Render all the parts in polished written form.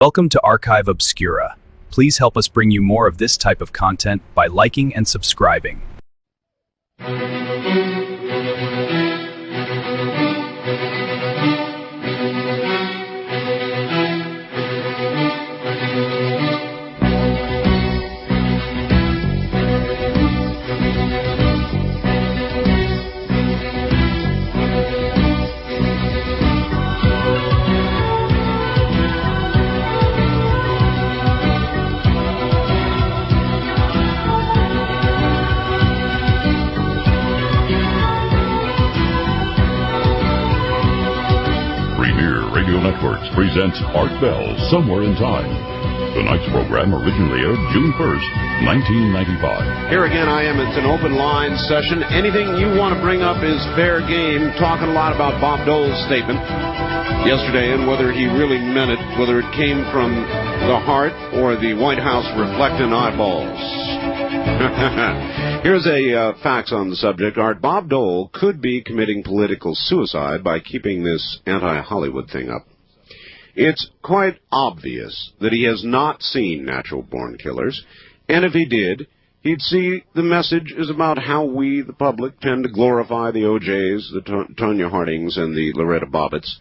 Welcome to Archive Obscura. Please help us bring you more of this type of content by liking and subscribing. Networks presents Art Bell, Somewhere in Time. Tonight's program originally aired June 1st, 1995. Here again I am. It's an open line session. Anything you want to bring up is fair game. Talking a lot about Bob Dole's statement yesterday and whether he really meant it, whether it came from the heart or the White House reflecting eyeballs. Here's a facts on the subject. Art, Bob Dole could be committing political suicide by keeping this anti-Hollywood thing up. It's quite obvious that he has not seen Natural-Born Killers, and if he did, he'd see the message is about how we, the public, tend to glorify the O.J.'s, the Tonya Hardings, and the Loretta Bobbitts,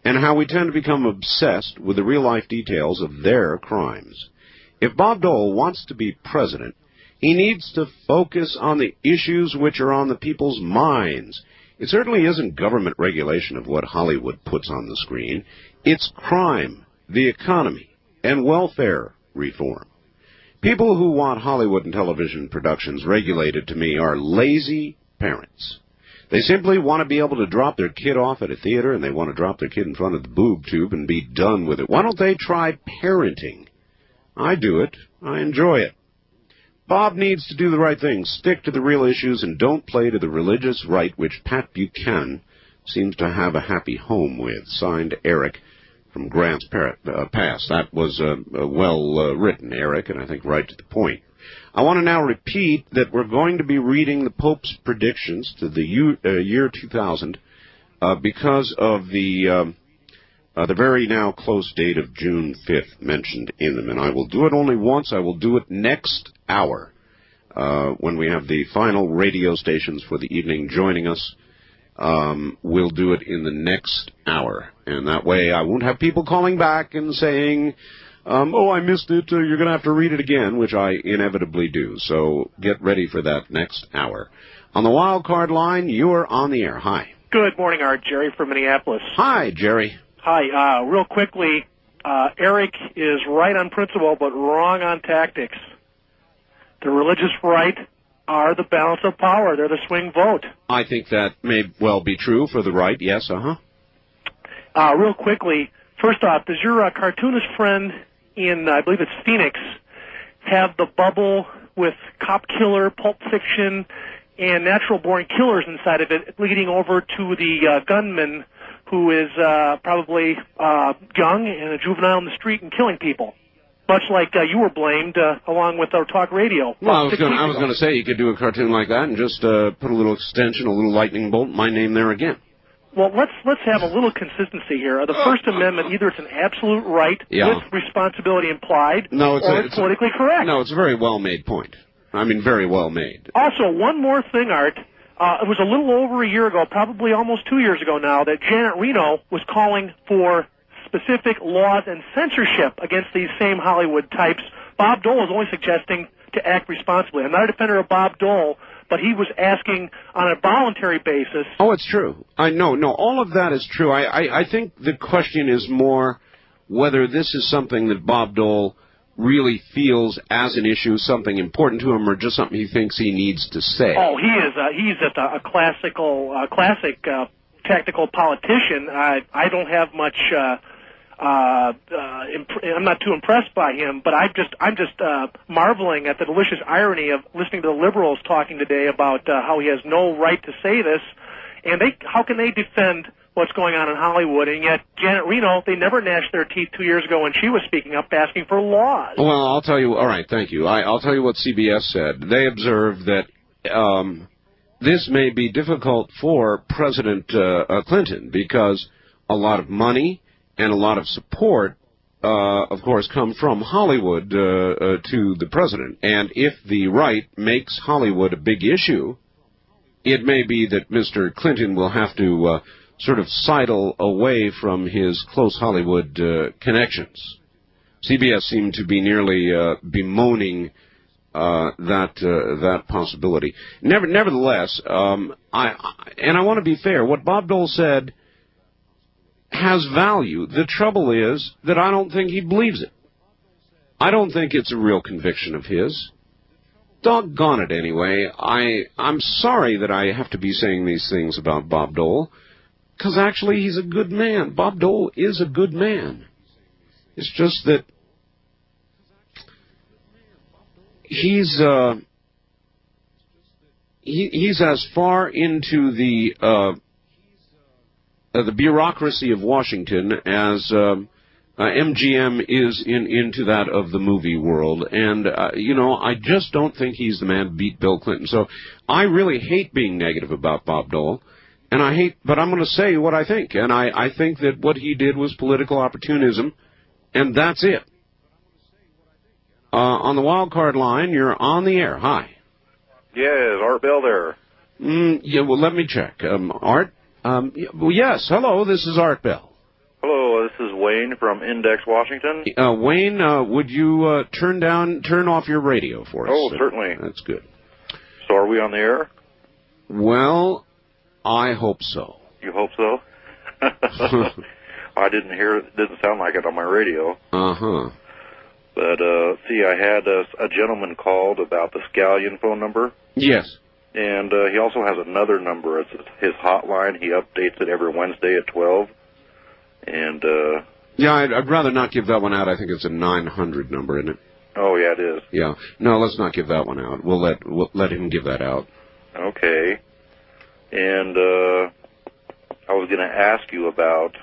and how we tend to become obsessed with the real-life details of their crimes. If Bob Dole wants to be president, he needs to focus on the issues which are on the people's minds. It certainly isn't government regulation of what Hollywood puts on the screen. It's crime, the economy, and welfare reform. People who want Hollywood and television productions regulated, to me, are lazy parents. They simply want to be able to drop their kid off at a theater, and they want to drop their kid in front of the boob tube and be done with it. Why don't they try parenting? I do it. I enjoy it. Bob needs to do the right thing, stick to the real issues, and don't play to the religious right which Pat Buchanan seems to have a happy home with. Signed, Eric from Grants Pass. That was well written, Eric, and I think right to the point. I want to now repeat that we're going to be reading the Pope's predictions to the year 2000 because of the very now close date of June 5th mentioned in them. And I will do it only once. I will do it next hour when we have the final radio stations for the evening joining us. We'll do it in the next hour. And that way I won't have people calling back and saying, oh, I missed it, you're going to have to read it again, which I inevitably do. So get ready for that next hour. On the wild card line, you're on the air. Hi. Good morning, Art. Jerry from Minneapolis. Hi, Jerry. Hi. Real quickly, Eric is right on principle, but wrong on tactics. The religious right are the balance of power. They're the swing vote. I think that may well be true for the right, yes, Real quickly, first off, does your cartoonist friend in, I believe it's Phoenix, have the bubble with Cop Killer, Pulp Fiction, and Natural-Born Killers inside of it, leading over to the gunman who is probably young and a juvenile in the street and killing people? Much like you were blamed, along with our talk radio. Well, I was going to say you could do a cartoon like that and just put a little extension, a little lightning bolt, my name there again. Well, let's have a little consistency here. The First Amendment, either it's an absolute right with responsibility implied, or it's politically correct. No, it's a very well-made point. I mean, very well made. Also, one more thing, Art. It was a little over a year ago, probably almost 2 years ago now, that Janet Reno was calling for specific laws and censorship against these same Hollywood types. Bob Dole is only suggesting to act responsibly. I'm not a defender of Bob Dole, but he was asking on a voluntary basis. Oh, it's true. No, all of that is true. I think the question is more whether this is something that Bob Dole really feels as an issue, something important to him, or just something he thinks he needs to say. Oh, he's just a classic tactical politician. I don't have much. I'm not too impressed by him, but I'm just marveling at the delicious irony of listening to the liberals talking today about how he has no right to say this, and how can they defend what's going on in Hollywood? And yet Janet Reno, they never gnashed their teeth 2 years ago when she was speaking up asking for laws. Well, I'll tell you. All right, thank you. I'll tell you what CBS said. They observed that this may be difficult for President Clinton because a lot of money and a lot of support of course, come from Hollywood to the president. And if the right makes Hollywood a big issue, it may be that Mr. Clinton will have to sort of sidle away from his close Hollywood connections. CBS seemed to be nearly bemoaning that possibility. Nevertheless, I want to be fair. What Bob Dole said has value. The trouble is that I don't think he believes it. I don't think it's a real conviction of his. Doggone it anyway. I'm sorry that I have to be saying these things about Bob Dole, because actually he's a good man. Bob Dole is a good man. It's just that he's as far into the bureaucracy of Washington as MGM is into that of the movie world. And, I just don't think he's the man to beat Bill Clinton. So I really hate being negative about Bob Dole. But I'm going to say what I think. And I think that what he did was political opportunism, and that's it. On the wild card line, you're on the air. Hi. Yes, Art Bell there. Yeah, well, let me check. Art? Well, yes, hello, this is Art Bell. Hello, this is Wayne from Index, Washington. Wayne, would you turn off your radio for us? Oh, certainly. That's good. So are we on the air? Well, I hope so. You hope so? I didn't hear it. Didn't sound like it on my radio. Uh-huh. But, I had a gentleman called about the Scallion phone number. Yes. And he also has another number. It's his hotline. He updates it every Wednesday at 12. And, yeah, I'd rather not give that one out. I think it's a 900 number, isn't it? Oh, yeah, it is. Yeah. No, let's not give that one out. We'll let him give that out. Okay. And, I was going to ask you about,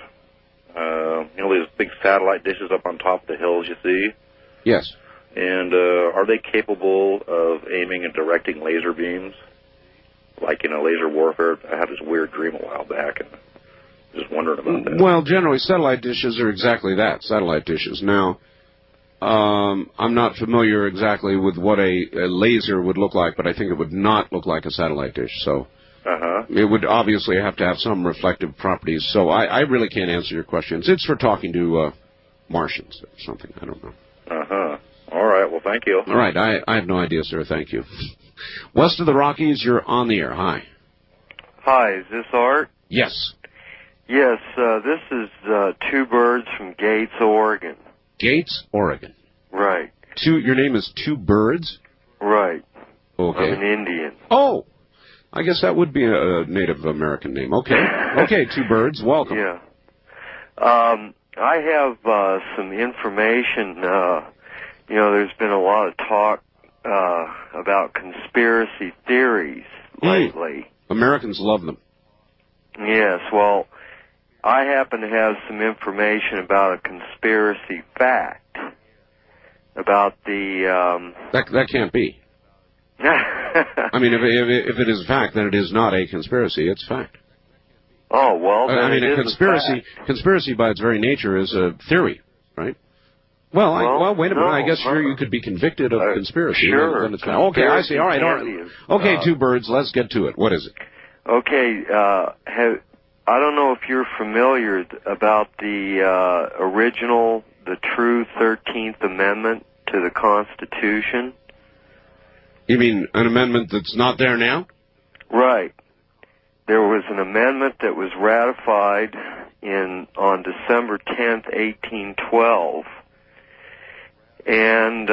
these big satellite dishes up on top of the hills, you see? Yes. And are they capable of aiming and directing laser beams? Like in a laser warfare? I had this weird dream a while back, and just wondering about that. Well, generally, satellite dishes are exactly that, satellite dishes. Now, I'm not familiar exactly with what a laser would look like, but I think it would not look like a satellite dish, so... Uh-huh. It would obviously have to have some reflective properties, so I really can't answer your questions. It's for talking to Martians or something. I don't know. Uh-huh. All right. Well, thank you. All right. I have no idea, sir. Thank you. West of the Rockies, you're on the air. Hi. Hi. Is this Art? Yes. Yes. This is Two Birds from Gates, Oregon. Gates, Oregon. Right. Your name is Two Birds? Right. Okay. I'm an Indian. Oh! I guess that would be a Native American name. Okay. Okay, Two Birds. Welcome. Yeah. I have some information. There's been a lot of talk about conspiracy theories lately. Americans love them. Yes. Well, I happen to have some information about a conspiracy fact about the... That can't be. I mean, if it is fact, then it is not a conspiracy. It's fact. Oh, well, then I mean, it a is conspiracy by its very nature is a theory, right? Well, wait a minute. I guess you could be convicted of conspiracy. Sure. Then it's okay, I see. All right. Okay, Two Birds. Let's get to it. What is it? Okay. I don't know if you're familiar about the the true 13th Amendment to the Constitution. You mean an amendment that's not there now? Right. There was an amendment that was ratified on December 10th, 1812, and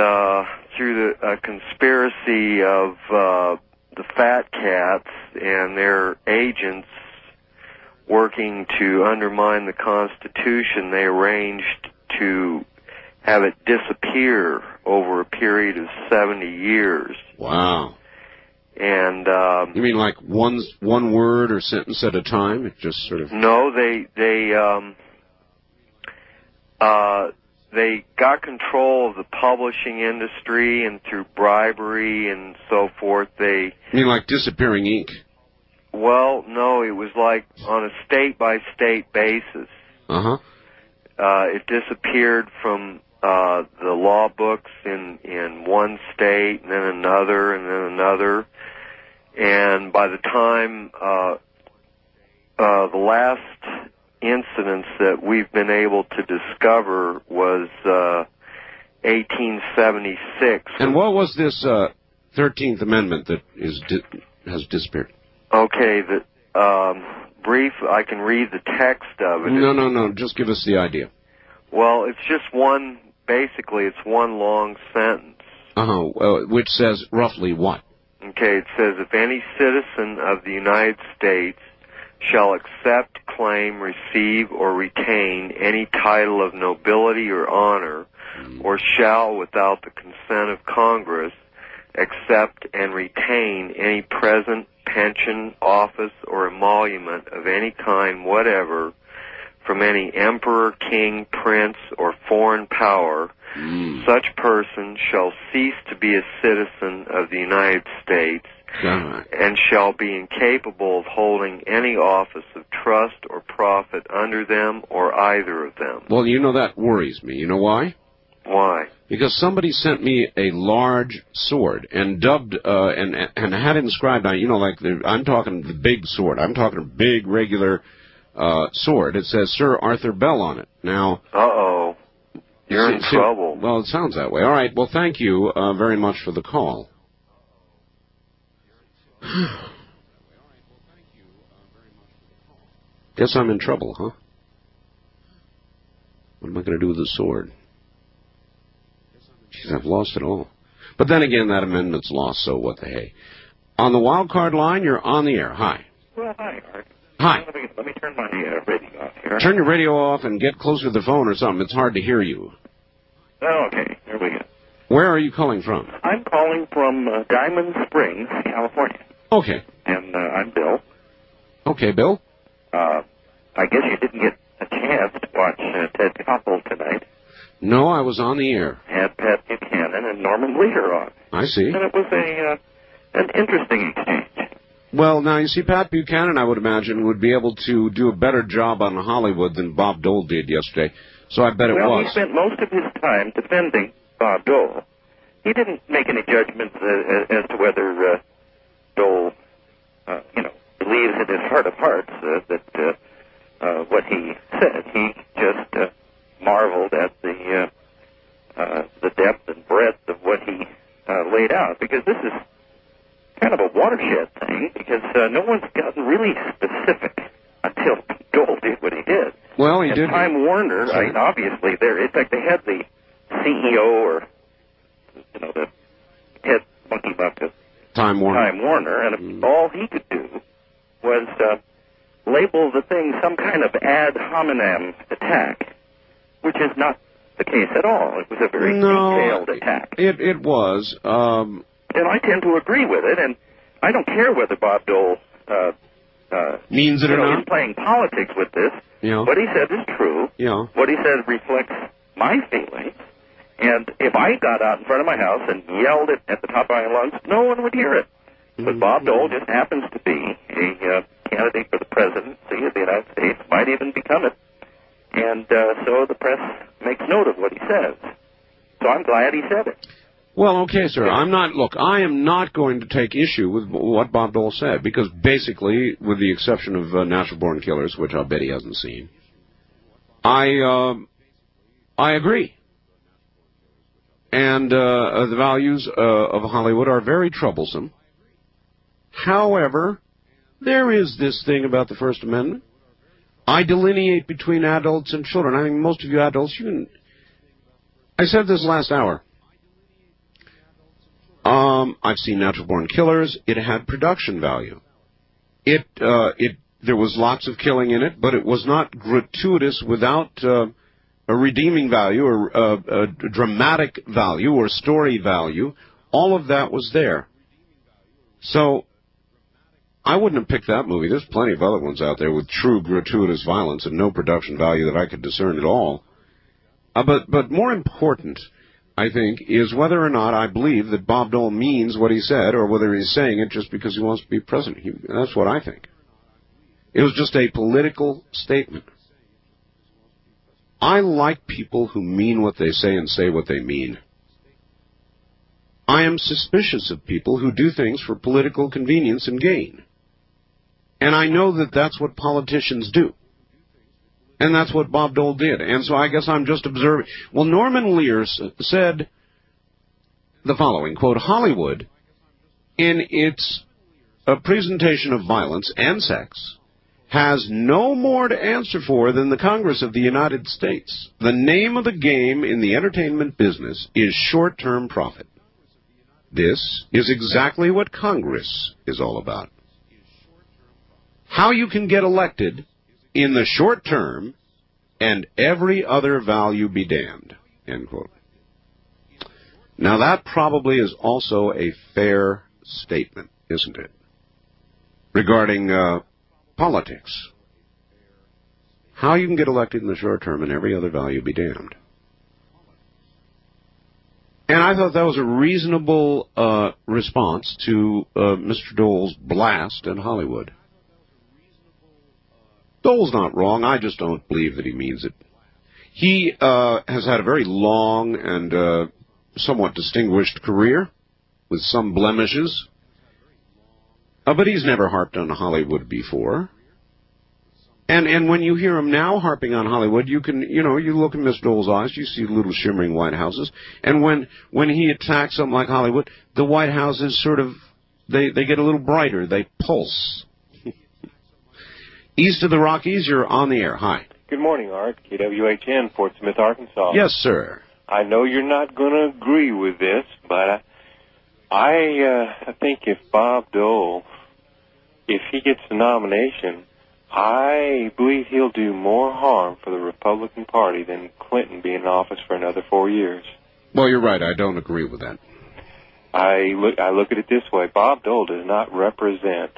through a conspiracy of the Fat Cats and their agents working to undermine the Constitution, they arranged to have it disappear over a period of 70 years. Wow. And you mean like one word or sentence at a time? It just sort of... No, they got control of the publishing industry, and through bribery and so forth, You mean like disappearing ink? Well, no, it was like on a state-by-state basis. Uh-huh. It disappeared from the law books in one state, and then another, and then another. And by the time the last incidents that we've been able to discover was 1876. And what was this 13th Amendment that has disappeared? Okay, brief, I can read the text of it. No, just give us the idea. Well, it's just basically it's one long sentence. Which says roughly what? Okay, it says, if any citizen of the United States shall accept, claim, receive, or retain any title of nobility or honor, or shall, without the consent of Congress, accept and retain any present, pension, office, or emolument of any kind whatever from any emperor, king, prince, or foreign power, such person shall cease to be a citizen of the United States and shall be incapable of holding any office of trust or profit under them or either of them. Well, that worries me. You know why? Why? Because somebody sent me a large sword and dubbed and had it inscribed on, I'm talking the big sword. I'm talking a big regular sword. It says Sir Arthur Bell on it. Now, you're in trouble. Well, it sounds that way. All right. Well, thank you very much for the call. Guess I'm in trouble, huh? What am I going to do with the sword? Jeez, I've lost it all. But then again, that amendment's lost, so what the hey. On the wild card line, you're on the air. Hi. Well, hi, Art. Hi. Let me turn my radio off here. Turn your radio off and get closer to the phone or something. It's hard to hear you. Oh, okay. Here we go. Where are you calling from? I'm calling from Diamond Springs, California. Okay. And I'm Bill. Okay, Bill. I guess you didn't get a chance to watch Ted Koppel tonight. No, I was on the air. Had Pat Buchanan and Norman Leader on. I see. And it was an interesting exchange. Well, now, you see, Pat Buchanan, I would imagine, would be able to do a better job on Hollywood than Bob Dole did yesterday. So I bet it was. Well, he spent most of his time defending Bob Dole. He didn't make any judgments as to whether Dole, believes in his heart of hearts that what he said. He just marveled at the depth and breadth of what he laid out, because this is kind of a watershed thing, because no one's gotten really specific until Dole did what he did. Well, he did. Time Warner, obviously, in fact, they had the CEO or, the head monkey bucket, Time Warner, and all he could do was label the thing some kind of ad hominem attack, which is not the case at all. It was a very detailed attack. It was. And I tend to agree with it, and I don't care whether Bob Dole means it or not. He's playing politics with this. Yeah. What he said is true. Yeah. What he said reflects my feelings. And if I got out in front of my house and yelled it at the top of my lungs, no one would hear it. But Bob Dole just happens to be a candidate for the presidency of the United States, might even become it. And so the press makes note of what he says. So I'm glad he said it. Well, okay, sir. I am not going to take issue with what Bob Dole said, because basically, with the exception of Natural Born Killers, which I bet he hasn't seen, I agree. And the values of Hollywood are very troublesome. However, there is this thing about the First Amendment. I delineate between adults and children. I mean, most of you adults, you can... I said this last hour. I've seen Natural Born Killers. It had production value. There was lots of killing in it, but it was not gratuitous without a redeeming value or a dramatic value or story value. All of that was there. So I wouldn't have picked that movie. There's plenty of other ones out there with true gratuitous violence and no production value that I could discern at all. But more important, I think, is whether or not I believe that Bob Dole means what he said, or whether he's saying it just because he wants to be president. That's what I think. It was just a political statement. I like people who mean what they say and say what they mean. I am suspicious of people who do things for political convenience and gain. And I know that that's what politicians do. And that's what Bob Dole did. And so I guess I'm just observing. Well, Norman Lear said the following, quote, Hollywood, in its presentation of violence and sex, has no more to answer for than the Congress of the United States. The name of the game in the entertainment business is short-term profit. This is exactly what Congress is all about. How you can get elected in the short term and every other value be damned, end quote. Now that probably is also a fair statement, isn't it? Regarding politics. How you can get elected in the short term and every other value be damned. And I thought that was a reasonable response to Mr. Dole's blast at Hollywood. Dole's not wrong. I just don't believe that he means it. He has had a very long and somewhat distinguished career with some blemishes. But he's never harped on Hollywood before. And when you hear him now harping on Hollywood, you can, you look in Miss Dole's eyes, you see little shimmering White Houses. And when he attacks something like Hollywood, the White Houses sort of, they get a little brighter. They pulse. East of the Rockies, you're on the air. Hi. Good morning, Art. KWHN, Fort Smith, Arkansas. Yes, sir. I know you're not going to agree with this, but I think if Bob Dole, if he gets the nomination, I believe he'll do more harm for the Republican Party than Clinton being in office for another 4 years. Well, you're right. I don't agree with that. I look at it this way. Bob Dole does not represent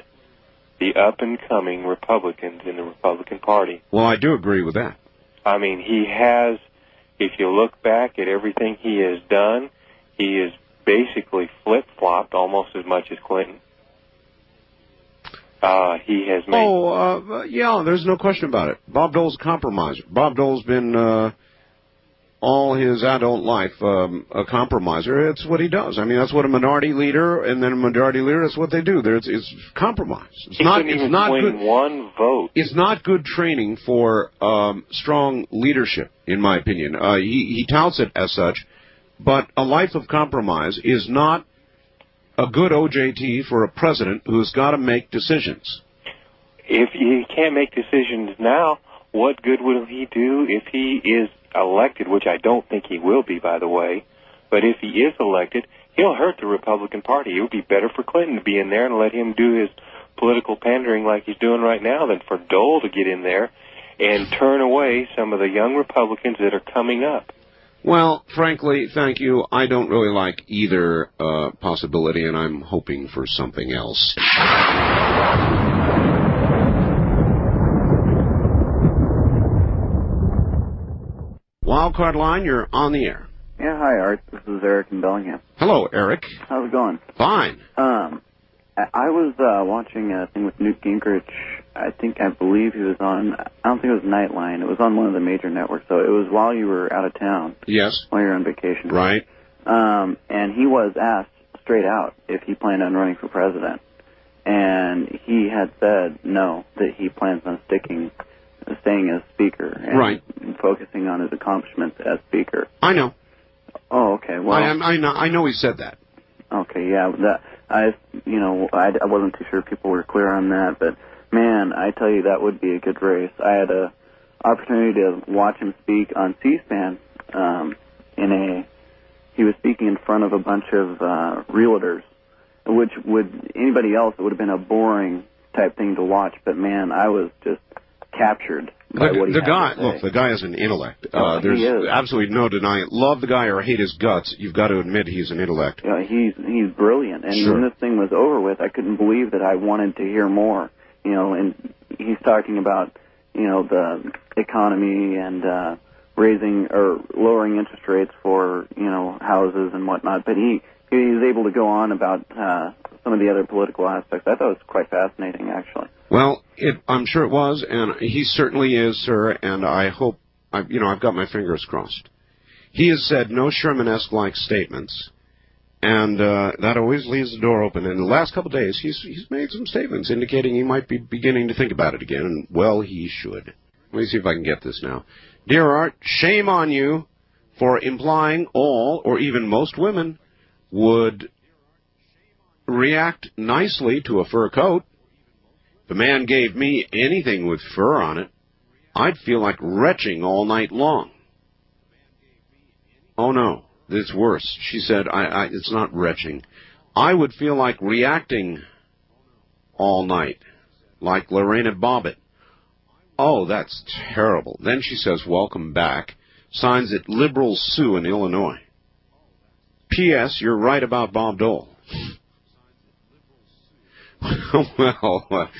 the up-and-coming Republicans in the Republican Party. Well, I do agree with that. I mean, he has, if you look back at everything he has done, he is basically flip-flopped almost as much as Clinton. He has made... yeah, there's no question about it. Bob Dole's a compromiser. Bob Dole's been all his adult life a compromiser. It's what he does. I mean, that's what a minority leader and then a majority leader, that's what they do. It's compromise. It's not good. One vote. It's not good training for strong leadership, in my opinion. He touts it as such, but a life of compromise is not a good OJT for a president who's got to make decisions. If he can't make decisions now, what good will he do if he is elected, which I don't think he will be, by the way, but if he is elected, he'll hurt the Republican Party. It would be better for Clinton to be in there and let him do his political pandering like he's doing right now than for Dole to get in there and turn away some of the young Republicans that are coming up. Well, frankly, thank you. I don't really like either possibility, and I'm hoping for something else. Wildcard line, you're on the air. Yeah, hi, Art. This is Eric in Bellingham. Hello, Eric. How's it going? Fine. I was watching a thing with Newt Gingrich. I believe he was on, I don't think it was Nightline. It was on one of the major networks, so it was while you were out of town. Yes. While you were on vacation. Right. And he was asked straight out if he planned on running for president. And he had said no, that he plans on staying as speaker and right. focusing on his accomplishments as speaker. I know. Oh, okay. Well, I know he said that. Okay, yeah. I wasn't too sure people were clear on that, but man, I tell you, that would be a good race. I had a opportunity to watch him speak on C-SPAN. He was speaking in front of a bunch of realtors, which anybody else, it would have been a boring type thing to watch. But man, I was just captured by what he had to say. Look, the guy is an intellect. There's absolutely no denying it. Love the guy or hate his guts, you've got to admit he's an intellect. Yeah, he's brilliant. And sure. When this thing was over with, I couldn't believe that I wanted to hear more. And he's talking about, the economy and raising or lowering interest rates for, houses and whatnot. But he was able to go on about some of the other political aspects. I thought it was quite fascinating, actually. Well, I'm sure it was, and he certainly is, sir, and I hope I've got my fingers crossed. He has said no Sherman-esque-like statements, and that always leaves the door open. In the last couple of days, he's made some statements indicating he might be beginning to think about it again, and, well, he should. Let me see if I can get this now. Dear Art, shame on you for implying all, or even most women, would react nicely to a fur coat. If a man gave me anything with fur on it, I'd feel like retching all night long. Oh, no, it's worse. She said, it's not retching. I would feel like reacting all night, like Lorena Bobbitt. Oh, that's terrible. Then she says, welcome back. Signs it, Liberal Sue in Illinois. P.S. You're right about Bob Dole. Well,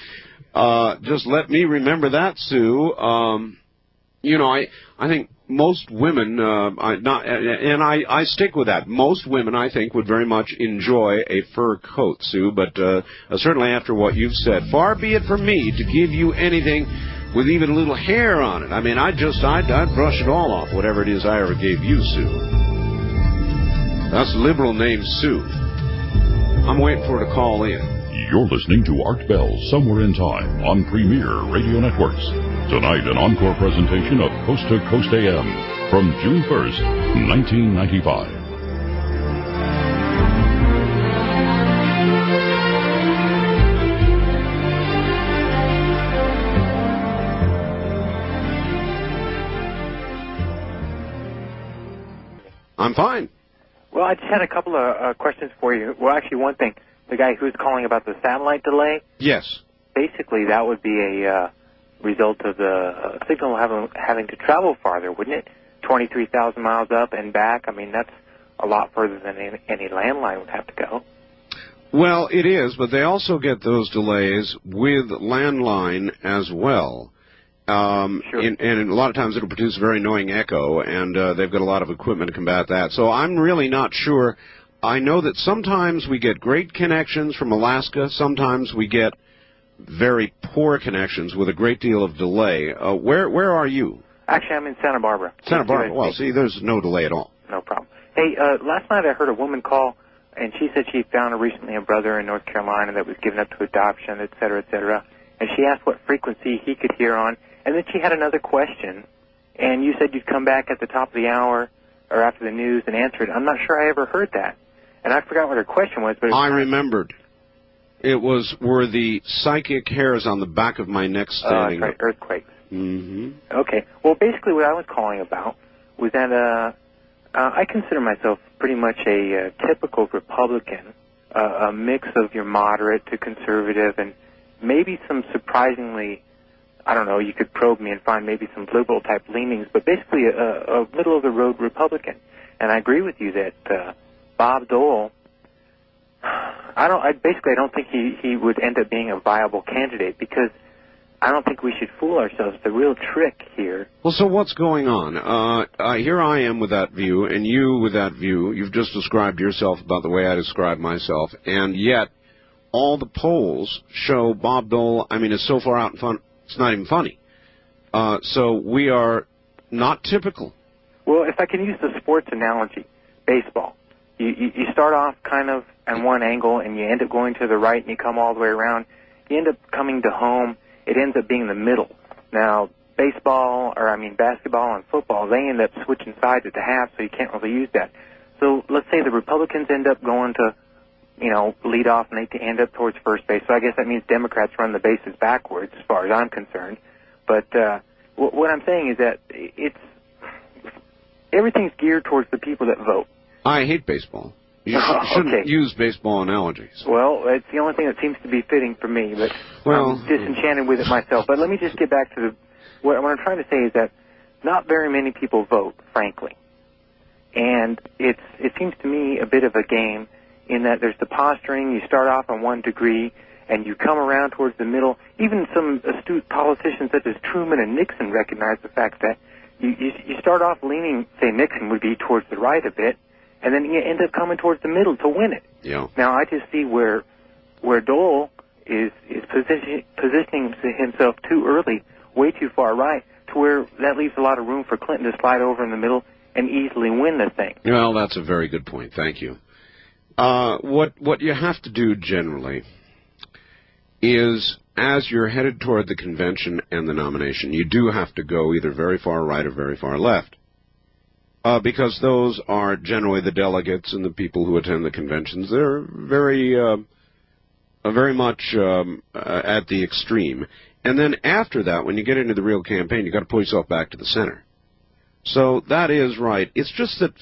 just let me remember that, Sue. I think most women, I stick with that. Most women, I think, would very much enjoy a fur coat, Sue, but certainly after what you've said, far be it from me to give you anything with even a little hair on it. I mean, I'd brush it all off, whatever it is I ever gave you, Sue. That's a liberal named Sue. I'm waiting for her to call in. You're listening to Art Bell, Somewhere in Time, on Premier Radio Networks. Tonight, an encore presentation of Coast to Coast AM from June 1st, 1995. I'm fine. Well, I just had a couple of questions for you. Well, actually, one thing. The guy who's calling about the satellite delay? Yes. Basically, that would be a result of the signal having to travel farther, wouldn't it? 23,000 miles up and back. I mean, that's a lot further than any landline would have to go. Well, it is, but they also get those delays with landline as well. Sure. And a lot of times it'll produce a very annoying echo, and they've got a lot of equipment to combat that. So I'm really not sure. I know that sometimes we get great connections from Alaska. Sometimes we get very poor connections with a great deal of delay. Where are you? Actually, I'm in Santa Barbara. Santa Barbara. Well, see, there's no delay at all. No problem. Hey, last night I heard a woman call, and she said she found recently a brother in North Carolina that was given up to adoption, et cetera, and she asked what frequency he could hear on, and then she had another question, and you said you'd come back at the top of the hour or after the news and answer it. I'm not sure I ever heard that. And I forgot what her question was, but I remembered. It was, were the psychic hairs on the back of my neck standing? That's right, earthquakes. Mm-hmm. Okay. Well, basically what I was calling about was that I consider myself pretty much a typical Republican, a mix of your moderate to conservative and maybe some surprisingly, I don't know, you could probe me and find maybe some liberal-type leanings, but basically a middle-of-the-road Republican. And I agree with you that Bob Dole, I don't think he would end up being a viable candidate because I don't think we should fool ourselves. The real trick here. Well, so what's going on? Here I am with that view, and you with that view. You've just described yourself about the way I describe myself, and yet all the polls show Bob Dole, I mean, is so far out in front, it's not even funny. So we are not typical. Well, if I can use the sports analogy, baseball. You start off kind of on one angle, and you end up going to the right, and you come all the way around. You end up coming to home. It ends up being the middle. Now, basketball and football, they end up switching sides at the half, so you can't really use that. So let's say the Republicans end up going to, lead off, and they end up towards first base. So I guess that means Democrats run the bases backwards, as far as I'm concerned. But what I'm saying is that everything's geared towards the people that vote. I hate baseball. You shouldn't use baseball analogies. Well, it's the only thing that seems to be fitting for me, but I'm disenchanted with it myself. But let me just get back to what I'm trying to say is that not very many people vote, frankly. And it seems to me a bit of a game in that there's the posturing. You start off on one degree, and you come around towards the middle. Even some astute politicians such as Truman and Nixon recognize the fact that you start off leaning, say Nixon would be towards the right a bit, and then you end up coming towards the middle to win it. Yeah. Now, I just see where Dole is positioning himself too early, way too far right, to where that leaves a lot of room for Clinton to slide over in the middle and easily win the thing. Well, that's a very good point. Thank you. What you have to do generally is, as you're headed toward the convention and the nomination, you do have to go either very far right or very far left. Because those are generally the delegates and the people who attend the conventions. They're very much at the extreme. And then after that, when you get into the real campaign, you've got to pull yourself back to the center. So that is right. It's just that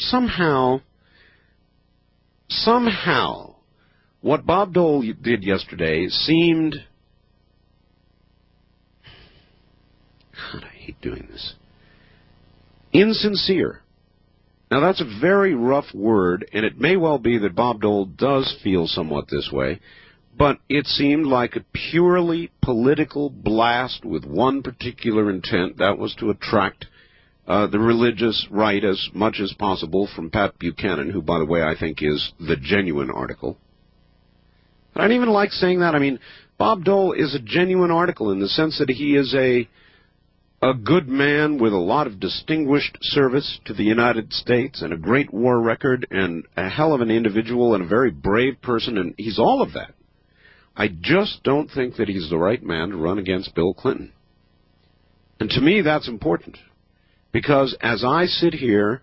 somehow, what Bob Dole did yesterday seemed... God, I hate doing this. Insincere. Now, that's a very rough word, and it may well be that Bob Dole does feel somewhat this way, but it seemed like a purely political blast with one particular intent. That was to attract the religious right as much as possible from Pat Buchanan, who, by the way, I think is the genuine article. I don't even like saying that. I mean, Bob Dole is a genuine article in the sense that he is a good man with a lot of distinguished service to the United States and a great war record and a hell of an individual and a very brave person, and he's all of that. I just don't think that he's the right man to run against Bill Clinton. And to me, that's important, because as I sit here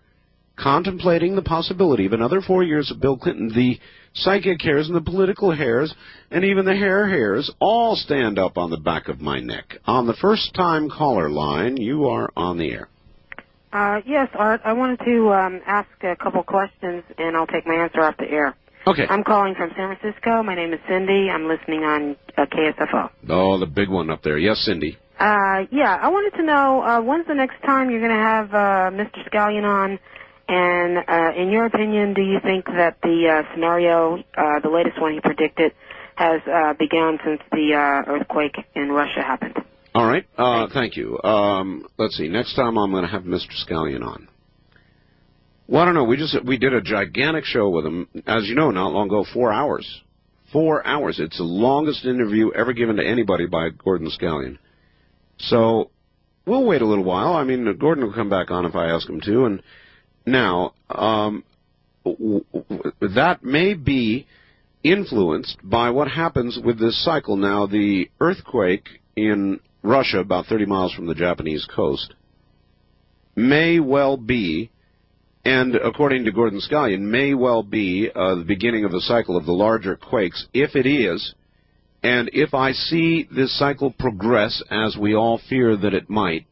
contemplating the possibility of another 4 years of Bill Clinton, the psychic hairs and the political hairs and even the hair hairs all stand up on the back of my neck. On the first-time caller line, you are on the air. Yes, Art. I wanted to ask a couple questions, and I'll take my answer off the air. Okay. I'm calling from San Francisco. My name is Cindy. I'm listening on KSFO. Oh, the big one up there. Yes, Cindy. Yeah, I wanted to know, when's the next time you're going to have Mr. Scallion on? And in your opinion, do you think that the scenario, the latest one he predicted, has begun since the earthquake in Russia happened? All right. Thank you. Let's see. Next time I'm going to have Mr. Scallion on. Well, I don't know. We did a gigantic show with him, as you know, not long ago, 4 hours. 4 hours. It's the longest interview ever given to anybody by Gordon Scallion. So we'll wait a little while. I mean, Gordon will come back on if I ask him to. And now, that may be influenced by what happens with this cycle. Now, the earthquake in Russia, about 30 miles from the Japanese coast, may well be, and according to Gordon Scallion, may well be the beginning of the cycle of the larger quakes. If it is, and if I see this cycle progress as we all fear that it might,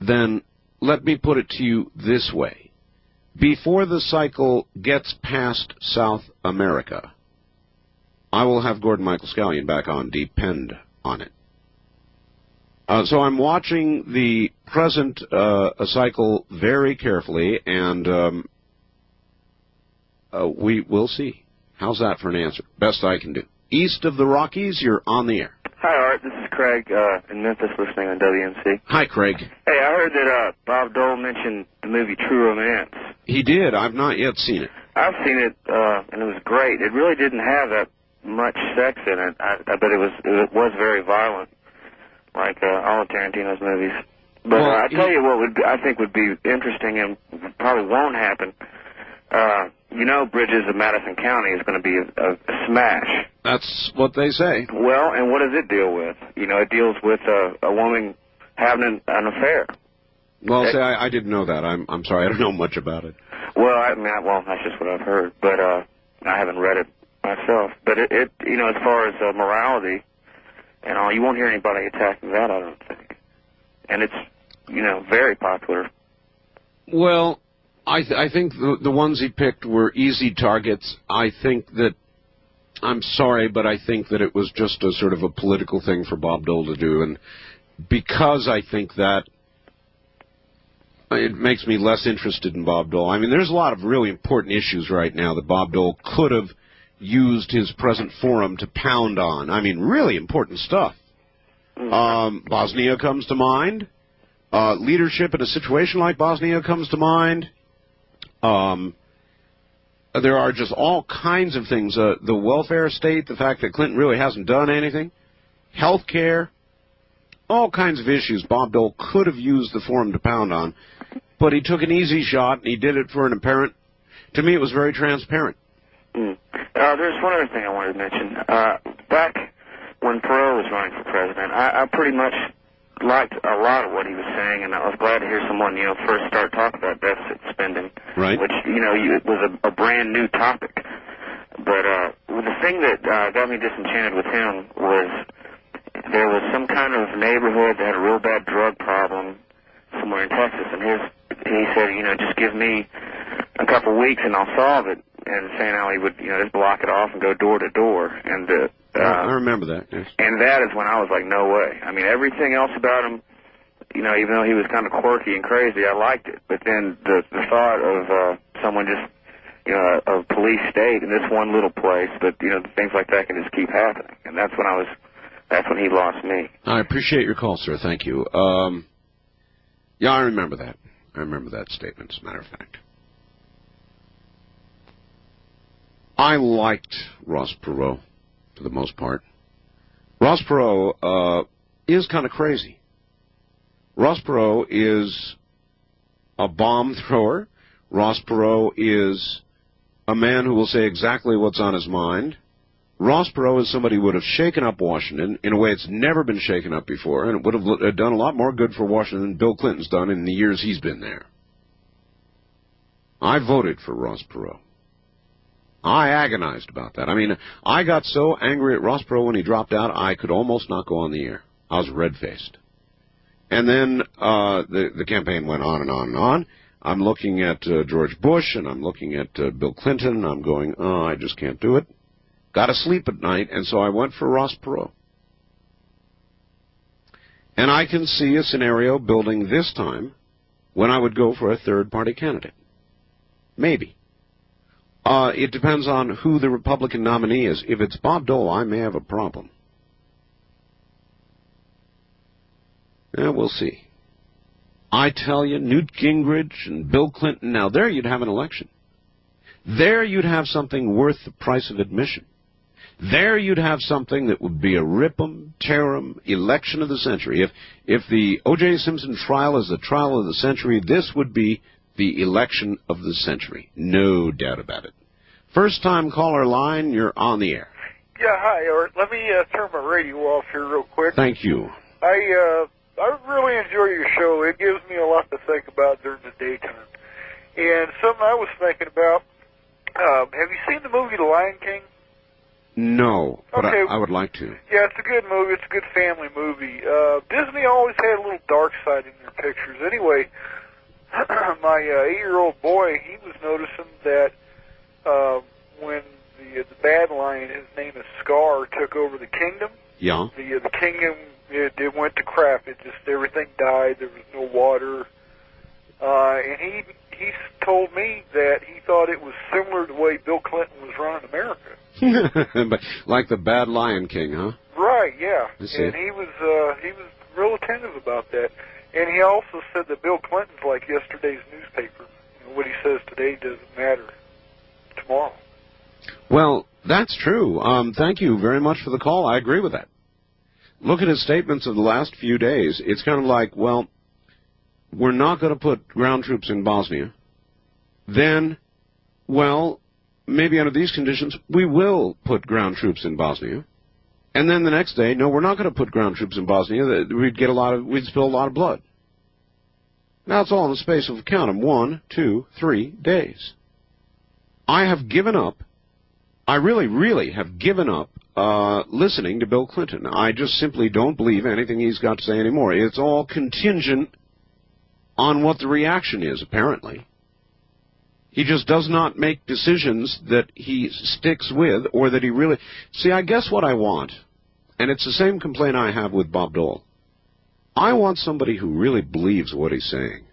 then let me put it to you this way. Before the cycle gets past South America, I will have Gordon Michael Scallion back on. Depend on it. So I'm watching the present cycle very carefully, and we will see. How's that for an answer? Best I can do. East of the Rockies, you're on the air. Hi, Art. This is Craig in Memphis listening on WNC. Hi, Craig. Hey, I heard that Bob Dole mentioned the movie True Romance. He did. I've not yet seen it. I've seen it, and it was great. It really didn't have that much sex in it, but it was very violent, like all of Tarantino's movies. But Well, I tell you what I think would be interesting and probably won't happen. Bridges of Madison County is going to be a smash. That's what they say. Well, and what does it deal with? It deals with a woman having an affair. Well, say, I didn't know that. I'm sorry. I don't know much about it. Well, that's just what I've heard, but I haven't read it myself. But it as far as morality and all, you won't hear anybody attacking that, I don't think. And it's, very popular. Well, I think the ones he picked were easy targets. I think that, I'm sorry, but I think that it was just a sort of a political thing for Bob Dole to do. And because I think that, it makes me less interested in Bob Dole. I mean, there's a lot of really important issues right now that Bob Dole could have used his present forum to pound on. I mean, really important stuff. Bosnia comes to mind. Leadership in a situation like Bosnia comes to mind. There are just all kinds of things. The welfare state, the fact that Clinton really hasn't done anything. Health care. all kinds of issues Bob Dole could have used the forum to pound on, but he took an easy shot, and he did it for an apparent, to me it was very transparent. There's one other thing I wanted to mention. Back when Perot was running for president, I pretty much liked a lot of what he was saying, and I was glad to hear someone, first start talking about deficit spending, right? Which, it was a brand new topic. But the thing that got me disenchanted with him was there was some kind of neighborhood that had a real bad drug problem somewhere in Texas, and he said, just give me a couple of weeks and I'll solve it, and saying how he would, just block it off and go door to door, and I remember that. Yes. And that is when I was like, no way. I mean, everything else about him, even though he was kind of quirky and crazy, I liked it. But then the thought of someone just, a police state in this one little place, but things like that can just keep happening, and that's when he lost me. I appreciate your call, sir. Thank you. Yeah, I remember that. I remember that statement, as a matter of fact. I liked Ross Perot, for the most part. Ross Perot is kind of crazy. Ross Perot is a bomb thrower. Ross Perot is a man who will say exactly what's on his mind. Ross Perot is somebody who would have shaken up Washington in a way it's never been shaken up before, and it would have done a lot more good for Washington than Bill Clinton's done in the years he's been there. I voted for Ross Perot. I agonized about that. I mean, I got so angry at Ross Perot when he dropped out, I could almost not go on the air. I was red-faced. And then the campaign went on and on and on. I'm looking at George Bush, and I'm looking at Bill Clinton, and I'm going, I just can't do it. Got to sleep at night, and so I went for Ross Perot. And I can see a scenario building this time when I would go for a third-party candidate. Maybe. It depends on who the Republican nominee is. If it's Bob Dole, I may have a problem. Yeah, we'll see. I tell you, Newt Gingrich and Bill Clinton, now there you'd have an election. There you'd have something worth the price of admission. There you'd have something that would be a rip-em, tear-em election of the century. If the O.J. Simpson trial is the trial of the century, this would be the election of the century. No doubt about it. First-time caller line, you're on the air. Yeah, hi, Art. Let me turn my radio off here real quick. Thank you. I really enjoy your show. It gives me a lot to think about during the daytime. And something I was thinking about, have you seen the movie The Lion King? No, but okay. I would like to. Yeah, it's a good movie. It's a good family movie. Disney always had a little dark side in their pictures. Anyway, my 8-year-old boy, he was noticing that when the bad lion, his name is Scar, took over the kingdom. Yeah. The kingdom, it went to crap. It just, everything died. There was no water. And he told me that he thought it was similar to the way Bill Clinton was running America. But like the bad Lion King, huh? Right, yeah. I see. And he was real attentive about that. And he also said that Bill Clinton's like yesterday's newspaper. What he says today doesn't matter tomorrow. Well, that's true. Thank you very much for the call. I agree with that. Look at his statements of the last few days. It's kind of like, well, we're not going to put ground troops in Bosnia. Then, well, maybe under these conditions, we will put ground troops in Bosnia. And then the next day, no, we're not going to put ground troops in Bosnia. We'd spill a lot of blood. Now it's all in the space of, count them, 1, 2, 3 days. I have given up. I really, really have given up listening to Bill Clinton. I just simply don't believe anything he's got to say anymore. It's all contingent on what the reaction is, apparently. He just does not make decisions that he sticks with or that he really... See, I guess what I want, and it's the same complaint I have with Bob Dole, I want somebody who really believes what he's saying.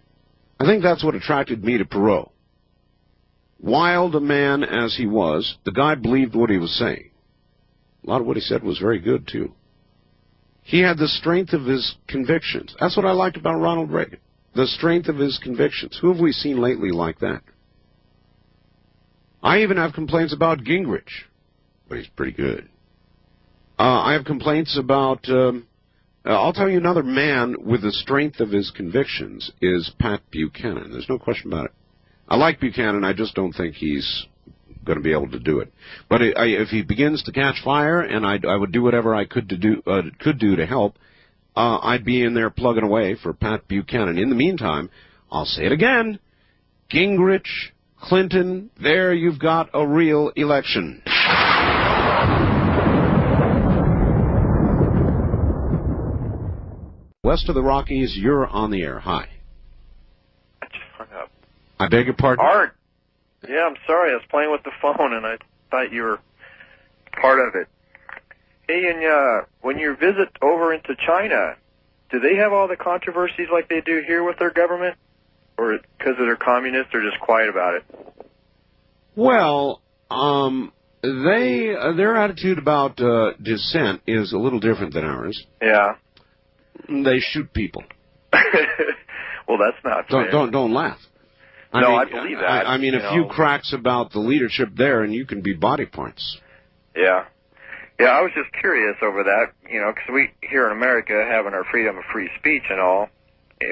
I think that's what attracted me to Perot. Wild a man as he was, the guy believed what he was saying. A lot of what he said was very good, too. He had the strength of his convictions. That's what I liked about Ronald Reagan. The strength of his convictions. Who have we seen lately like that? I even have complaints about Gingrich, but he's pretty good. I have complaints about I'll tell you another man with the strength of his convictions is Pat Buchanan. There's no question about it. I like Buchanan. I just don't think he's going to be able to do it. But if he begins to catch fire, and I would do whatever I could do to help, I'd be in there plugging away for Pat Buchanan. In the meantime, I'll say it again, Gingrich, Clinton, there you've got a real election. West of the Rockies, you're on the air. Hi. I just hung up. I beg your pardon? Art. Yeah, I'm sorry. I was playing with the phone, and I thought you were part of it. Hey, and when you visit over into China, do they have all the controversies like they do here with their government? Or because they're communists, they're just quiet about it? Well, their attitude about dissent is a little different than ours. Yeah. They shoot people. Well, that's not fair. Don't laugh. I believe that. I mean, a few cracks about the leadership there, and you can be body parts. Yeah. Yeah, I was just curious over that, because we here in America having our freedom of free speech and all,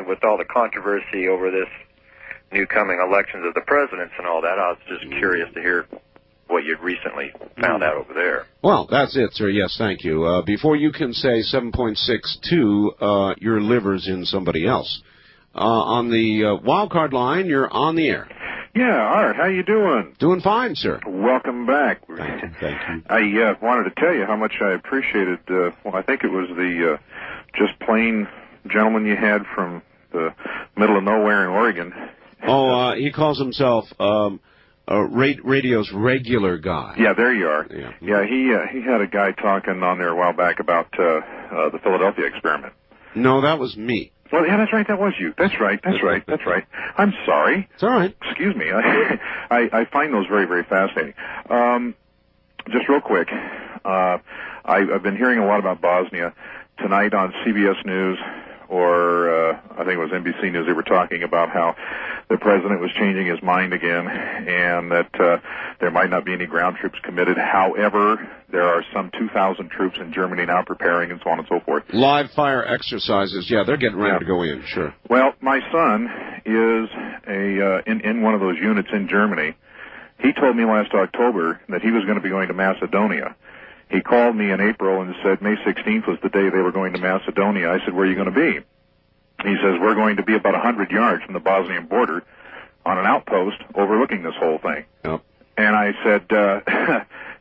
with all the controversy over this new coming elections of the presidents and all that, I was just curious to hear what you'd recently found out over there. Well, that's it, sir. Yes, thank you. Before you can say 7.62, your liver's in somebody else. On the wild card line, you're on the air. Yeah, Art, how you doing? Doing fine, sir. Welcome back. Thank you. I wanted to tell you how much I appreciated, I think it was the just plain gentleman you had from the middle of nowhere in Oregon. Oh, he calls himself radio's regular guy. Yeah, there you are. Yeah, he had a guy talking on there a while back about the Philadelphia experiment. No, that was me. Well, yeah, that's right. That was you. That's right. I'm sorry. It's all right. Excuse me. I find those very, very fascinating. Just real quick, I've been hearing a lot about Bosnia. Tonight on CBS News, or I think it was NBC News, they were talking about how the president was changing his mind again, and that there might not be any ground troops committed. However, there are some 2,000 troops in Germany now preparing, and so on and so forth. Live fire exercises, yeah, they're getting ready to go in, sure. Well, my son is in one of those units in Germany. He told me last October that he was going to be going to Macedonia. He called me in April and said May 16th was the day they were going to Macedonia. I said, where are you going to be? He says, we're going to be about 100 yards from the Bosnian border on an outpost overlooking this whole thing. Yep. And I said,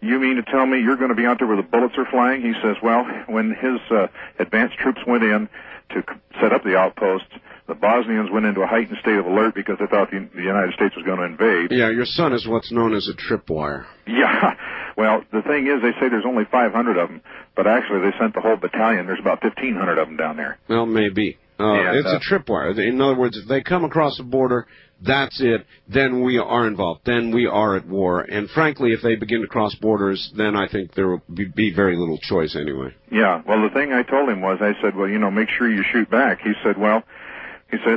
you mean to tell me you're going to be out there where the bullets are flying? He says, well, when his advanced troops went in to set up the outposts, the Bosnians went into a heightened state of alert because they thought the United States was going to invade. Yeah, your son is what's known as a tripwire. Yeah. Well, the thing is, they say there's only 500 of them, but actually they sent the whole battalion. There's about 1,500 of them down there. Well, maybe. It's a tripwire. In other words, if they come across the border, that's it. Then we are involved. Then we are at war. And frankly, if they begin to cross borders, then I think there will be very little choice anyway. Yeah. Well, the thing I told him was, I said, well, make sure you shoot back. He said,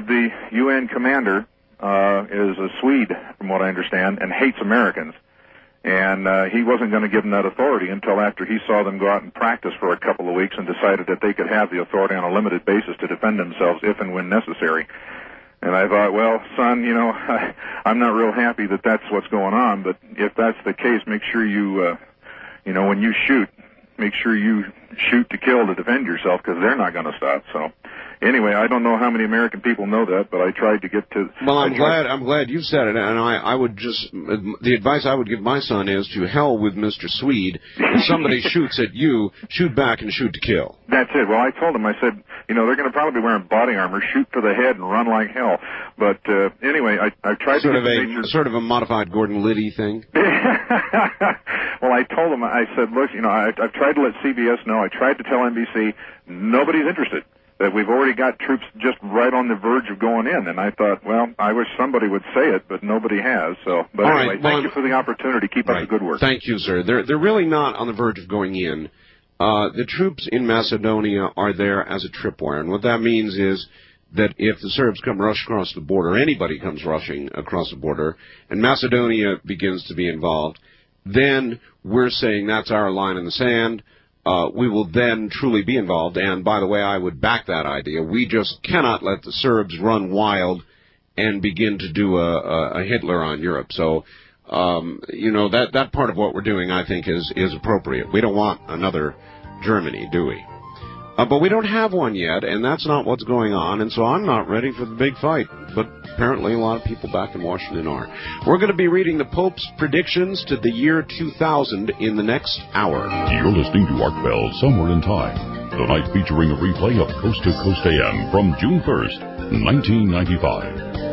the UN commander is a Swede, from what I understand, and hates Americans. And he wasn't going to give them that authority until after he saw them go out and practice for a couple of weeks and decided that they could have the authority on a limited basis to defend themselves if and when necessary. And I thought, well, son, I'm not real happy that that's what's going on, but if that's the case, make sure you, when you shoot, make sure you shoot to kill to defend yourself, because they're not going to stop. So anyway, I don't know how many American people know that, but I tried to get to... Well, I'm glad you said it, and I would just... The advice I would give my son is to hell with Mr. Swede. If somebody shoots at you, shoot back and shoot to kill. That's it. Well, I told him, I said, they're going to probably be wearing body armor, shoot for the head and run like hell. But anyway, I tried sort of a modified Gordon Liddy thing. Well, I told him, I said, look, I've tried to let CBS know. I tried to tell NBC. Nobody's interested. That we've already got troops just right on the verge of going in. And I thought, well, I wish somebody would say it, but nobody has. So, but anyway, thank you for the opportunity. Keep up the good work. Thank you, sir. They're really not on the verge of going in. The troops in Macedonia are there as a tripwire. And what that means is that if the Serbs come rush across the border, anybody comes rushing across the border, and Macedonia begins to be involved, then we're saying that's our line in the sand. we will then truly be involved. And by the way, I would back that idea. We just cannot let the Serbs run wild and begin to do a Hitler on Europe. So, that part of what we're doing, I think, is appropriate. We don't want another Germany, do we? But we don't have one yet, and that's not what's going on, and so I'm not ready for the big fight. But apparently a lot of people back in Washington are. We're going to be reading the Pope's predictions to the year 2000 in the next hour. You're listening to Art Bell Somewhere in Time, tonight featuring a replay of Coast to Coast AM from June 1st, 1995.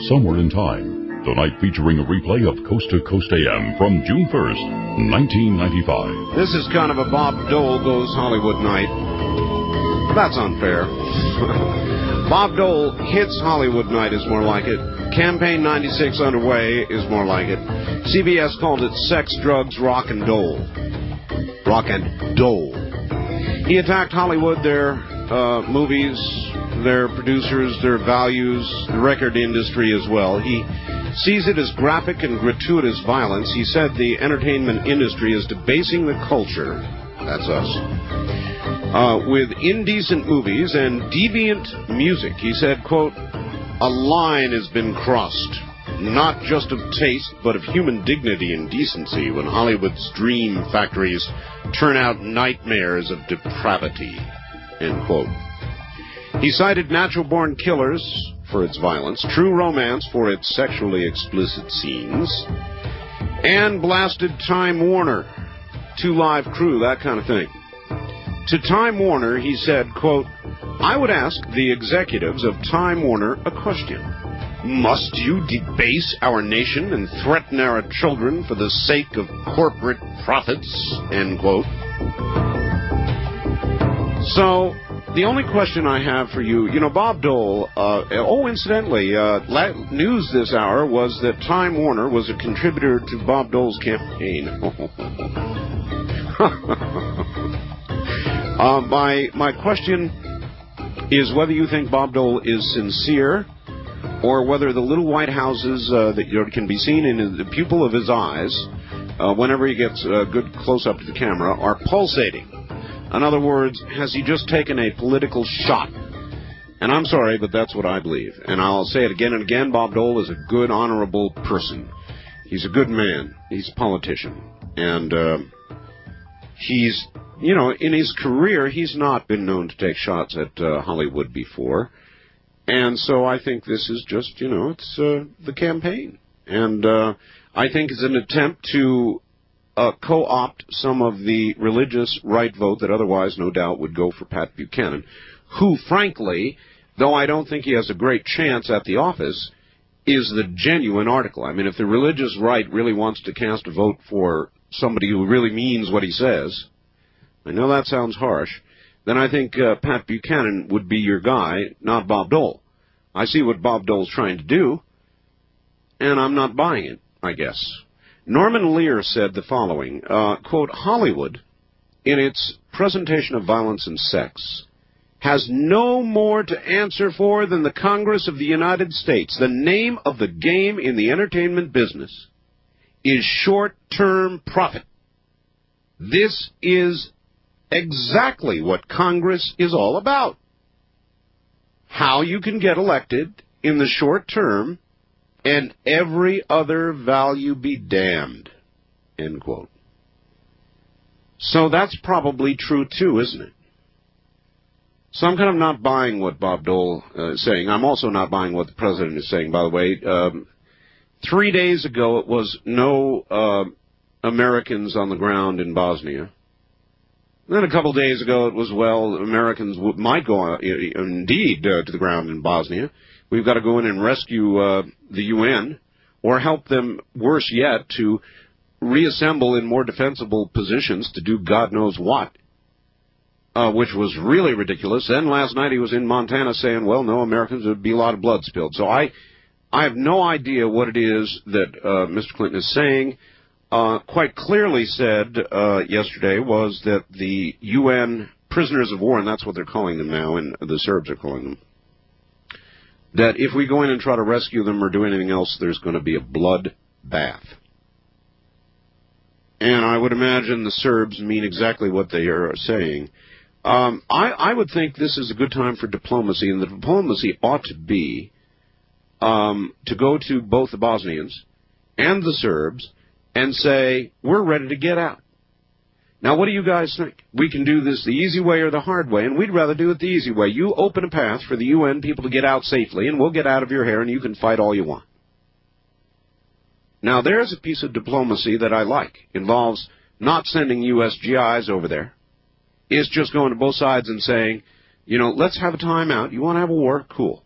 Somewhere in Time, tonight featuring a replay of Coast to Coast AM from June 1st, 1995. This is kind of a Bob Dole Goes Hollywood night. That's unfair. Bob Dole Hits Hollywood night is more like it. Campaign 96 underway is more like it. CBS called it Sex, Drugs, Rock and Dole. Rock and Dole. He attacked Hollywood, their movies, their producers, their values, the record industry as well. He sees it as graphic and gratuitous violence. He said the entertainment industry is debasing the culture, that's us, with indecent movies and deviant music. He said, quote, "A line has been crossed, not just of taste, but of human dignity and decency when Hollywood's dream factories turn out nightmares of depravity," end quote. He cited Natural Born Killers for its violence, True Romance for its sexually explicit scenes, and blasted Time Warner, Two Live Crew, that kind of thing. To Time Warner, he said, quote, "I would ask the executives of Time Warner a question. Must you debase our nation and threaten our children for the sake of corporate profits?" End quote. So, the only question I have for you, Bob Dole, incidentally, news this hour was that Time Warner was a contributor to Bob Dole's campaign. My question is whether you think Bob Dole is sincere, or whether the little white houses that can be seen in the pupil of his eyes, whenever he gets a good close-up to the camera, are pulsating. In other words, has he just taken a political shot? And I'm sorry, but that's what I believe. And I'll say it again and again, Bob Dole is a good, honorable person. He's a good man. He's a politician. And he's, in his career, he's not been known to take shots at Hollywood before. And so I think this is just, it's the campaign. And I think it's an attempt to co-opt some of the religious right vote that otherwise, no doubt, would go for Pat Buchanan, who, frankly, though I don't think he has a great chance at the office, is the genuine article. I mean, if the religious right really wants to cast a vote for somebody who really means what he says, I know that sounds harsh, then I think Pat Buchanan would be your guy, not Bob Dole. I see what Bob Dole's trying to do, and I'm not buying it, I guess. Norman Lear said the following, quote, "Hollywood, in its presentation of violence and sex, has no more to answer for than the Congress of the United States. The name of the game in the entertainment business is short-term profit. This is exactly what Congress is all about. How you can get elected in the short term and every other value be damned, end quote. So that's probably true too, isn't it? So I'm kind of not buying what Bob Dole is saying. I'm also not buying what the president is saying, by the way. 3 days ago, it was no Americans on the ground in Bosnia. Then a couple days ago, it was, well, Americans might go indeed to the ground in Bosnia. We've got to go in and rescue the UN, or help them, worse yet, to reassemble in more defensible positions to do God knows what, which was really ridiculous. Then last night he was in Montana saying, well, no, Americans, there would be a lot of blood spilled. So I have no idea what it is that Mr. Clinton is saying. Quite clearly said yesterday was that the UN prisoners of war, and that's what they're calling them now, and the Serbs are calling them, that if we go in and try to rescue them or do anything else, there's going to be a blood bath. And I would imagine the Serbs mean exactly what they are saying. I would think this is a good time for diplomacy, and the diplomacy ought to be to go to both the Bosnians and the Serbs and say, we're ready to get out. Now, what do you guys think? We can do this the easy way or the hard way, and we'd rather do it the easy way. You open a path for the UN people to get out safely, and we'll get out of your hair, and you can fight all you want. Now, there's a piece of diplomacy that I like. Involves not sending U.S. GIs over there. It's just going to both sides and saying, you know, let's have a timeout. You want to have a war? Cool.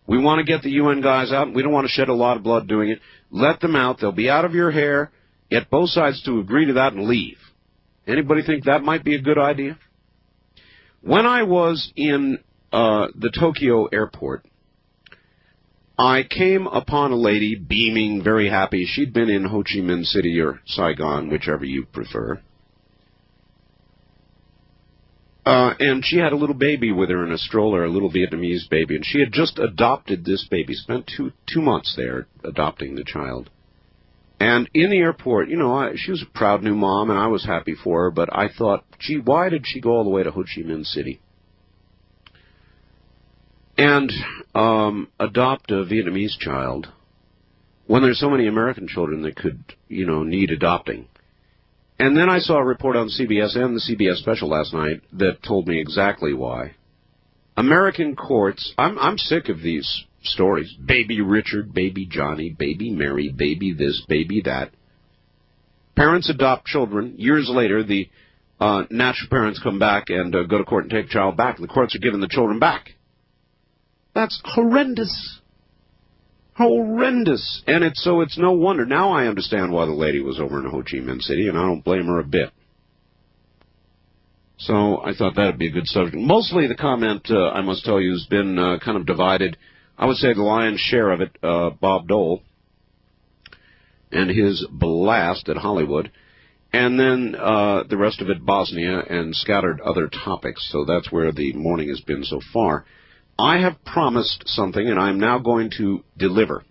We want to get the UN guys out. We don't want to shed a lot of blood doing it. Let them out. They'll be out of your hair. Get both sides to agree to that and leave. Anybody think that might be a good idea? When I was in the Tokyo airport, I came upon a lady beaming, very happy. She'd been in Ho Chi Minh City or Saigon, whichever you prefer. And she had a little baby with her in a stroller, a little Vietnamese baby, and she had just adopted this baby, spent two months there adopting the child. And in the airport, you know, she was a proud new mom, and I was happy for her, but I thought, gee, why did she go all the way to Ho Chi Minh City and adopt a Vietnamese child when there's so many American children that could, you know, need adopting? And then I saw a report on CBS and the CBS special last night that told me exactly why. American courts, I'm sick of these stories. Baby Richard, baby Johnny, baby Mary, baby this, baby that. Parents adopt children. Years later, the natural parents come back and go to court and take the child back. The courts are giving the children back. That's horrendous. Horrendous. And it's no wonder. Now I understand why the lady was over in Ho Chi Minh City, and I don't blame her a bit. So I thought that would be a good subject. Mostly the comment, I must tell you, has been kind of divided. I would say the lion's share of it, Bob Dole and his blast at Hollywood, and then the rest of it Bosnia and scattered other topics. So that's where the morning has been so far. I have promised something, and I'm now going to deliver.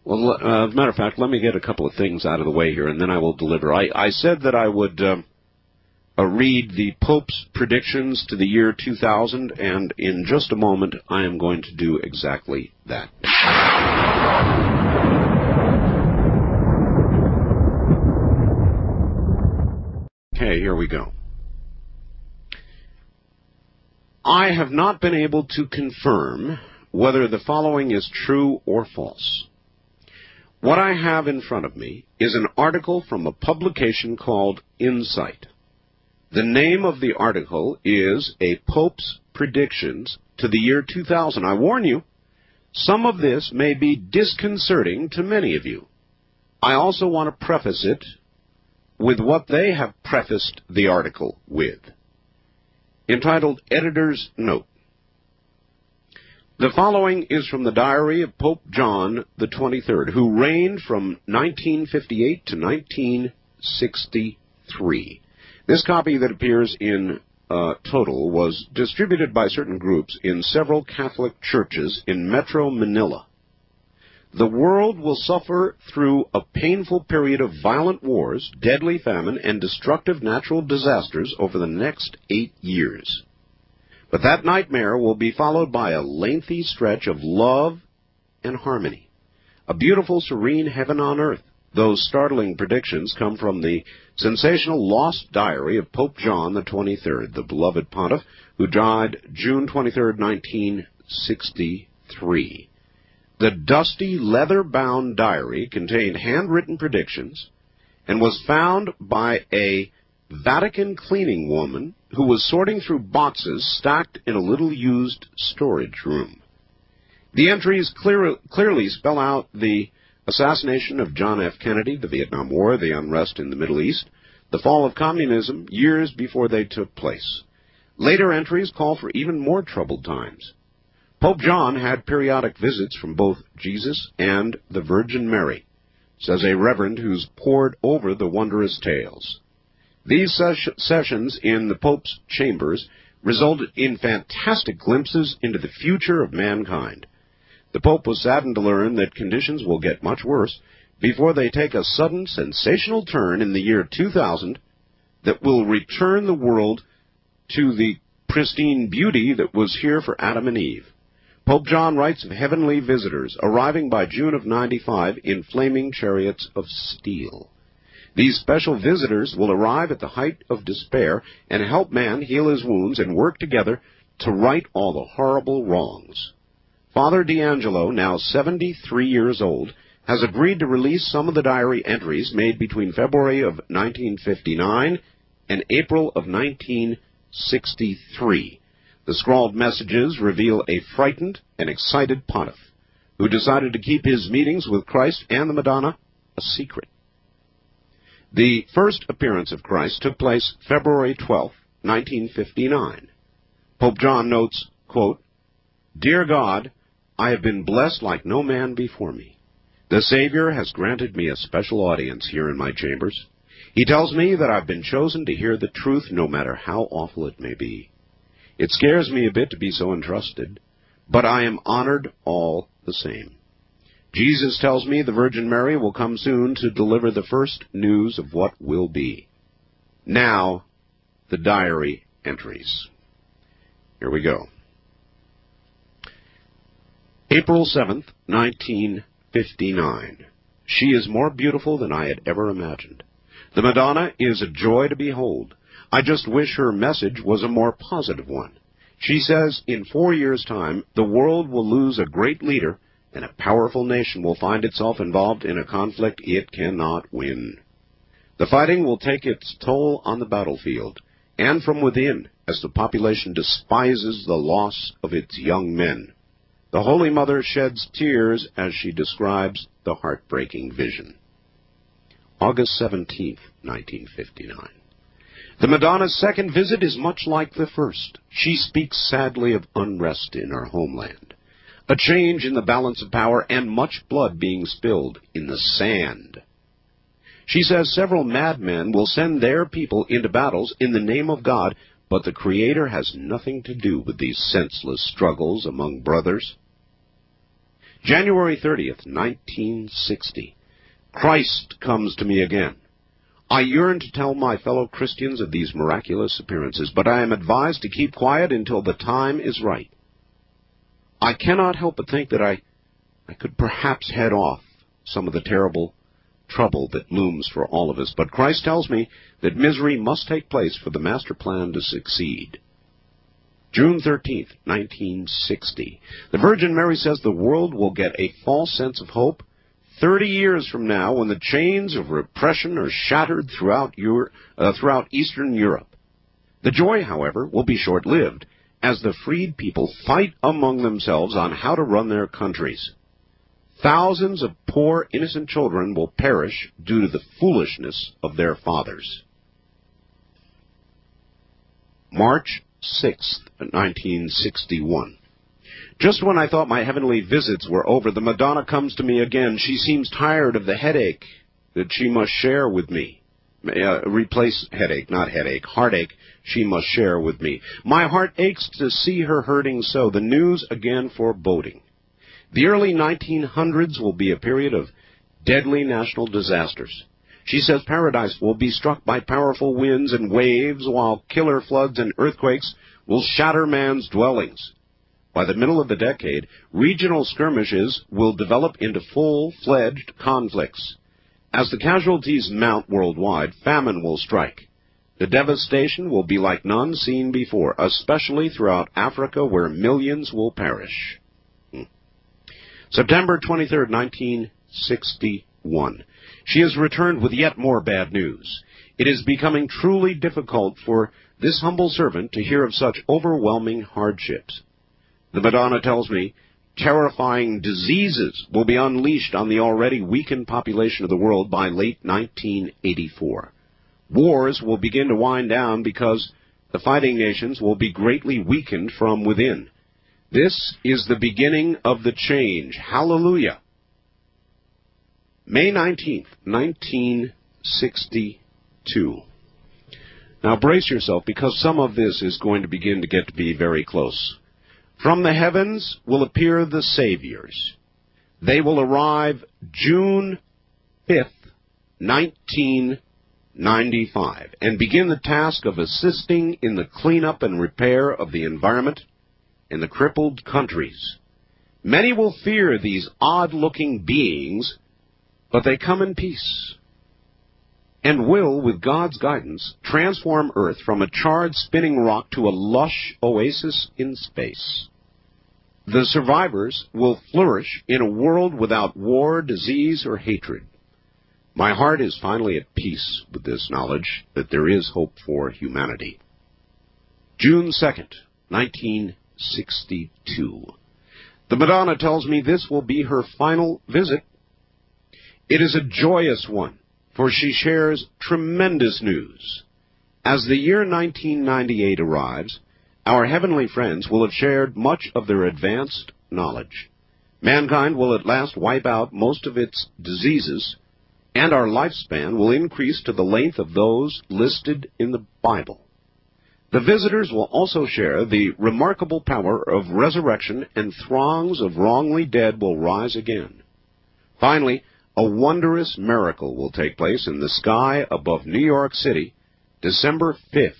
Well, as a matter of fact, let me get a couple of things out of the way here, and then I will deliver. I said that I would read the Pope's predictions to the year 2000, and in just a moment, I am going to do exactly that. Okay, here we go. I have not been able to confirm whether the following is true or false. What I have in front of me is an article from a publication called Insight. The name of the article is A Pope's Predictions to the Year 2000. I warn you, some of this may be disconcerting to many of you. I also want to preface it with what they have prefaced the article with, entitled Editor's Note. The following is from the diary of Pope John the 23rd, who reigned from 1958 to 1963. This copy that appears in total was distributed by certain groups in several Catholic churches in Metro Manila. the world will suffer through a painful period of violent wars, deadly famine, and destructive natural disasters over the next 8 years. But that nightmare will be followed by a lengthy stretch of love and harmony, a beautiful, serene heaven on earth. Those startling predictions come from the sensational lost diary of Pope John XXIII, the beloved pontiff, who died June 23, 1963. The dusty, leather-bound diary contained handwritten predictions and was found by a Vatican cleaning woman who was sorting through boxes stacked in a little-used storage room. The entries clearly spell out the assassination of John F. Kennedy, the Vietnam War, the unrest in the Middle East, the fall of communism years before they took place. Later entries call for even more troubled times. Pope John had periodic visits from both Jesus and the Virgin Mary, says a reverend who's pored over the wondrous tales. These sessions in the Pope's chambers resulted in fantastic glimpses into the future of mankind. The Pope was saddened to learn that conditions will get much worse before they take a sudden, sensational turn in the year 2000 that will return the world to the pristine beauty that was here for Adam and Eve. Pope John writes of heavenly visitors arriving by June of 95 in flaming chariots of steel. These special visitors will arrive at the height of despair and help man heal his wounds and work together to right all the horrible wrongs. Father D'Angelo, now 73 years old, has agreed to release some of the diary entries made between February of 1959 and April of 1963. The scrawled messages reveal a frightened and excited pontiff who decided to keep his meetings with Christ and the Madonna a secret. The first appearance of Christ took place February 12, 1959. Pope John notes, quote, "Dear God, I have been blessed like no man before me. The Savior has granted me a special audience here in my chambers. He tells me that I've been chosen to hear the truth no matter how awful it may be. It scares me a bit to be so entrusted, but I am honored all the same. Jesus tells me the Virgin Mary will come soon to deliver the first news of what will be." Now, the diary entries. Here we go. April 7th, 1959. She is more beautiful than I had ever imagined. The Madonna is a joy to behold. I just wish her message was a more positive one. She says in 4 years' time, the world will lose a great leader and a powerful nation will find itself involved in a conflict it cannot win. The fighting will take its toll on the battlefield and from within as the population despises the loss of its young men. The Holy Mother sheds tears as she describes the heartbreaking vision. August 17th, 1959. The Madonna's second visit is much like the first. She speaks sadly of unrest in her homeland, a change in the balance of power, and much blood being spilled in the sand. She says several madmen will send their people into battles in the name of God, but the Creator has nothing to do with these senseless struggles among brothers. January 30th, 1960. Christ comes to me again. I yearn to tell my fellow Christians of these miraculous appearances, but I am advised to keep quiet until the time is right. I cannot help but think that I could perhaps head off some of the terrible trouble that looms for all of us, but Christ tells me that misery must take place for the master plan to succeed. June 13th, 1960. The Virgin Mary says the world will get a false sense of hope 30 years from now when the chains of repression are shattered throughout Eastern Europe. The joy, however, will be short-lived as the freed people fight among themselves on how to run their countries. Thousands of poor, innocent children will perish due to the foolishness of their fathers. March 6th, 1961. Just when I thought my heavenly visits were over, the Madonna comes to me again. She seems tired of the headache that she must share with me. Replace headache, not headache. Heartache she must share with me. My heart aches to see her hurting so. The news again foreboding. The early 1900s will be a period of deadly national disasters. She says paradise will be struck by powerful winds and waves, while killer floods and earthquakes will shatter man's dwellings. By the middle of the decade, regional skirmishes will develop into full-fledged conflicts. As the casualties mount worldwide, famine will strike. The devastation will be like none seen before, especially throughout Africa, where millions will perish. September 23, 1961. She has returned with yet more bad news. It is becoming truly difficult for this humble servant to hear of such overwhelming hardships. The Madonna tells me terrifying diseases will be unleashed on the already weakened population of the world by late 1984. Wars will begin to wind down because the fighting nations will be greatly weakened from within. This is the beginning of the change. Hallelujah. May 19th, 1962. Now brace yourself, because some of this is going to begin to get to be very close. From the heavens will appear the saviors. They will arrive June 5th, 1995, and begin the task of assisting in the cleanup and repair of the environment in the crippled countries. Many will fear these odd-looking beings, but they come in peace, and will, with God's guidance, transform Earth from a charred spinning rock to a lush oasis in space. The survivors will flourish in a world without war, disease, or hatred. My heart is finally at peace with this knowledge that there is hope for humanity. June 2nd, 1962. The Madonna tells me this will be her final visit. It is a joyous one, for she shares tremendous news. As the year 1998 arrives, our heavenly friends will have shared much of their advanced knowledge. Mankind will at last wipe out most of its diseases, and our lifespan will increase to the length of those listed in the Bible. The visitors will also share the remarkable power of resurrection, and throngs of wrongly dead will rise again. Finally, a wondrous miracle will take place in the sky above New York City, December 25th,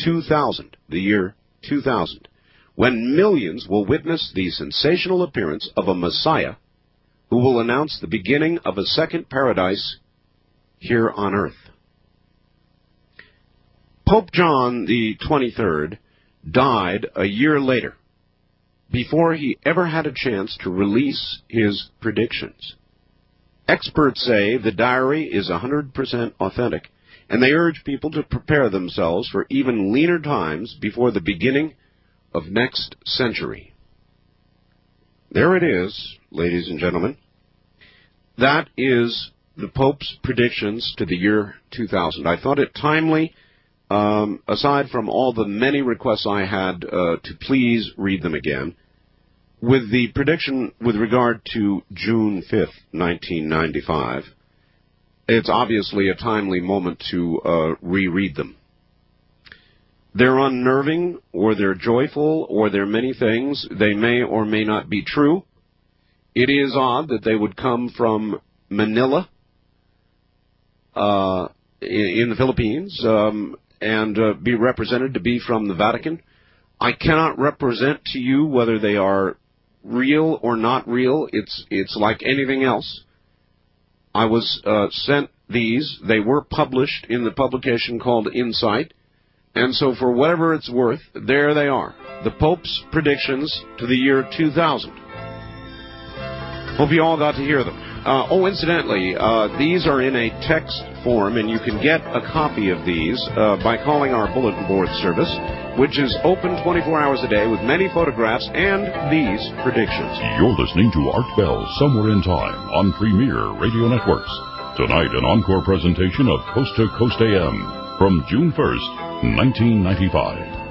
2000, the year 2000, when millions will witness the sensational appearance of a Messiah who will announce the beginning of a second paradise here on earth. Pope John the 23rd died a year later, before he ever had a chance to release his predictions. Experts say the diary is 100% authentic, and they urge people to prepare themselves for even leaner times before the beginning of next century. There it is, ladies and gentlemen. That is the Pope's predictions to the year 2000. I thought it timely, aside from all the many requests I had to please read them again, with the prediction with regard to June 5th, 1995. It's obviously a timely moment to reread them. They're unnerving, or they're joyful, or they're many things. They may or may not be true. It is odd that they would come from Manila in the Philippines and be represented to be from the Vatican. I cannot represent to you whether they are real or not real. It's like anything else. I was sent these. They were published in the publication called Insight. And so for whatever it's worth, there they are. The Pope's predictions to the year 2000. Hope you all got to hear them. Incidentally, these are in a text form, and you can get a copy of these by calling our bulletin board service, which is open 24 hours a day with many photographs and these predictions. You're listening to Art Bell, Somewhere in Time, on Premier Radio Networks. Tonight, an encore presentation of Coast to Coast AM from June 1st, 1995.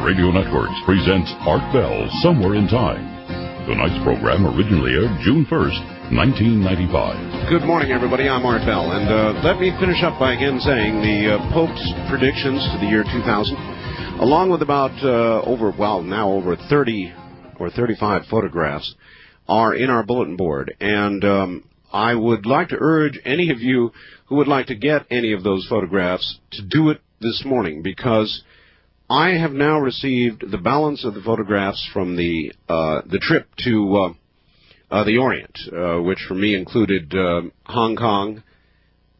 Radio Networks presents Art Bell Somewhere in Time. Tonight's program originally aired June 1st, 1995. Good morning, everybody. I'm Art Bell, and let me finish up by again saying the Pope's predictions to the year 2000, along with about now over 30 or 35 photographs, are in our bulletin board, and I would like to urge any of you who would like to get any of those photographs to do it this morning, because I have now received the balance of the photographs from the trip to the Orient, which for me included Hong Kong,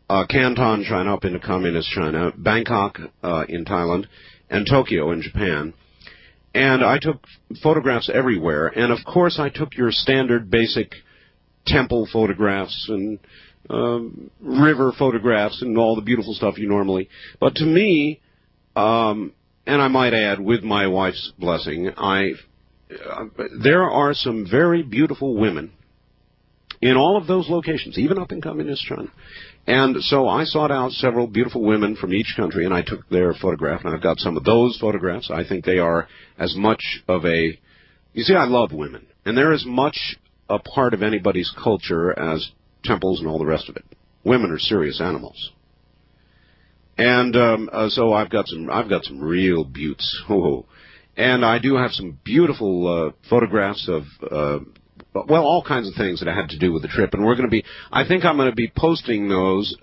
Canton, China, up into Communist China, Bangkok in Thailand, and Tokyo in Japan. And I took photographs everywhere, and of course I took your standard basic temple photographs and river photographs and all the beautiful stuff you normally. But to me, and I might add, with my wife's blessing, there are some very beautiful women in all of those locations, even up in Communist China. And so I sought out several beautiful women from each country, and I took their photograph, and I've got some of those photographs. I think they are as much of a... You see, I love women, and they're as much a part of anybody's culture as temples and all the rest of it. Women are serious animals. And so I've got some real beauts. And I do have some beautiful photographs of... all kinds of things that had to do with the trip, and I think I'm going to be posting those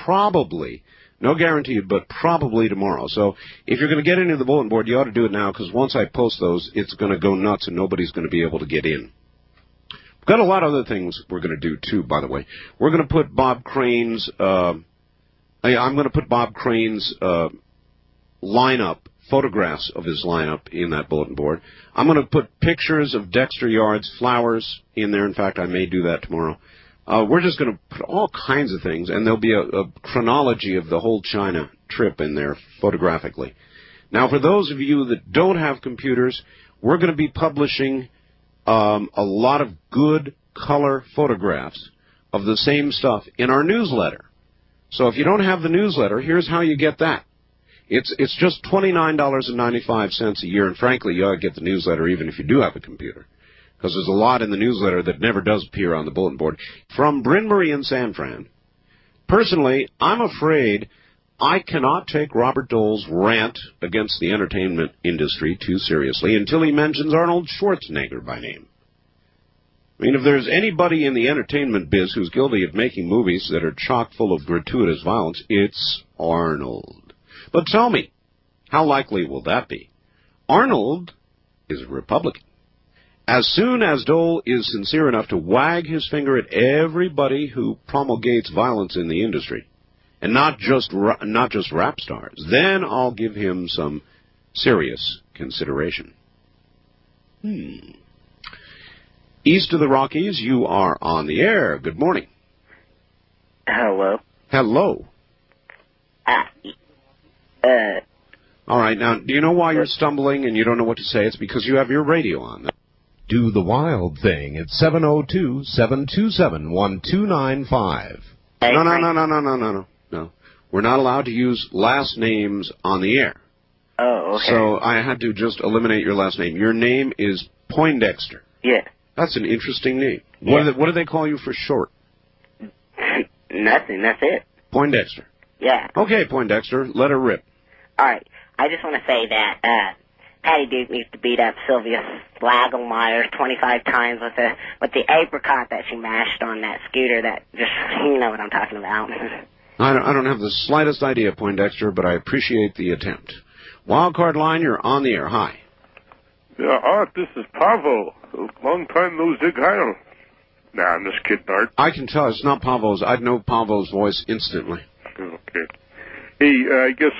probably, no guarantee, but probably tomorrow. So if you're going to get into the bulletin board, you ought to do it now, because once I post those, it's going to go nuts and nobody's going to be able to get in. We've got a lot of other things we're going to do, too, by the way. We're going to put Bob Crane's, I'm going to put Bob Crane's lineup, photographs of his lineup in that bulletin board. I'm going to put pictures of Dexter Yard's flowers in there. In fact, I may do that tomorrow. We're just going to put all kinds of things, and there'll be a chronology of the whole China trip in there photographically. Now, for those of you that don't have computers, we're going to be publishing a lot of good color photographs of the same stuff in our newsletter. So if you don't have the newsletter, here's how you get that. It's just $29.95 a year, and frankly, you ought to get the newsletter even if you do have a computer, because there's a lot in the newsletter that never does appear on the bulletin board. From Bryn Marie in San Fran, personally, I'm afraid I cannot take Robert Dole's rant against the entertainment industry too seriously until he mentions Arnold Schwarzenegger by name. I mean, if there's anybody in the entertainment biz who's guilty of making movies that are chock full of gratuitous violence, it's Arnold. But tell me, how likely will that be? Arnold is a Republican. As soon as Dole is sincere enough to wag his finger at everybody who promulgates violence in the industry, and not just rap stars, then I'll give him some serious consideration. East of the Rockies, you are on the air. Good morning. Hello. Hello. All right, now, do you know why you're stumbling and you don't know what to say? It's because you have your radio on. Do the wild thing at 702-727-1295. No. We're not allowed to use last names on the air. Oh, okay. So I had to just eliminate your last name. Your name is Poindexter. Yeah. That's an interesting name. Yeah. What do they call you for short? Nothing, that's it. Poindexter. Yeah. Okay, Poindexter, let her rip. All right. I just want to say that Patty Duke needs to beat up Sylvia Slagelmeyer 25 times with the apricot that she mashed on that scooter. That just, you know what I'm talking about. I don't have the slightest idea, Poindexter, but I appreciate the attempt. Wildcard line, you're on the air. Hi. Yeah, Art, this is Pavo. Long time no see, Kyle. Nah, I'm just kidding, Art. I can tell it's not Pavo's. I'd know Pavo's voice instantly. Okay. Hey, I guess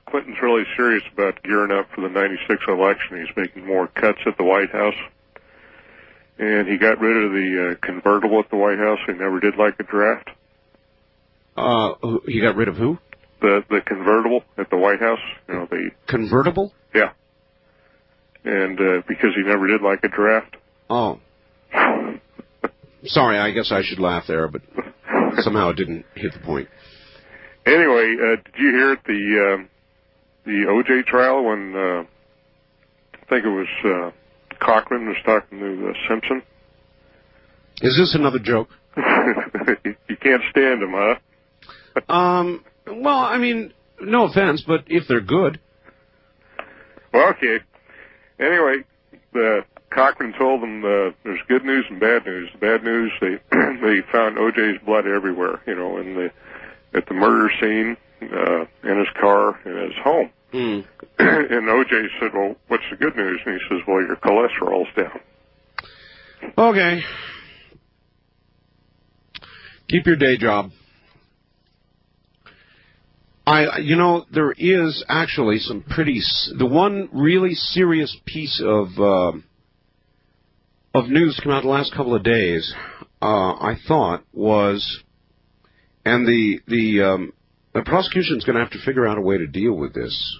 Clinton's really serious about gearing up for the 96 election. He's making more cuts at the White House. And he got rid of the convertible at the White House. He never did like a draft. He got rid of who? The convertible at the White House. You know, the convertible? Yeah. And because he never did like a draft. Oh. Sorry, I guess I should laugh there, but somehow it didn't hit the point. Anyway, did you hear at the O.J. trial when think it was Cochran was talking to Simpson. Is this another joke? You can't stand them, huh? Well, I mean, no offense, but if they're good. Well, okay. Anyway, Cochran told them there's good news and bad news. The bad news, they found O.J.'s blood everywhere, at the murder scene, in his car, in his home. Mm. And O.J. said, well, what's the good news? And he says, well, your cholesterol's down. Okay. Keep your day job. There is actually some the one really serious piece of news to come out the last couple of days, I thought was, and the prosecution's going to have to figure out a way to deal with this.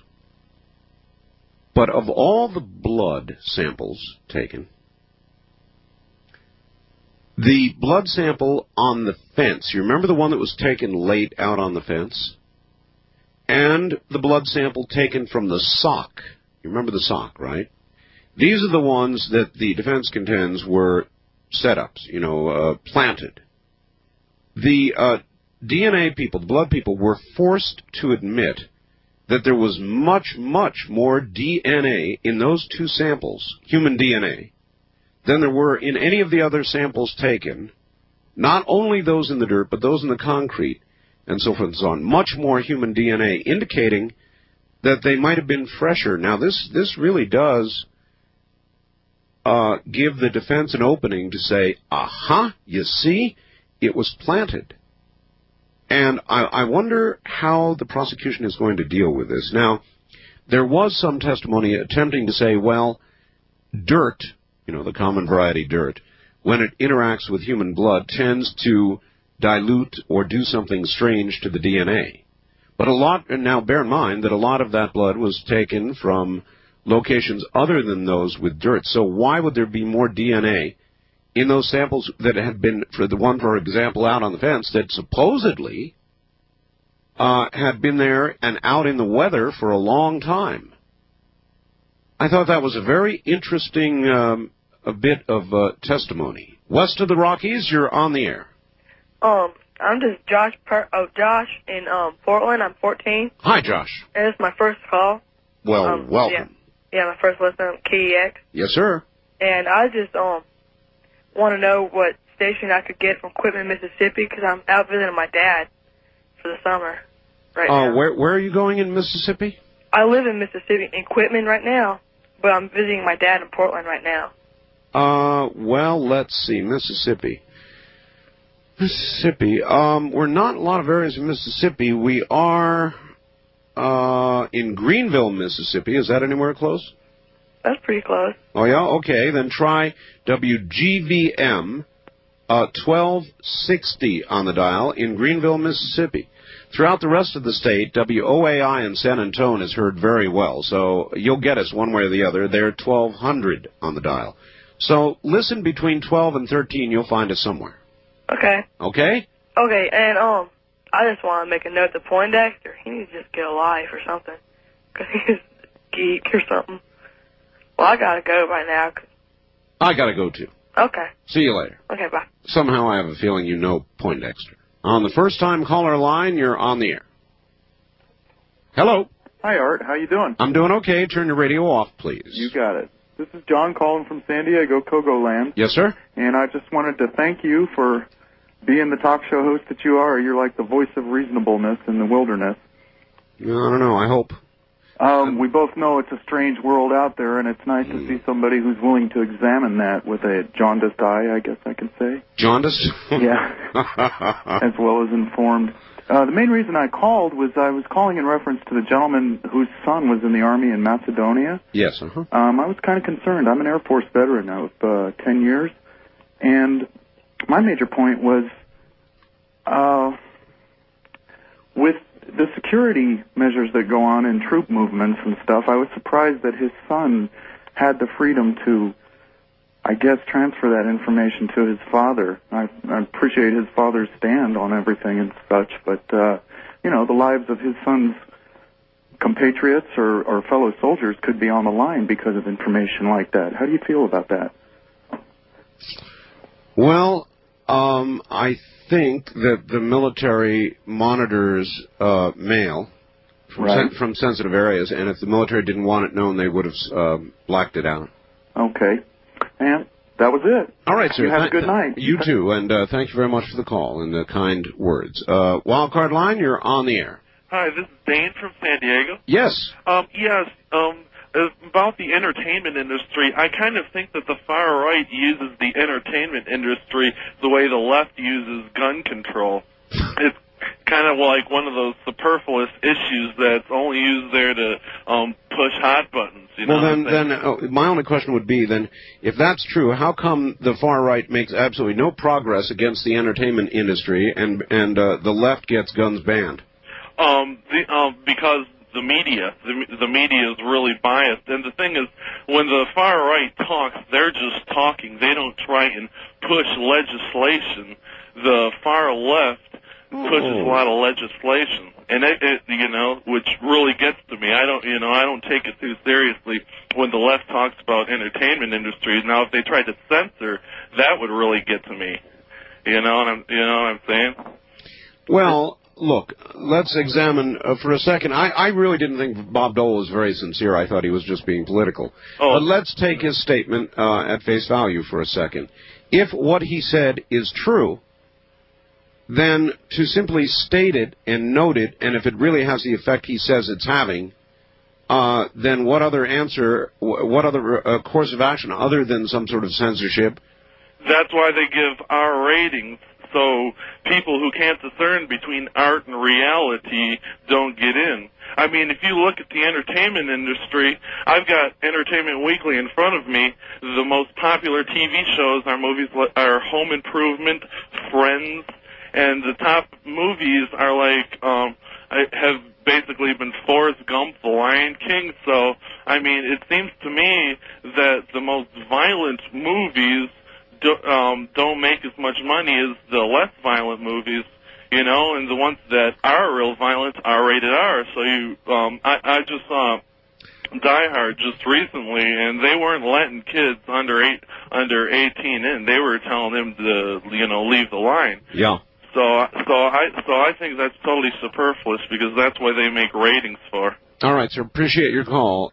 But of all the blood samples taken, the blood sample on the fence, you remember the one that was taken late out on the fence? And the blood sample taken from the sock. You remember the sock, right? These are the ones that the defense contends were setups, planted. The DNA people, the blood people, were forced to admit that there was much, much more DNA in those two samples, human DNA, than there were in any of the other samples taken, not only those in the dirt, but those in the concrete, and so forth and so on. Much more human DNA, indicating that they might have been fresher. Now, this really does give the defense an opening to say, aha, you see, it was planted. And I wonder how the prosecution is going to deal with this. Now, there was some testimony attempting to say, well, dirt, the common variety dirt, when it interacts with human blood, tends to dilute or do something strange to the DNA. But now bear in mind that a lot of that blood was taken from locations other than those with dirt. So why would there be more DNA in those samples that had been, for the one, for example, out on the fence, that supposedly had been there and out in the weather for a long time? I thought that was a very interesting a bit of testimony. West of the Rockies, you're on the air. I'm just Josh in Portland. I'm 14. Hi, Josh. And it's my first call. Well, welcome. Yeah, my first listen on KEX. Yes, sir. And I just want to know what station I could get from Quitman, Mississippi, because I'm out visiting my dad for the summer right now. Where are you going in Mississippi? I live in Mississippi, in Quitman right now, but I'm visiting my dad in Portland right now. Well, let's see, Mississippi. We're not in a lot of areas in Mississippi. We are in Greenville, Mississippi. Is that anywhere close? That's pretty close. Oh, yeah? Okay, then try WGVM 1260 on the dial in Greenville, Mississippi. Throughout the rest of the state, WOAI in San Antonio is heard very well, so you'll get us one way or the other. They're 1200 on the dial. So listen between 12 and 13, you'll find us somewhere. Okay. Okay? Okay, and I just want to make a note to Poindexter. He needs to just get a life or something, because he's a geek or something. Well, I got to go right now. I got to go, too. Okay. See you later. Okay, bye. Somehow I have a feeling you know Poindexter. On the first-time caller line, you're on the air. Hello. Hi, Art. How you doing? I'm doing okay. Turn your radio off, please. You got it. This is John calling from San Diego, Kogoland. Yes, sir? And I just wanted to thank you for being the talk show host that you are. You're like the voice of reasonableness in the wilderness. I don't know. I hope. We both know it's a strange world out there, and it's nice to see somebody who's willing to examine that with a jaundiced eye, I guess I can say. Jaundiced? Yeah. As well as informed. The main reason I called was I was calling in reference to the gentleman whose son was in the Army in Macedonia. Yes, uh-huh. I was kind of concerned. I'm an Air Force veteran now of 10 years, and my major point was with the security measures that go on in troop movements and stuff, I was surprised that his son had the freedom to, I guess, transfer that information to his father. I appreciate his father's stand on everything and such, but, the lives of his son's compatriots or fellow soldiers could be on the line because of information like that. How do you feel about that? Well, I think that the military monitors mail from sensitive areas, and if the military didn't want it known, they would have blacked it out. Okay. And that was it. All right, sir. You have a good night. You too, and thank you very much for the call and the kind words. Wildcard line, you're on the air. Hi, this is Dane from San Diego. Yes. About the entertainment industry, I kind of think that the far right uses the entertainment industry the way the left uses gun control. It's kind of like one of those superfluous issues that's only used there to push hot buttons. You know? Well, then my only question would be, then, if that's true, how come the far right makes absolutely no progress against the entertainment industry and the left gets guns banned? Because the media is really biased, and the thing is, when the far right talks, they're just talking. They don't try and push legislation. The far left pushes a lot of legislation, and which really gets to me. I don't take it too seriously when the left talks about entertainment industries. Now, if they tried to censor, that would really get to me. You know what I'm saying? Well, look, let's examine for a second. I really didn't think Bob Dole was very sincere. I thought he was just being political. But let's take his statement at face value for a second. If what he said is true, then to simply state it and note it, and if it really has the effect he says it's having, then what other course of action other than some sort of censorship? That's why they give R ratings, so people who can't discern between art and reality don't get in. I mean, if you look at the entertainment industry, I've got Entertainment Weekly in front of me. The most popular TV shows are Home Improvement, Friends, and the top movies are have basically been Forrest Gump, The Lion King. So, I mean, it seems to me that the most violent movies don't make as much money as the less violent movies, and the ones that are real violent are rated R. So I just saw Die Hard just recently, and they weren't letting kids under 18 in. They were telling them to leave the line. Yeah. So I think that's totally superfluous because that's what they make ratings for. All right, sir. Appreciate your call.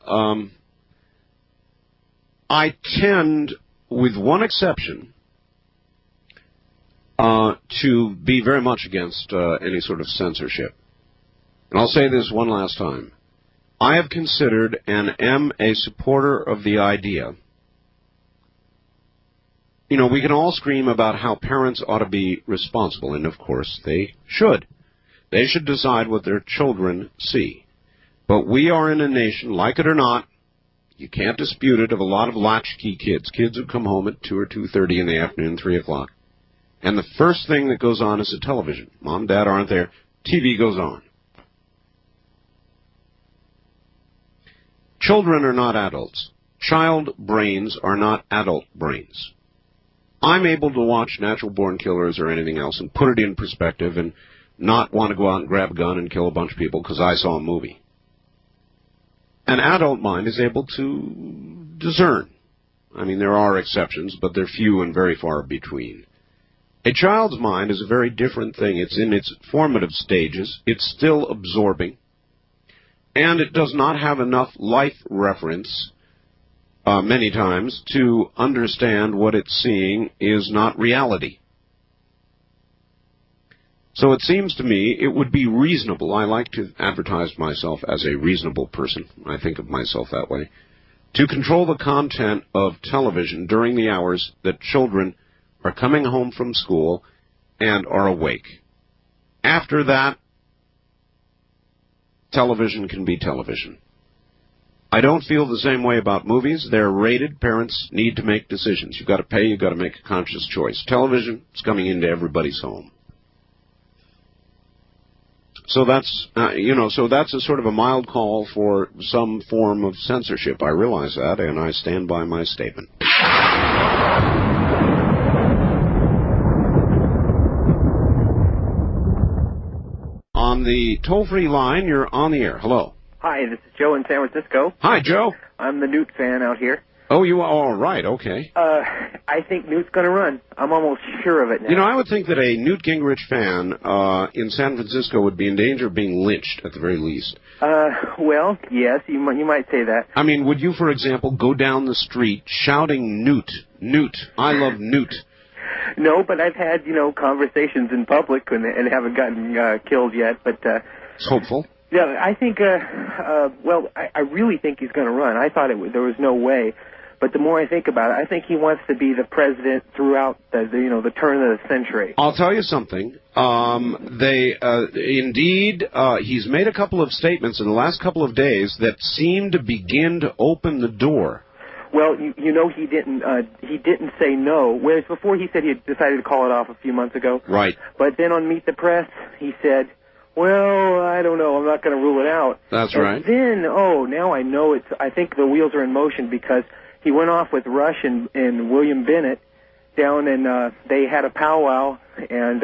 I tend, with one exception, to be very much against any sort of censorship. And I'll say this one last time. I have considered and am a supporter of the idea. We can all scream about how parents ought to be responsible, and of course they should. They should decide what their children see. But we are in a nation, like it or not, you can't dispute it, of a lot of latchkey kids who come home at 2 or 2:30 in the afternoon, 3 o'clock. And the first thing that goes on is the television. Mom, Dad aren't there. TV goes on. Children are not adults. Child brains are not adult brains. I'm able to watch Natural Born Killers or anything else and put it in perspective and not want to go out and grab a gun and kill a bunch of people because I saw a movie. An adult mind is able to discern. I mean, there are exceptions, but they're few and very far between. A child's mind is a very different thing. It's in its formative stages. It's still absorbing. And it does not have enough life reference many times to understand what it's seeing is not reality. So it seems to me it would be reasonable. I like to advertise myself as a reasonable person. I think of myself that way. To control the content of television during the hours that children are coming home from school and are awake. After that, television can be television. I don't feel the same way about movies. They're rated. Parents need to make decisions. You've got to pay. You've got to make a conscious choice. Television is coming into everybody's home. So that's, so that's a sort of a mild call for some form of censorship. I realize that, and I stand by my statement. On the toll-free line, you're on the air. Hello. Hi, this is Joe in San Francisco. Hi, Joe. I'm the Newt fan out here. Oh, you are? All right, okay. I think Newt's going to run. I'm almost sure of it now. You know, I would think that a Newt Gingrich fan in San Francisco would be in danger of being lynched at the very least. Well, yes, you might say that. I mean, would you, for example, go down the street shouting, Newt, Newt, I love Newt? No, but I've had, conversations in public and haven't gotten killed yet, but... It's hopeful. Yeah, I think, I really think he's going to run. I thought there was no way. But the more I think about it, I think he wants to be the president throughout the turn of the century. I'll tell you something. He's made a couple of statements in the last couple of days that seem to begin to open the door. Well, he didn't say no, whereas before he said he had decided to call it off a few months ago. Right. But then on Meet the Press, he said, well, I don't know, I'm not going to rule it out. That's right. Then, now I know I think the wheels are in motion because he went off with Rush and William Bennett down and they had a powwow and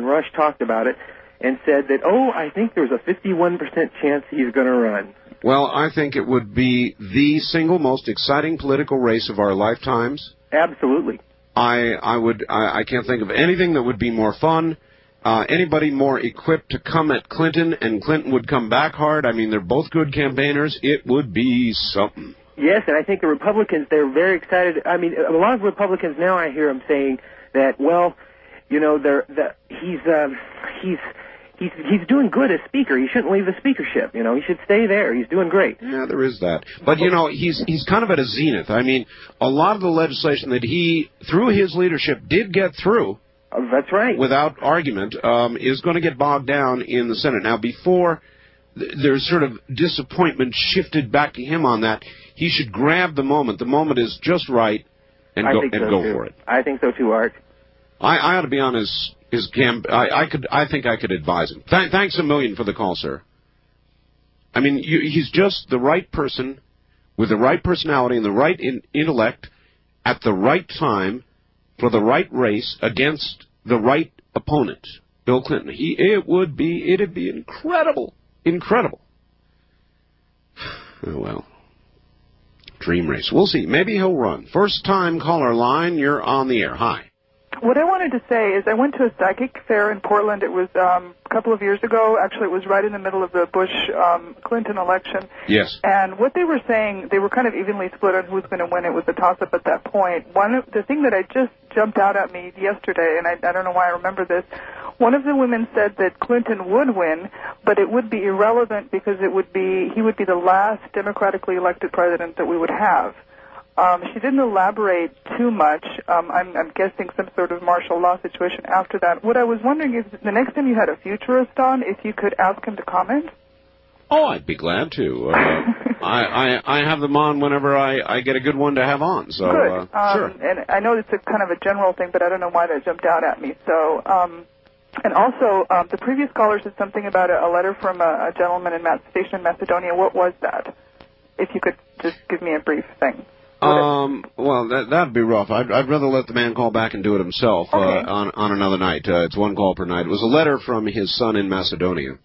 Rush talked about it and said that, I think there's a 51% chance he's going to run. Well, I think it would be the single most exciting political race of our lifetimes. Absolutely. I can't think of anything that would be more fun. Anybody more equipped to come at Clinton, and Clinton would come back hard. I mean, they're both good campaigners. It would be something. Yes, and I think the Republicans, they're very excited. I mean, a lot of Republicans now I hear them saying that, he's doing good as Speaker. He shouldn't leave the speakership. He should stay there. He's doing great. Yeah, there is that. But, he's kind of at a zenith. I mean, a lot of the legislation that he, through his leadership, did get through. That's right. Without argument, is going to get bogged down in the Senate. Now, before there's sort of disappointment shifted back to him on that, he should grab the moment. The moment is just right, and go for it. I think so too, Art. I ought to be on his camp. I think I could advise him. Thanks a million for the call, sir. I mean, he's just the right person with the right personality and the right intellect at the right time for the right race against the right opponent, Bill Clinton. It'd be incredible. Incredible. Oh, well. Dream race. We'll see. Maybe he'll run. First time caller line, you're on the air. Hi. What I wanted to say is I went to a psychic fair in Portland. It was a couple of years ago. Actually, it was right in the middle of the Bush-Clinton election. Yes. And what they were saying, they were kind of evenly split on who's going to win. It was a toss-up at that point. The thing that I just jumped out at me yesterday, and I don't know why I remember this, one of the women said that Clinton would win, but it would be irrelevant because he would be the last democratically elected president that we would have. She didn't elaborate too much. I'm guessing some sort of martial law situation after that. What I was wondering is, the next time you had a futurist on, if you could ask him to comment? Oh, I'd be glad to. I have them on whenever I get a good one to have on. So Good. Sure. And I know it's a kind of a general thing, but I don't know why that jumped out at me. So, and also, the previous caller said something about a letter from a gentleman stationed in Macedonia. What was that? If you could just give me a brief thing. Well, that'd be rough. I'd rather let the man call back and do it himself on another night. It's one call per night. It was a letter from his son in Macedonia,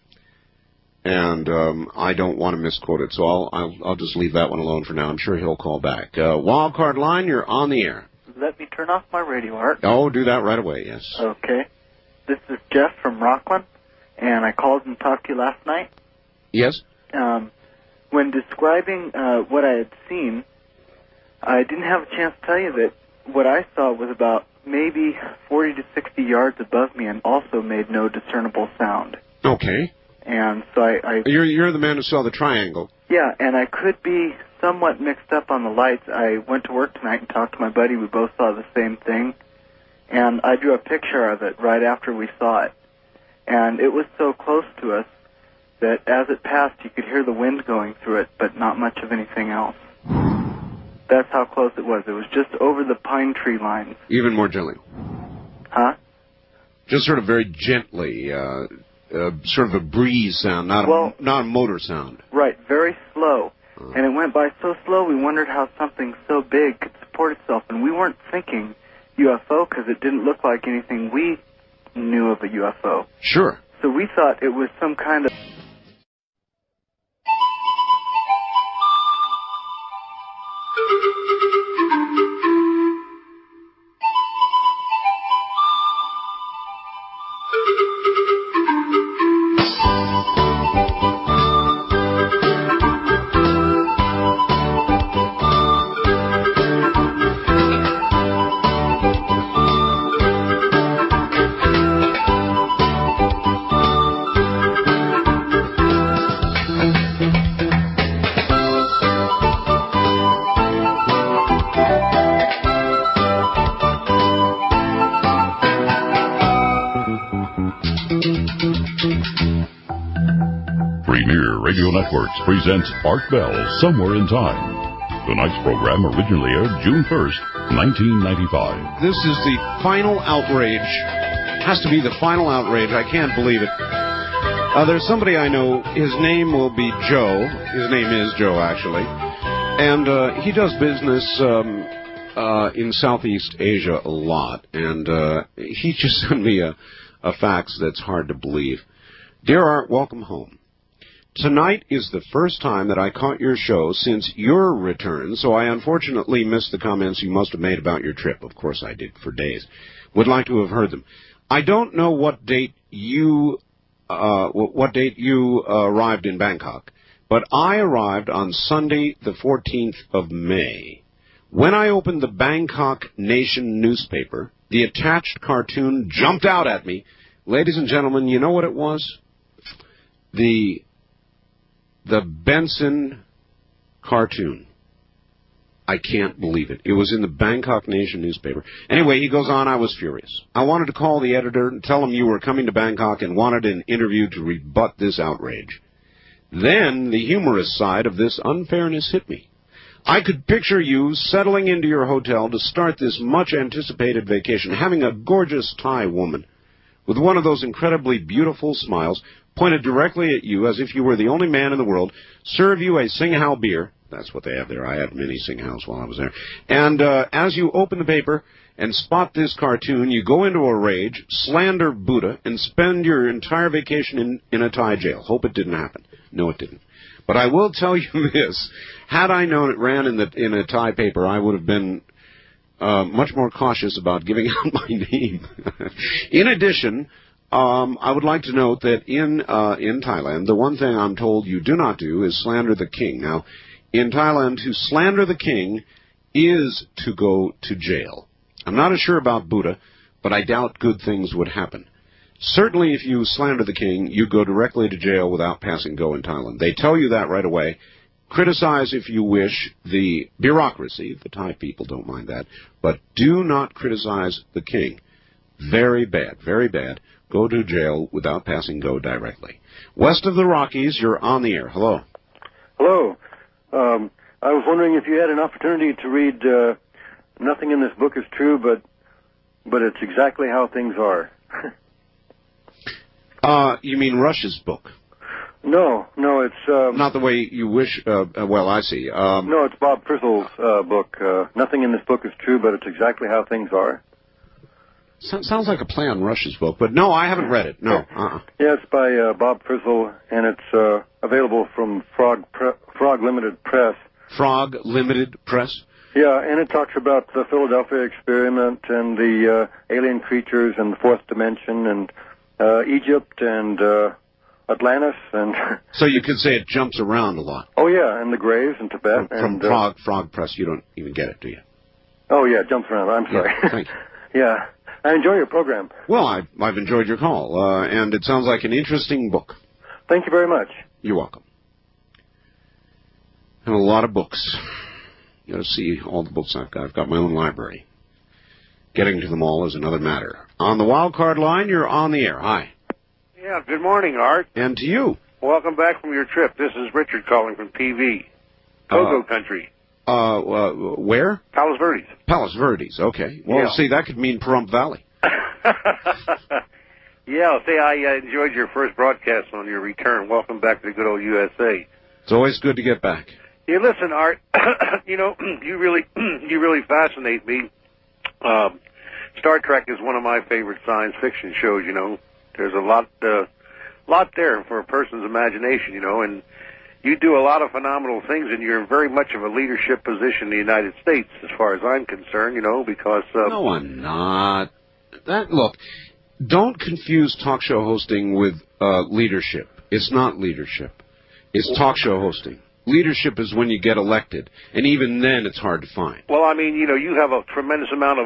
and I don't want to misquote it, so I'll just leave that one alone for now. I'm sure he'll call back. Wildcard line, you're on the air. Let me turn off my radio, Art. Oh, do that right away. Yes. Okay. This is Jeff from Rockland, and I called and talked to you last night. Yes. When describing what I had seen, I didn't have a chance to tell you that what I saw was about maybe 40 to 60 yards above me and also made no discernible sound. Okay. And so You're the man who saw the triangle. Yeah, and I could be somewhat mixed up on the lights. I went to work tonight and talked to my buddy. We both saw the same thing. And I drew a picture of it right after we saw it. And it was so close to us that as it passed, you could hear the wind going through it, but not much of anything else. That's how close it was. It was just over the pine tree lines. Even more gently. Huh? Just sort of very gently, sort of a breeze sound, not a motor sound. Right, very slow. And it went by so slow, we wondered how something so big could support itself. And we weren't thinking UFO because it didn't look like anything we knew of a UFO. Sure. So we thought it was some kind of... Premier Radio Networks presents Art Bell, Somewhere in Time. Tonight's program originally aired June 1st, 1995. This is the final outrage. Has to be the final outrage. I can't believe it. There's somebody I know. His name will be Joe. His name is Joe, actually. And he does business in Southeast Asia a lot. And he just sent me a fax that's hard to believe. Dear Art, welcome home. Tonight is the first time that I caught your show since your return, so I unfortunately missed the comments you must have made about your trip. Of course I did, for days. Would like to have heard them. I don't know what date you arrived in Bangkok, but I arrived on Sunday, the 14th of May. When I opened the Bangkok Nation newspaper, the attached cartoon jumped out at me. Ladies and gentlemen, you know what it was? The Benson cartoon. I can't believe it. It was in the Bangkok Nation newspaper. Anyway, he goes on, I was furious. I wanted to call the editor and tell him you were coming to Bangkok and wanted an interview to rebut this outrage. Then the humorous side of this unfairness hit me. I could picture you settling into your hotel to start this much-anticipated vacation, having a gorgeous Thai woman with one of those incredibly beautiful smiles pointed directly at you as if you were the only man in the world, serve you a Singhao beer. That's what they have there. I had many Singhaos while I was there. And as you open the paper and spot this cartoon, you go into a rage, slander Buddha, and spend your entire vacation in a Thai jail. Hope it didn't happen. No, it didn't. But I will tell you this. Had I known it ran in a Thai paper, I would have been much more cautious about giving out my name. In addition, I would like to note that in Thailand, the one thing I'm told you do not do is slander the king. Now, in Thailand, to slander the king is to go to jail. I'm not as sure about Buddha, but I doubt good things would happen. Certainly, if you slander the king, you go directly to jail without passing go in Thailand. They tell you that right away. Criticize, if you wish, the bureaucracy. The Thai people don't mind that. But do not criticize the king. Very bad, very bad. Go to jail without passing go directly. West of the Rockies, you're on the air. Hello. Hello. I was wondering if you had an opportunity to read Nothing in This Book is True, but it's exactly how things are. You mean Rush's book? No, it's... Not the way you wish... well, I see. No, it's Bob Frizzle's book. Nothing in This Book is True, but it's exactly how things are. Sounds like a play on Rush's book, but no, I haven't read it. No. Yeah, it's by Bob Frizzle, and it's available from Frog Limited Press. Frog Limited Press? Yeah, and it talks about the Philadelphia experiment and the alien creatures and the fourth dimension and Egypt and Atlantis and... So you could say it jumps around a lot. Oh, yeah, and the graves in Tibet. From Frog Press, you don't even get it, do you? Oh, yeah, it jumps around. I'm sorry. Yeah, thank you. Yeah. I enjoy your program. Well, I've enjoyed your call, and it sounds like an interesting book. Thank you very much. You're welcome. I have a lot of books. You got to see all the books I've got. I've got my own library. Getting to them all is another matter. On the wild card line, you're on the air. Hi. Yeah, good morning, Art. And to you. Welcome back from your trip. This is Richard calling from PV. Togo country. Where? Palos Verdes. Palos Verdes, okay. Well, Yeah. see, that could mean Pahrump Valley. Yeah, see, I enjoyed your first broadcast on your return. Welcome back to the good old USA. It's always good to get back. Yeah, listen, Art, you know, you really fascinate me. Star Trek is one of my favorite science fiction shows, you know. There's a lot there for a person's imagination, you know, and you do a lot of phenomenal things, and you're in very much of a leadership position in the United States, as far as I'm concerned, you know, because... No, I'm not. Look, Don't confuse talk show hosting with leadership. It's not leadership. It's talk show hosting. Leadership is when you get elected, and even then it's hard to find. Well, I mean, you have a tremendous amount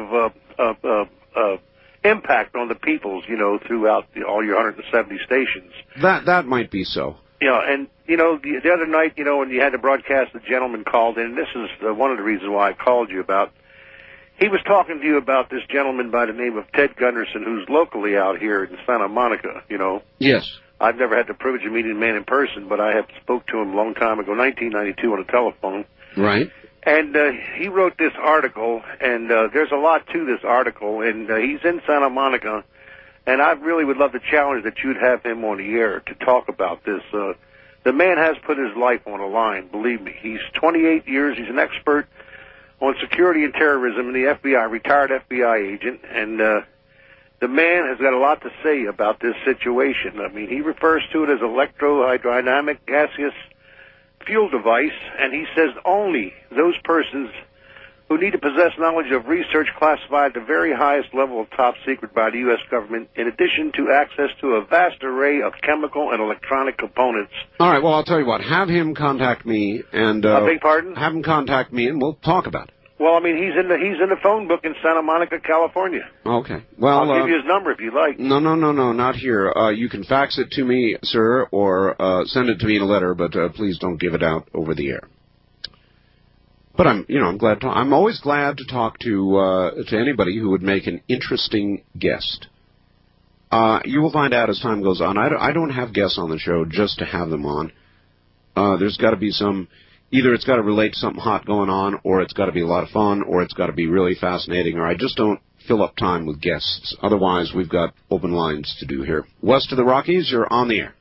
of impact on the peoples, throughout all your 170 stations. That might be so. Yeah, and, the other night, when you had the broadcast, the gentleman called in, and this is one of the reasons why I called you about. He was talking to you about this gentleman by the name of Ted Gunderson, who's locally out here in Santa Monica, Yes. I've never had the privilege of meeting the man in person, but I have spoke to him a long time ago, 1992, on the telephone. Right. And he wrote this article, and there's a lot to this article, and he's in Santa Monica, and I really would love to challenge that you'd have him on the air to talk about this. The man has put his life on the line, believe me. He's 28 years, he's an expert on security and terrorism in the FBI, retired FBI agent, and the man has got a lot to say about this situation. I mean, he refers to it as electrohydrodynamic gaseous fuel device, and he says only those persons who need to possess knowledge of research classified at the very highest level of top secret by the U.S. government, in addition to access to a vast array of chemical and electronic components. All right, well, I'll tell you what. Have him contact me, and I beg pardon? Have him contact me, and we'll talk about it. Well, I mean, he's in the phone book in Santa Monica, California. Okay. Well, I'll give you his number if you like. No, not here. You can fax it to me, sir, or send it to me in a letter, but please don't give it out over the air. But I'm glad to. I'm always glad to talk to anybody who would make an interesting guest. You will find out as time goes on. I don't have guests on the show just to have them on. There's got to be some. Either it's got to relate to something hot going on, or it's got to be a lot of fun, or it's got to be really fascinating, or I just don't fill up time with guests. Otherwise, we've got open lines to do here. West of the Rockies, you're on the air.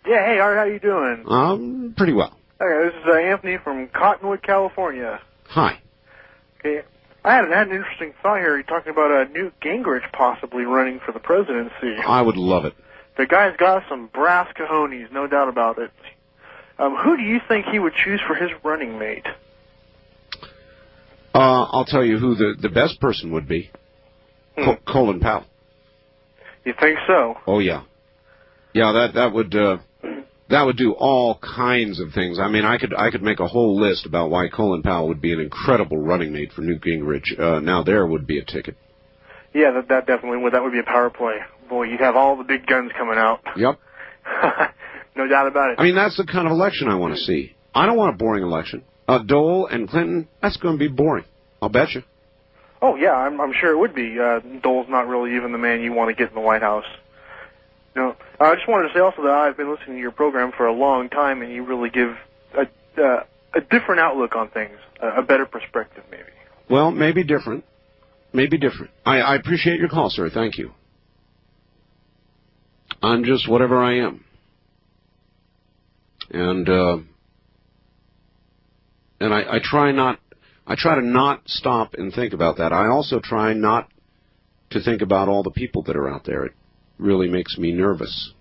Yeah, hey, Art, how you doing? Pretty well. Okay, this is Anthony from Cottonwood, California. Hi. Okay, I had an interesting thought here. You're talking about Newt Gingrich possibly running for the presidency. I would love it. The guy's got some brass cojones, no doubt about it. Who do you think he would choose for his running mate? I'll tell you who the best person would be. Colin Powell. You think so? Oh, yeah. Yeah, that would do all kinds of things. I mean, I could make a whole list about why Colin Powell would be an incredible running mate for Newt Gingrich. Now there would be a ticket. Yeah, that definitely would. That would be a power play. Boy, you'd have all the big guns coming out. Yep. No doubt about it. I mean, that's the kind of election I want to see. I don't want a boring election. Dole and Clinton, that's going to be boring. I'll bet you. Oh, yeah, I'm sure it would be. Dole's not really even the man you want to get in the White House. No, I just wanted to say also that I've been listening to your program for a long time, and you really give a different outlook on things, a better perspective, maybe. Well, maybe different. Maybe different. I appreciate your call, sir. Thank you. I'm just whatever I am. And I try to not stop and think about that. I also try not to think about all the people that are out there. It really makes me nervous.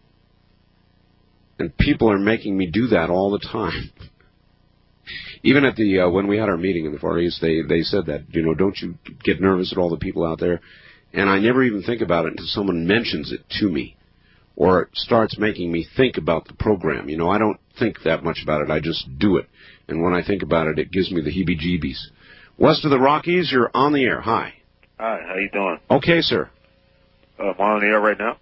And people are making me do that all the time. Even at the when we had our meeting in the Far East, they said that, don't you get nervous at all the people out there? And I never even think about it until someone mentions it to me or starts making me think about the program. I don't think that much about it. I just do it. And when I think about it, it gives me the heebie-jeebies. West of the Rockies, you're on the air. Hi. Hi, how you doing? Okay, sir. Am I on the air right now?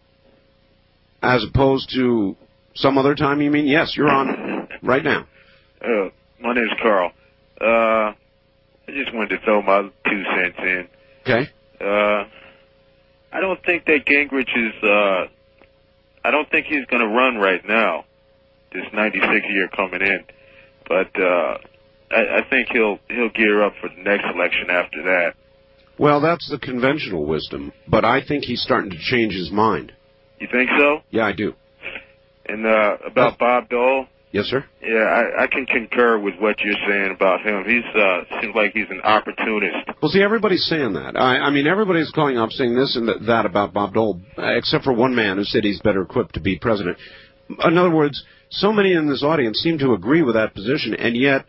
As opposed to some other time, you mean? Yes, you're on right now. My name's Carl. I just wanted to throw my 2 cents in. Okay. I don't think that Gingrich is, I don't think he's going to run right now, this 96 year coming in. But I think he'll gear up for the next election after that. Well, that's the conventional wisdom, but I think he's starting to change his mind. You think so? Yeah, I do. And about Bob Dole? Yes, sir? Yeah, I can concur with what you're saying about him. He's seems like he's an opportunist. Well, see, everybody's saying that. I mean, everybody's calling up saying this and that about Bob Dole, except for one man who said he's better equipped to be president. In other words, so many in this audience seem to agree with that position, and yet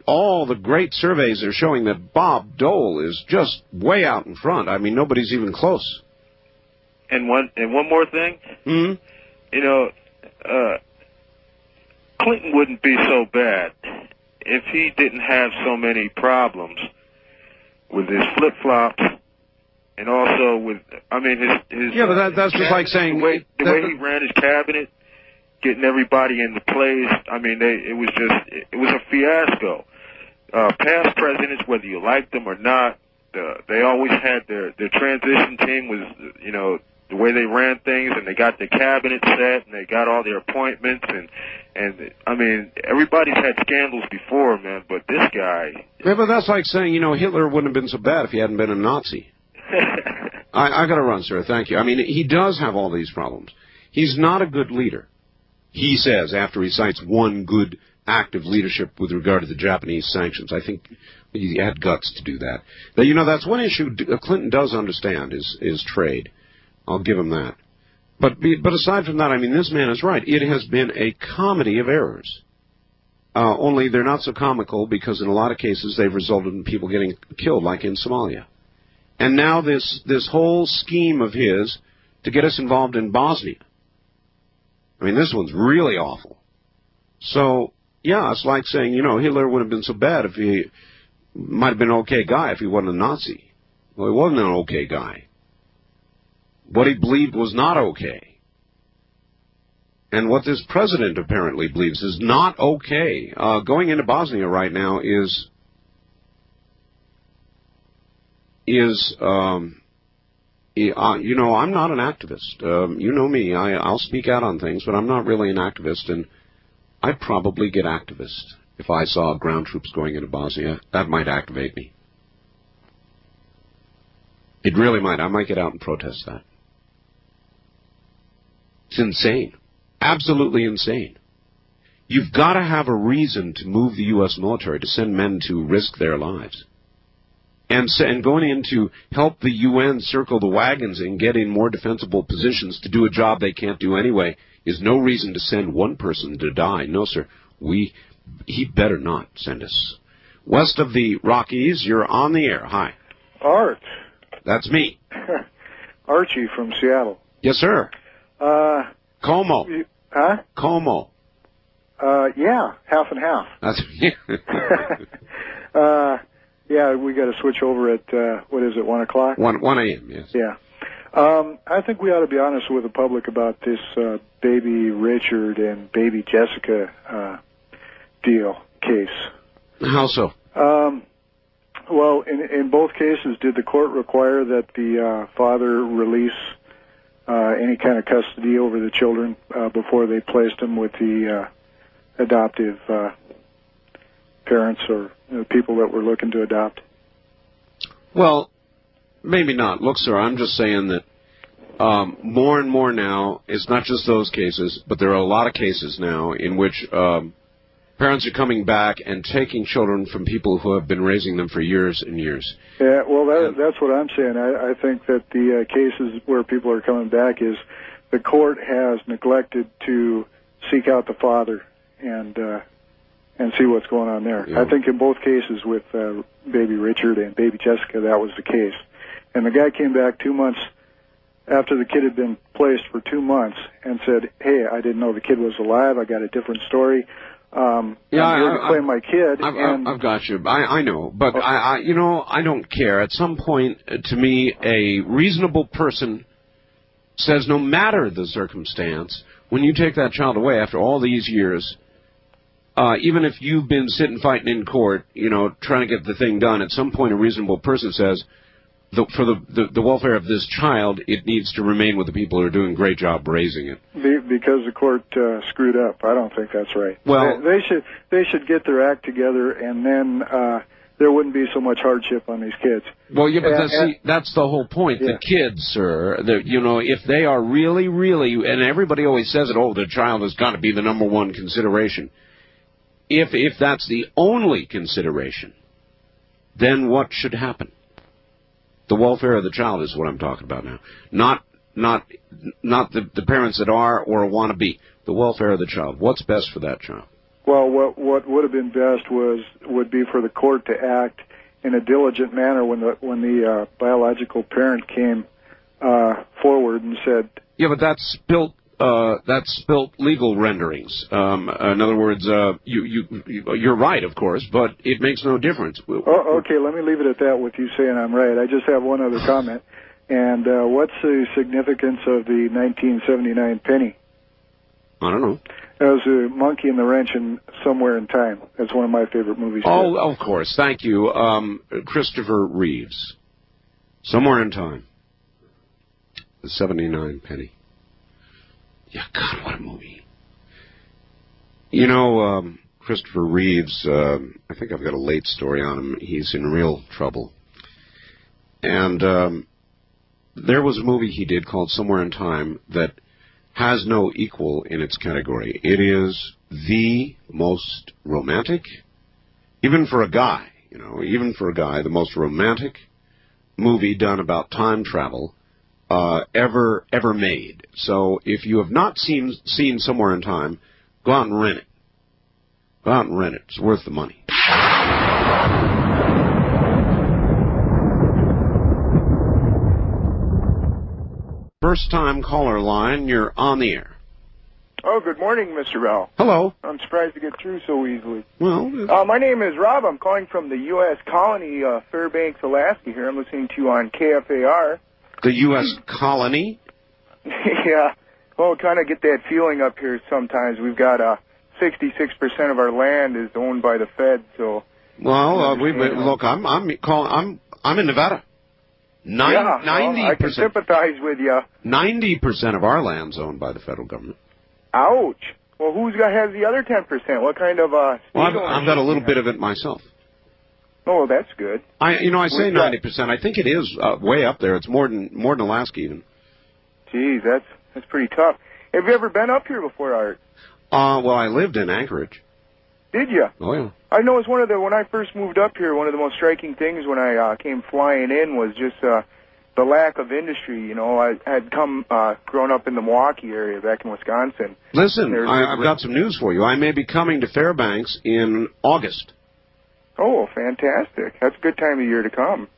all the great surveys are showing that Bob Dole is just way out in front. I mean, nobody's even close. And one more thing. Hmm? You know, Clinton wouldn't be so bad if he didn't have so many problems with his flip-flops and also with, I mean, his Yeah, but that's just like saying... The way he ran his cabinet, getting everybody into place, I mean, it was a fiasco. Past presidents, whether you liked them or not, they always had their transition team was, you know, the way they ran things, and they got their cabinet set, and they got all their appointments, and I mean, everybody's had scandals before, man, but this guy... Yeah, but that's like saying, you know, Hitler wouldn't have been so bad if he hadn't been a Nazi. I got to run, sir. Thank you. I mean, he does have all these problems. He's not a good leader, he says, after he cites one good act of leadership with regard to the Japanese sanctions. I think he had guts to do that. Now, you know, that's one issue Clinton does understand is trade. I'll give him that. But aside from that, I mean, this man is right. It has been a comedy of errors. Only they're not so comical because in a lot of cases they've resulted in people getting killed, like in Somalia. And now this whole scheme of his to get us involved in Bosnia. I mean, this one's really awful. So, yeah, it's like saying, you know, Hitler would have been so bad if he might have been an okay guy if he wasn't a Nazi. Well, he wasn't an okay guy. What he believed was not okay. And what this president apparently believes is not okay. Going into Bosnia right now is you know, I'm not an activist. You know me. I'll speak out on things, but I'm not really an activist, and I'd probably get activist if I saw ground troops going into Bosnia. That might activate me. It really might. I might get out and protest that. It's insane. Absolutely insane. You've got to have a reason to move the U.S. military, to send men to risk their lives. And going in to help the UN circle the wagons and get in more defensible positions to do a job they can't do anyway is no reason to send one person to die. No, sir. He better not send us. West of the Rockies, you're on the air. Hi. Art. That's me. Archie from Seattle. Yes, sir. Como. Huh? Como. Yeah, half and half. That's yeah, we got to switch over at, what is it, 1 o'clock? 1 a.m., yes. Yeah. I think we ought to be honest with the public about this baby Richard and baby Jessica case. How so? Well, in both cases, did the court require that the father release any kind of custody over the children before they placed them with the adoptive parents or people that were looking to adopt? Well, maybe not. Look, sir, I'm just saying that more and more now, it's not just those cases, but there are a lot of cases now in which parents are coming back and taking children from people who have been raising them for years and years. Yeah, well, that's what I'm saying. I think that the cases where people are coming back is the court has neglected to seek out the father and see what's going on there. Yeah. I think in both cases with baby Richard and baby Jessica, that was the case. And the guy came back 2 months after the kid had been placed for 2 months and said, hey, I didn't know the kid was alive. I got a different story. I'm here to claim my kid. I've got you. I know. But, I don't care. At some point, to me, a reasonable person says no matter the circumstance, when you take that child away after all these years, even if you've been sitting fighting in court, trying to get the thing done, at some point a reasonable person says, for the welfare of this child, it needs to remain with the people who are doing a great job raising it. Because the court screwed up. I don't think that's right. Well, they should get their act together, and then there wouldn't be so much hardship on these kids. Well, yeah, but that's the whole point. Yeah. The kids, sir, if they are really, really, and everybody always says it, the child has got to be the number one consideration. If that's the only consideration, then what should happen? The welfare of the child is what I'm talking about now. Not the parents that are or want to be. The welfare of the child. What's best for that child? Well, what would have been best would be for the court to act in a diligent manner when the biological parent came forward and said, yeah, but that's spilt legal renderings. In other words, you're right, of course, but it makes no difference. Oh, okay, let me leave it at that with you saying I'm right. I just have one other comment. And what's the significance of the 1979 penny? I don't know. It was a Monkey and the Wrench in Somewhere in Time. That's one of my favorite movies. Oh, of course. Thank you. Christopher Reeves. Somewhere in Time. The 79 penny. Yeah, God, what a movie. You know, Christopher Reeves, I think I've got a late story on him. He's in real trouble. And there was a movie he did called Somewhere in Time that has no equal in its category. It is the most romantic, even for a guy, the most romantic movie done about time travel ever made. So if you have not seen Somewhere in Time, go out and rent it. Go out and rent it. It's worth the money. First-time caller line, you're on the air. Oh, good morning, Mr. Bell. Hello. I'm surprised to get through so easily. Well, my name is Rob. I'm calling from the U.S. colony, Fairbanks, Alaska here. I'm listening to you on KFAR. The U.S. colony? Yeah. Well, kind of get that feeling up here sometimes. We've got 66% of our land is owned by the Fed, so... Well, look, I'm in Nevada. 90%. I can sympathize with you. 90% of our land's owned by the federal government. Ouch. Well, has the other 10%? What kind of Well, I've got a little bit of it myself. Oh, that's good. I say 90%. I think it is way up there. It's more than Alaska even. Geez, that's pretty tough. Have you ever been up here before, Art? Well, I lived in Anchorage. Did you? Oh, yeah. I know it's when I first moved up here, one of the most striking things when I came flying in was just the lack of industry. You know, I had grown up in the Milwaukee area back in Wisconsin. Listen, I've got some news for you. I may be coming to Fairbanks in August. Oh, fantastic. That's a good time of year to come.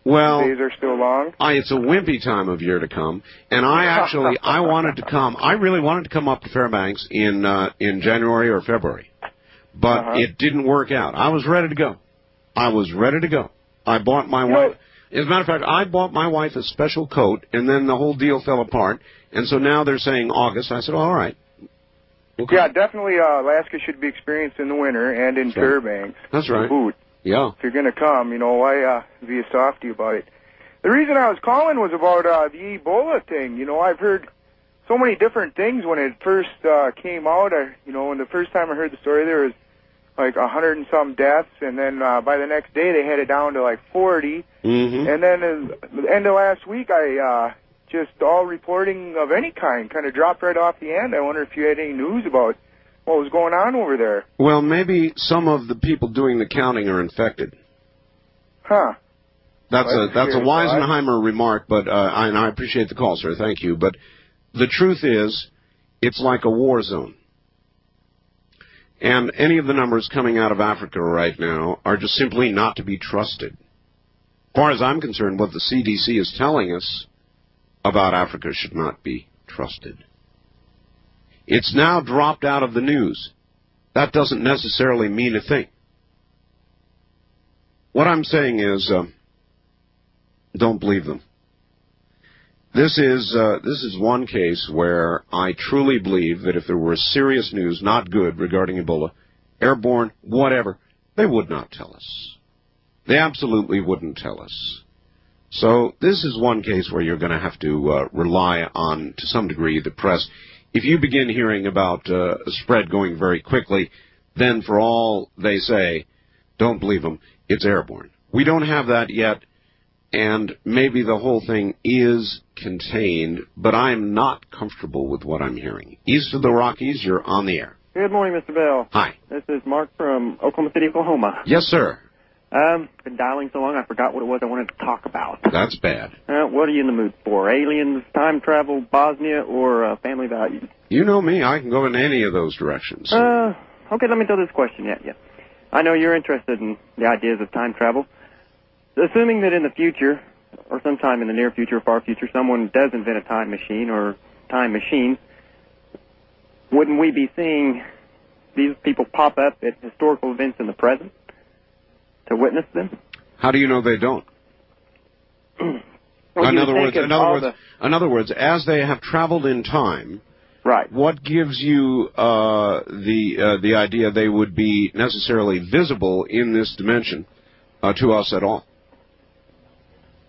Well, the days are still long. It's a wimpy time of year to come, and I wanted to come. I really wanted to come up to Fairbanks in January or February, but it didn't work out. I was ready to go. I bought my wife. As a matter of fact, I bought my wife a special coat, and then the whole deal fell apart. And so now they're saying August. I said, all right. Okay. Yeah, definitely. Alaska should be experienced in the winter and in Fairbanks. That's right. Boot. Yeah. If you're going to come, why be a softy about it? The reason I was calling was about the Ebola thing. I've heard so many different things when it first came out. When the first time I heard the story, there was like 100 and some deaths, and then by the next day they had it down to like 40. Mm-hmm. And then at the end of last week, I just all reporting of any kind kind of dropped right off the end. I wonder if you had any news about what was going on over there. Well, maybe some of the people doing the counting are infected. Huh. That's a Weisenheimer remark, but and I appreciate the call, sir. Thank you. But the truth is, it's like a war zone. And any of the numbers coming out of Africa right now are just simply not to be trusted. As far as I'm concerned, what the CDC is telling us about Africa should not be trusted. It's now dropped out of the news. That doesn't necessarily mean a thing. What I'm saying is, don't believe them. This is one case where I truly believe that if there were serious news, not good, regarding Ebola, airborne, whatever, they would not tell us. They absolutely wouldn't tell us. So this is one case where you're going to have to rely on, to some degree, the press. If you begin hearing about a spread going very quickly, then for all they say, don't believe them, it's airborne. We don't have that yet, and maybe the whole thing is contained, but I'm not comfortable with what I'm hearing. East of the Rockies, you're on the air. Good morning, Mr. Bell. Hi. This is Mark from Oklahoma City, Oklahoma. Yes, sir. Been dialing so long I forgot what it was I wanted to talk about. That's bad. What are you in the mood for? Aliens, time travel, Bosnia, or family values? You know me. I can go in any of those directions. Okay, let me throw this question at you. I know you're interested in the ideas of time travel. Assuming that in the future or sometime in the near future, far future, someone does invent a time machine or time machines, wouldn't we be seeing these people pop up at historical events in the present to witness them? How do you know they don't? Well, in other words, as they have traveled in time, right? What gives you the idea they would be necessarily visible in this dimension to us at all?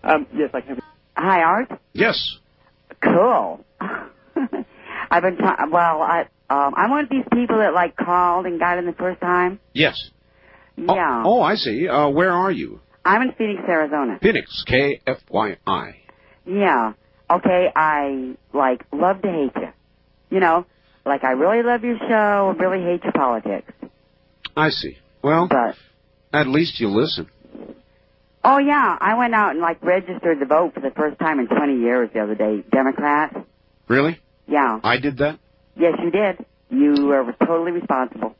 Yes, I can. Hi, Art. Yes. Cool. I've been I'm one of these people that like called and got in the first time. Yes. Yeah. Oh, I see. Where are you? I'm in Phoenix, Arizona. Phoenix, KFYI. Yeah. Okay, I, love to hate you. You know, I really love your show, really hate your politics. I see. Well, at least you listen. Oh, yeah, I went out and, registered to vote for the first time in 20 years the other day. Democrat. Really? Yeah. I did that? Yes, you did. You were totally responsible.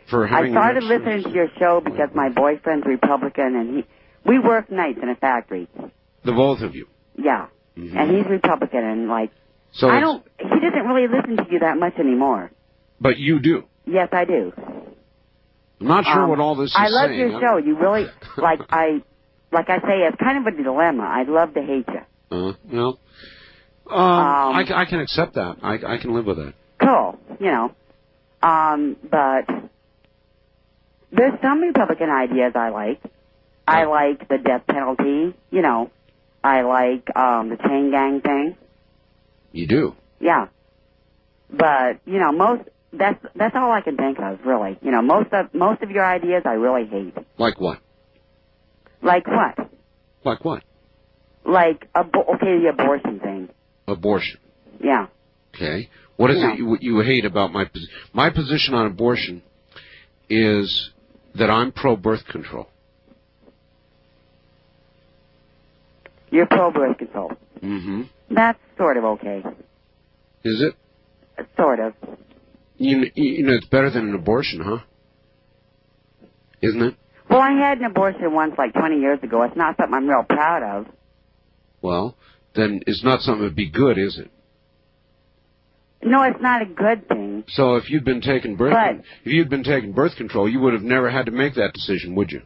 For having I started listening to your show because my boyfriend's Republican, and we work nights in a factory. The both of you? Yeah. Mm-hmm. And he's Republican, and so he doesn't really listen to you that much anymore. But you do? Yes, I do. I'm not sure what all this is I love saying. your show. You really, like I say, it's kind of a dilemma. I'd love to hate you. Well, I can accept that. I can live with that. Cool, you know. But there's some Republican ideas I like. I like the death penalty, you know. I like the chain gang thing. You do? Yeah. But, you know, that's all I can think of, really. You know, most of your ideas I really hate. Like what? Like what? Like what? Like, the abortion thing. Abortion. Yeah. Okay. What is it you hate about my position on abortion is that I'm pro-birth control. You're pro-birth control. Mm-hmm. That's sort of okay. Is it? Sort of. You know, it's better than an abortion, huh? Isn't it? Well, I had an abortion once, 20 years ago. It's not something I'm real proud of. Well, then it's not something that'd be good, is it? No, it's not a good thing. So if you'd been taking birth control, you would have never had to make that decision, would you?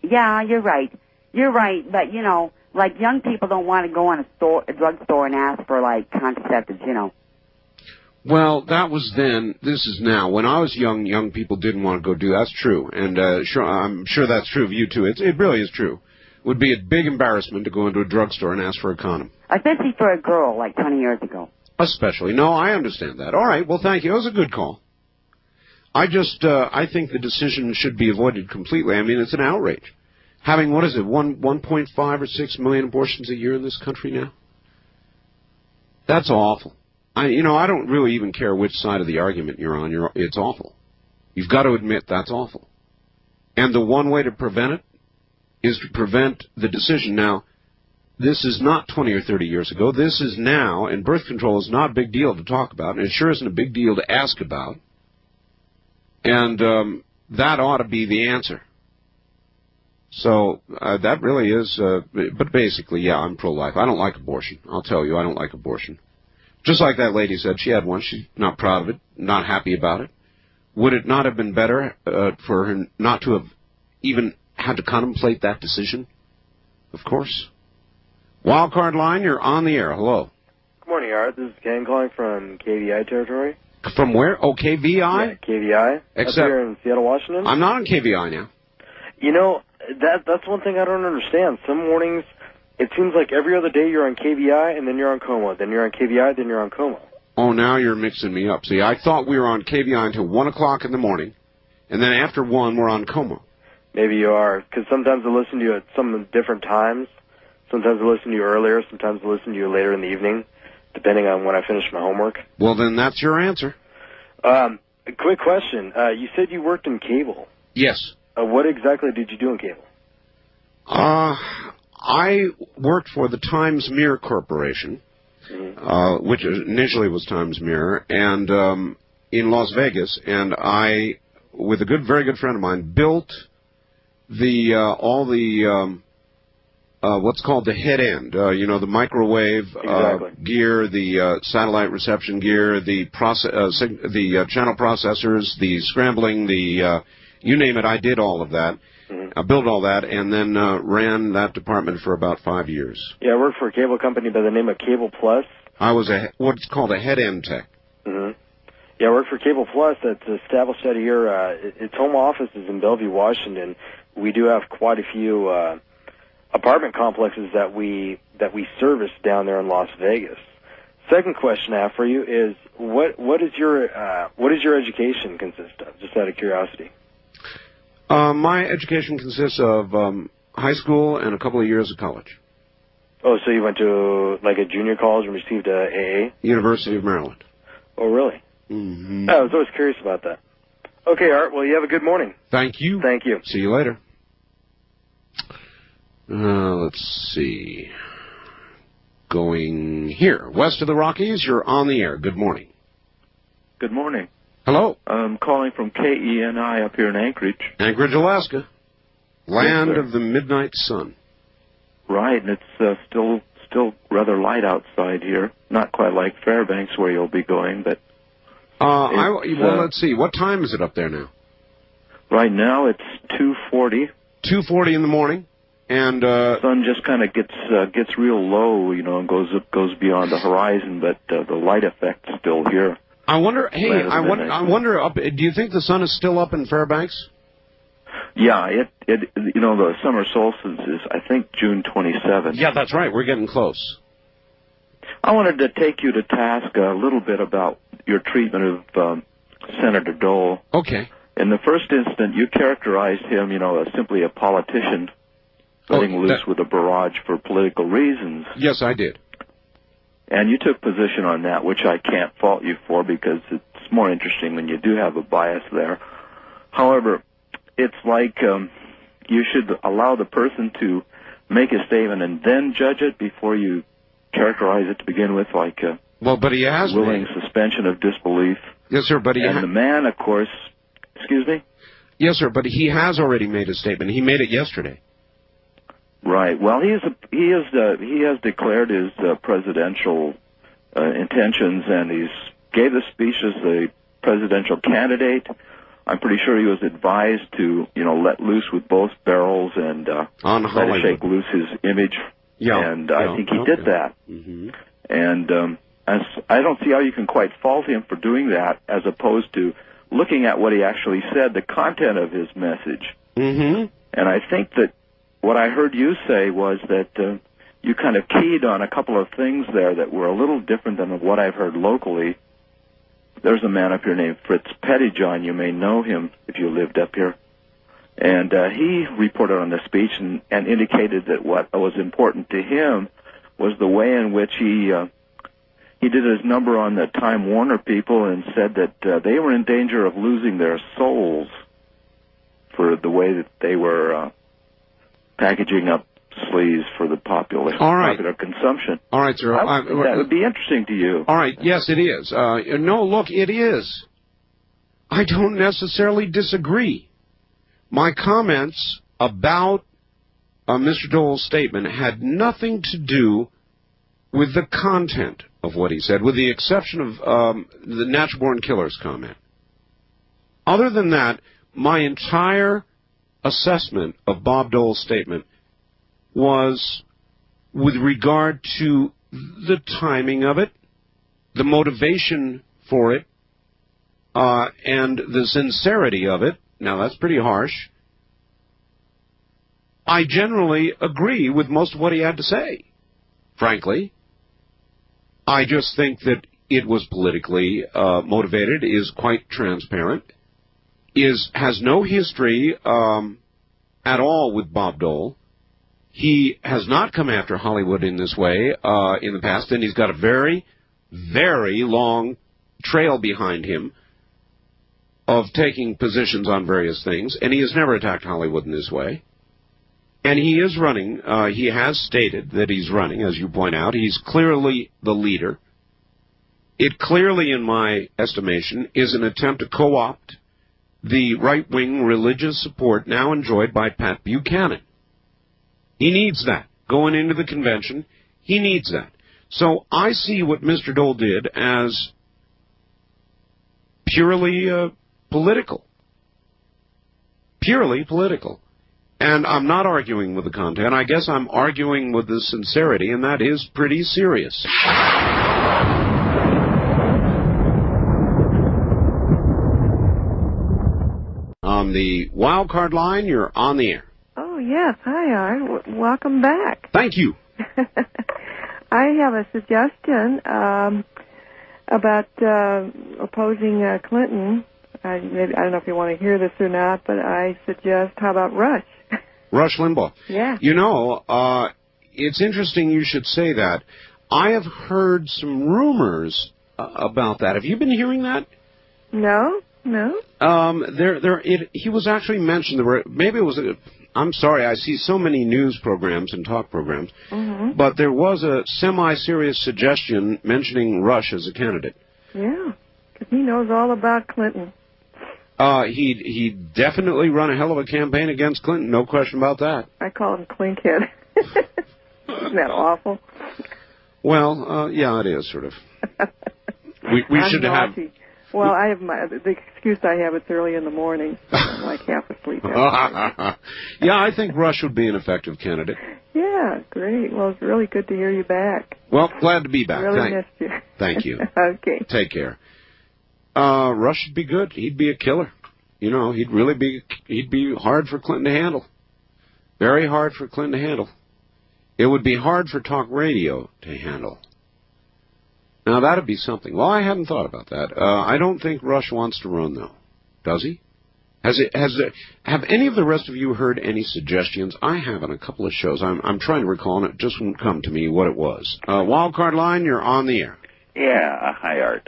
Yeah, you're right. You're right, but, you know, young people don't want to go on a drugstore and ask for, contraceptives, you know. Well, that was then. This is now. When I was young people didn't want to go do that. That's true. And I'm sure that's true of you, too. It really is true. It would be a big embarrassment to go into a drugstore and ask for a condom. Especially for a girl, 20 years ago. Especially. No, I understand that. All right. Well, thank you. That was a good call. I think the decision should be avoided completely. I mean, it's an outrage. Having, 1.5 or 6 million abortions a year in this country now? That's awful. I don't really even care which side of the argument you're on. It's awful. You've got to admit that's awful. And the one way to prevent it is to prevent the decision. Now, this is not 20 or 30 years ago. This is now, and birth control is not a big deal to talk about, and it sure isn't a big deal to ask about. And that ought to be the answer. So that really is, but basically, yeah, I'm pro-life. I don't like abortion. I'll tell you, I don't like abortion. Just like that lady said, she had one. She's not proud of it, not happy about it. Would it not have been better for her not to have even had to contemplate that decision? Of course. Wildcard line, you're on the air. Hello. Good morning, Art. This is Ken calling from KVI territory. From where? Oh, KVI? Yeah, KVI. Except up here in Seattle, Washington. I'm not on KVI now. You know, that's one thing I don't understand. Some mornings, it seems like every other day you're on KVI, and then you're on Coma. Then you're on KVI, then you're on Coma. Oh, now you're mixing me up. See, I thought we were on KVI until 1 o'clock in the morning, and then after 1, we're on Coma. Maybe you are, because sometimes I listen to you at some different times. Sometimes I listen to you earlier. Sometimes I listen to you later in the evening, depending on when I finish my homework. Well, then that's your answer. A quick question. You said you worked in cable. Yes. What exactly did you do in cable? I worked for the Times Mirror Corporation, which initially was Times Mirror, and in Las Vegas, and I, with a very good friend of mine, built all the what's called the head end, the microwave gear, the satellite reception gear, the channel processors, the scrambling, you name it. I did all of that. I built all that, and then ran that department for about 5 years. Yeah, I worked for a cable company by the name of Cable Plus. I was what's called a head end tech. Yeah, I worked for Cable Plus. That's established out here. Its home office is in Bellevue, Washington. We do have quite a few apartment complexes that we service down there in Las Vegas. Second question I have for you is what does your education consist of? Just out of curiosity. My education consists of high school and a couple of years of college. Oh, so you went to like a junior college and received a AA? University of Maryland. Oh, really? Mm-hmm. I was always curious about that. Okay, Art. Well, you have a good morning. Thank you. Thank you. See you later. Let's see. Going here. West of the Rockies, you're on the air. Good morning. Good morning. Hello. I'm calling from KENI up here in Anchorage. Anchorage, Alaska. Land of the midnight sun. Right, and it's still rather light outside here. Not quite like Fairbanks where you'll be going, but... let's see. What time is it up there now? Right now it's 2:40. 2:40 in the morning, and sun just kind of gets real low, and goes beyond the horizon, but the light effect's still here. I wonder. Hey, I wonder. Do you think the sun is still up in Fairbanks? Yeah, the summer solstice is, I think, June 27th. Yeah, that's right. We're getting close. I wanted to take you to task a little bit about your treatment of Senator Dole. Okay. In the first instant, you characterized him, as simply a politician letting loose with a barrage for political reasons. Yes, I did. And you took position on that, which I can't fault you for because it's more interesting when you do have a bias there. However, it's like you should allow the person to make a statement and then judge it before you characterize it to begin with, like but he has willing suspension of disbelief. Yes, sir, but the man, of course, excuse me? Yes, sir, but he has already made a statement. He made it yesterday. Right. Well, he has declared his presidential intentions, and he's gave the speech as the presidential candidate. I'm pretty sure he was advised to, let loose with both barrels and let it shake loose his image. Yeah. And I think he did that. Mm-hmm. And I don't see how you can quite fault him for doing that, as opposed to looking at what he actually said, the content of his message. Mm-hmm. And I think that what I heard you say was that you kind of keyed on a couple of things there that were a little different than what I've heard locally. There's a man up here named Fritz Pettyjohn. You may know him if you lived up here. And he reported on the speech and indicated that what was important to him was the way in which he did his number on the Time Warner people and said that they were in danger of losing their souls for the way that they were packaging up sleeves for the popular consumption. All right, sir. That would be interesting to you. All right. Yes, it is. No, look, it is. I don't necessarily disagree. My comments about Mr. Dole's statement had nothing to do with the content of what he said, with the exception of the natural-born killers comment. Other than that, my entire assessment of Bob Dole's statement was with regard to the timing of it, the motivation for it, and the sincerity of it. Now, that's pretty harsh. I generally agree with most of what he had to say, frankly. I just think that it was politically motivated, is quite transparent, has no history at all with Bob Dole. He has not come after Hollywood in this way in the past, and he's got a very, very long trail behind him of taking positions on various things, and he has never attacked Hollywood in this way. And he is running. He has stated that he's running, as you point out. He's clearly the leader. It clearly, in my estimation, is an attempt to co-opt the right-wing religious support now enjoyed by Pat Buchanan. He needs that. going into the convention. He needs that. So I see what Mr. Dole did as purely political. Purely political. And I'm not arguing with the content. I guess I'm arguing with the sincerity, and that is pretty serious. On the wild card line, you're on the air. Oh, yes. Hi, Art. Welcome back. Thank you. I have a suggestion about opposing Clinton. I don't know if you want to hear this or not, but I suggest, how about Rush? Rush Limbaugh. Yeah. You know, it's interesting you should say that. I have heard some rumors about that. Have you been hearing that? No. He was actually mentioned. Maybe it was. I'm sorry. I see so many news programs and talk programs, but there was a semi-serious suggestion mentioning Rush as a candidate. Yeah, because he knows all about Clinton. He definitely run a hell of a campaign against Clinton. No question about that. I call him Clinkhead. Isn't that awful? Well, yeah, it is sort of. We should have. Well, I have the excuse I have. It's early in the morning. So I'm like half asleep. Yeah, I think Rush would be an effective candidate. Yeah, great. Well, it's really good to hear you back. Well, glad to be back. Really missed you. Thank you. Okay. Take care. Rush would be good. He'd be a killer. You know, he'd be hard for Clinton to handle. Very hard for Clinton to handle. It would be hard for talk radio to handle. Now, that'd be something. Well, I hadn't thought about that. I don't think Rush wants to run, though. Does he? Have any of the rest of you heard any suggestions? I have on a couple of shows. I'm trying to recall, and it just won't come to me what it was. Wildcard line, you're on the air. Yeah, hi, Art.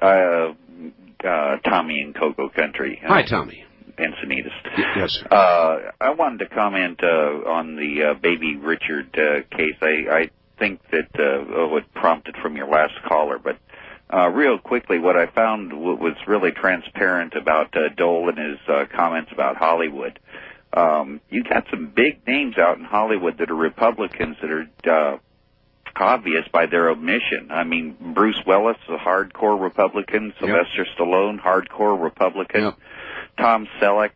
Tommy in Cocoa Country. Hi, Tommy. Encinitas. Yes, sir. I wanted to comment on the Baby Richard case. I think that what prompted from your last caller, but real quickly, what I found was really transparent about Dole and his comments about Hollywood. You got some big names out in Hollywood that are Republicans that are obvious by their omission. I mean, Bruce Willis, a hardcore Republican. Sylvester Stallone, hardcore Republican. Yep. Tom Selleck,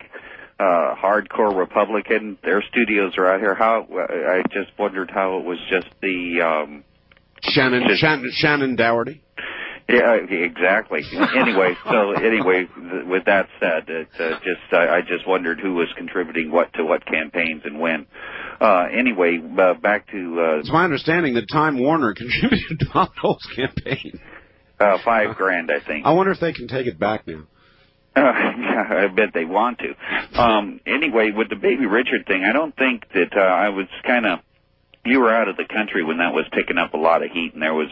hardcore Republican. Their studios are out here. I just wondered how it was just the Shannon Doherty. Yeah, exactly. Anyway, with that said, I just wondered who was contributing what to what campaigns and when. Anyway, back to. It's my understanding that Time Warner contributed to Bob Dole's campaign. $5,000, I think. I wonder if they can take it back now. I bet they want to. Anyway, with the Baby Richard thing, I don't think that I was you were out of the country when that was picking up a lot of heat, and there was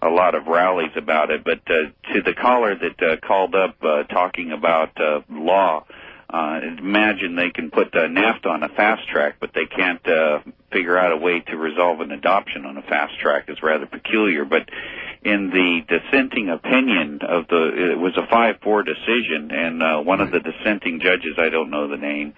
a lot of rallies about it. But to the caller that called up talking about law, imagine they can put NAFTA on a fast track, but they can't figure out a way to resolve an adoption on a fast track. Is rather peculiar. But in the dissenting opinion of it was a 5-4 decision, and one of the dissenting judges, I don't know the name,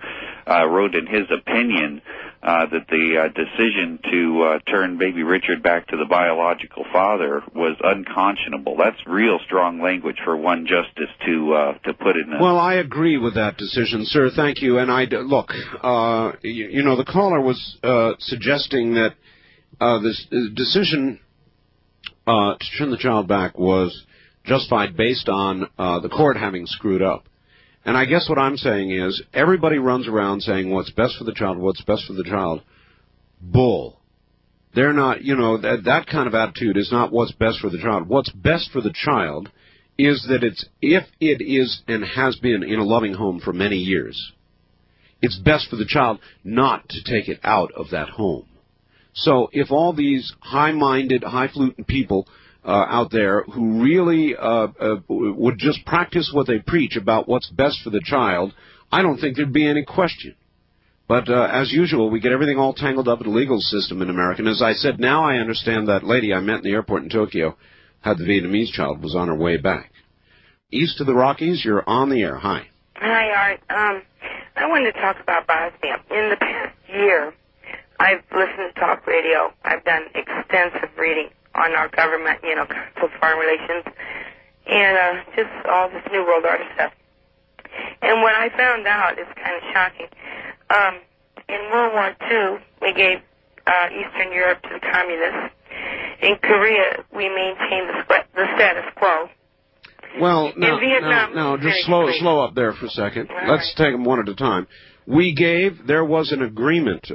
wrote in his opinion that the decision to turn Baby Richard back to the biological father was unconscionable. That's real strong language for one justice to put in. Well, I agree with that decision, sir. Thank you. And look, the caller was suggesting that this decision to turn the child back was justified based on the court having screwed up. And I guess what I'm saying is everybody runs around saying what's best for the child, what's best for the child. Bull. They're not, that kind of attitude is not what's best for the child. What's best for the child is that if it is and has been in a loving home for many years, it's best for the child not to take it out of that home. So if all these high-minded, highfalutin people out there who really would just practice what they preach about what's best for the child, I don't think there'd be any question. But as usual, we get everything all tangled up in the legal system in America. And as I said, now I understand that lady I met in the airport in Tokyo had the Vietnamese child, was on her way back. East of the Rockies, you're on the air. Hi. Hi, Art. I wanted to talk about Bosnia. In the past year, I've listened to talk radio. I've done extensive reading on our government, so foreign relations, and just all this New World Order stuff. And what I found out is kind of shocking. In World War II, we gave Eastern Europe to the communists. In Korea, we maintained the status quo. Well, in Vietnam, no, just slow up there for a second. Let's take them one at a time. There was an agreement,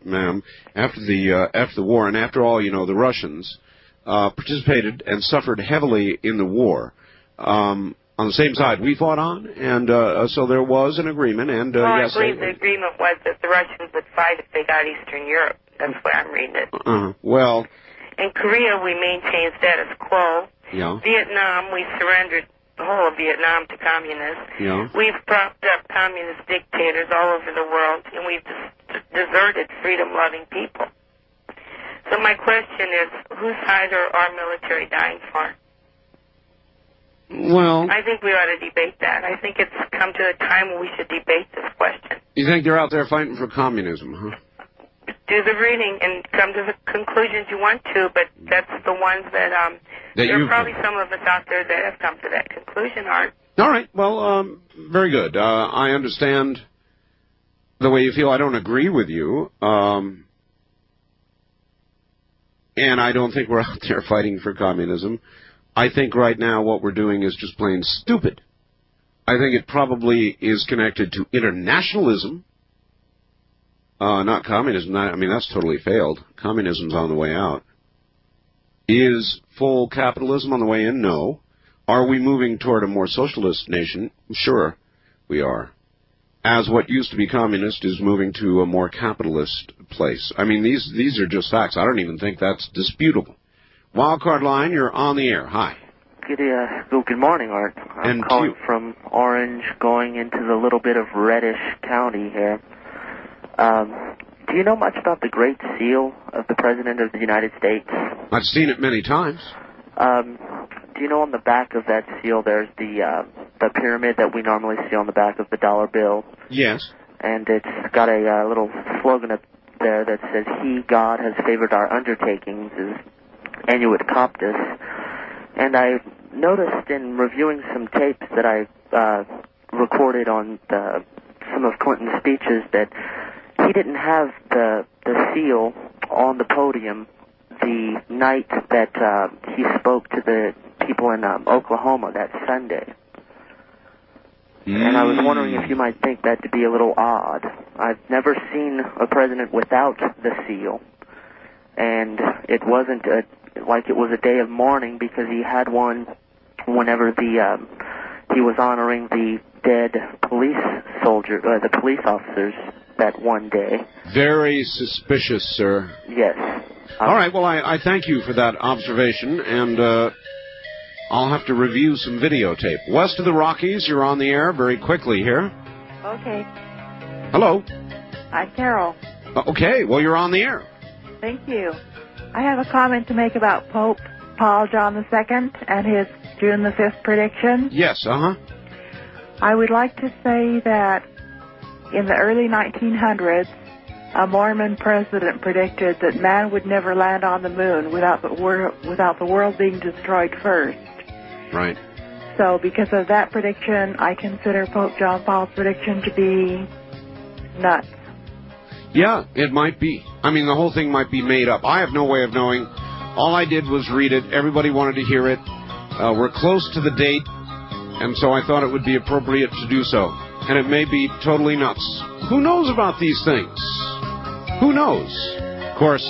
ma'am, after the war, and after all, the Russians participated and suffered heavily in the war. On the same side we fought on, and so there was an agreement, and yes, I believe the agreement was that the Russians would fight if they got Eastern Europe. That's what I'm reading it. Well, in Korea, we maintained status quo. Yeah. Vietnam, we surrendered the whole of Vietnam to communists. Yeah. We've propped up communist dictators all over the world, and we've deserted freedom-loving people. So my question is, whose side are our military dying for? Well, I think we ought to debate that. I think it's come to a time when we should debate this question. You think they're out there fighting for communism, huh? Do the reading and come to the conclusions you want to, but that's the ones that there are probably some of us out there that have come to that conclusion, Art. All right. Well, very good. I understand the way you feel. I don't agree with you. And I don't think we're out there fighting for communism. I think right now what we're doing is just plain stupid. I think it probably is connected to internationalism, not communism. That's totally failed. Communism's on the way out. Is full capitalism on the way in? No. Are we moving toward a more socialist nation? Sure, we are. As what used to be communist is moving to a more capitalist place. These are just facts. I don't even think that's disputable. Wildcard line, you're on the air. Hi. Good morning, Art. I'm calling from Orange, going into the little bit of Reddish County here. Do you know much about the Great Seal of the President of the United States? I've seen it many times. Do you know on the back of that seal there's the pyramid that we normally see on the back of the dollar bill? Yes. And it's got a little slogan up there that says, "He, God, has favored our undertakings," is Annuit Coptus. And I noticed in reviewing some tapes that I recorded on some of Clinton's speeches that he didn't have the seal on the podium the night that he spoke to the people in Oklahoma that Sunday. And I was wondering if you might think that to be a little odd. I've never seen a president without the seal, and it wasn't like it was a day of mourning because he had one whenever he was honoring the dead the police officers that one day. Very suspicious, sir. Yes. All right, well, I thank you for that observation, and I'll have to review some videotape. West of the Rockies, you're on the air very quickly here. Okay. Hello. Hi, Carol. Okay, well, you're on the air. Thank you. I have a comment to make about Pope Paul John II and his June the 5th prediction. Yes, I would like to say that in the early 1900s, a Mormon president predicted that man would never land on the moon without the world being destroyed first. Right. So because of that prediction, I consider Pope John Paul's prediction to be nuts. Yeah, it might be. The whole thing might be made up. I have no way of knowing. All I did was read it. Everybody wanted to hear it. We're close to the date, and so I thought it would be appropriate to do so. And it may be totally nuts. Who knows about these things? Who knows? Of course,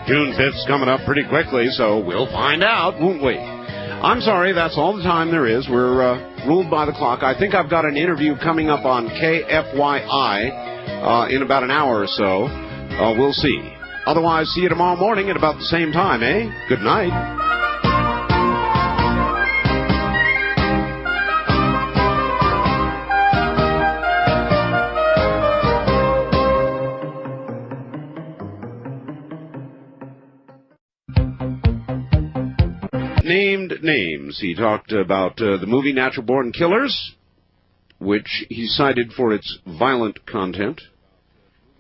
June 5th's coming up pretty quickly, so we'll find out, won't we? I'm sorry, that's all the time there is. We're ruled by the clock. I think I've got an interview coming up on KFYI in about an hour or so. We'll see. Otherwise, see you tomorrow morning at about the same time, eh? Good night. Named names. He talked about the movie Natural Born Killers, which he cited for its violent content.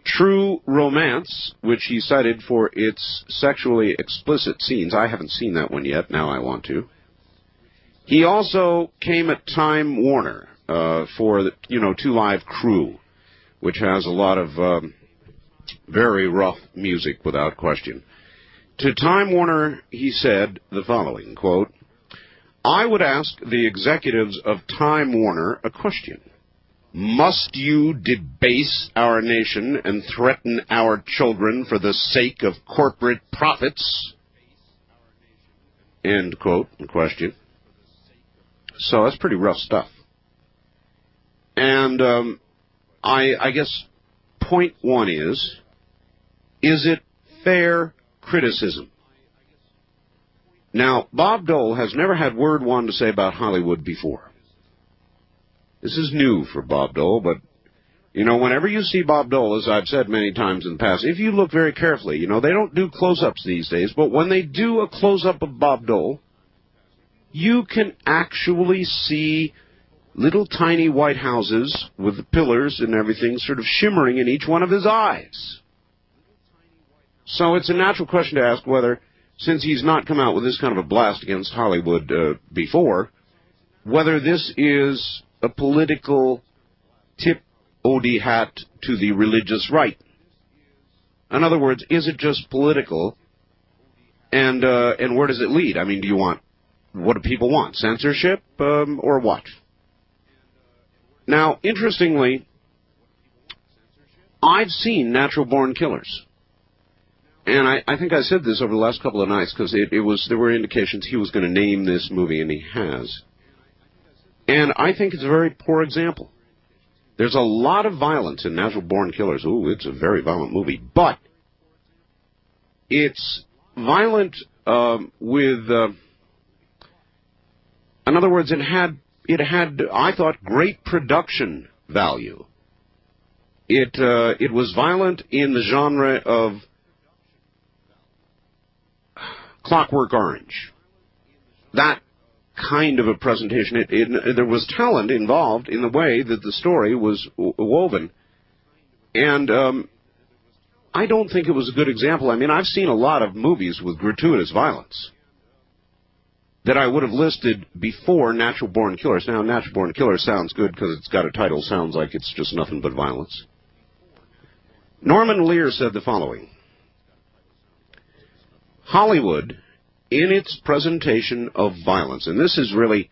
True Romance, which he cited for its sexually explicit scenes. I haven't seen that one yet. Now I want to. He also came at Time Warner for the, Two Live Crew, which has a lot of very rough music, without question. To Time Warner, he said the following, quote, "I would ask the executives of Time Warner a question. Must you debase our nation and threaten our children for the sake of corporate profits?" End quote, in question. So that's pretty rough stuff. And I guess point one is it fair criticism? Now, Bob Dole has never had word one to say about Hollywood before. This is new for Bob Dole, but, whenever you see Bob Dole, as I've said many times in the past, if you look very carefully, they don't do close-ups these days, but when they do a close-up of Bob Dole, you can actually see little tiny white houses with the pillars and everything sort of shimmering in each one of his eyes. So it's a natural question to ask whether, since he's not come out with this kind of a blast against Hollywood before, whether this is a political tip-o-de hat to the religious right. In other words, is it just political, and where does it lead? I mean, what do people want? Censorship, or what? Now, interestingly, I've seen Natural Born Killers. And I think I said this over the last couple of nights, because there were indications he was going to name this movie, and he has. And I think it's a very poor example. There's a lot of violence in Natural Born Killers. Ooh, it's a very violent movie. But it's violent with... in other words, it had, I thought, great production value. It was violent in the genre of Clockwork Orange. That kind of a presentation. There was talent involved in the way that the story was woven. And I don't think it was a good example. I mean, I've seen a lot of movies with gratuitous violence that I would have listed before Natural Born Killers. Now, Natural Born Killers sounds good because it's got a title, sounds like it's just nothing but violence. Norman Lear said the following: Hollywood, in its presentation of violence, and this is really,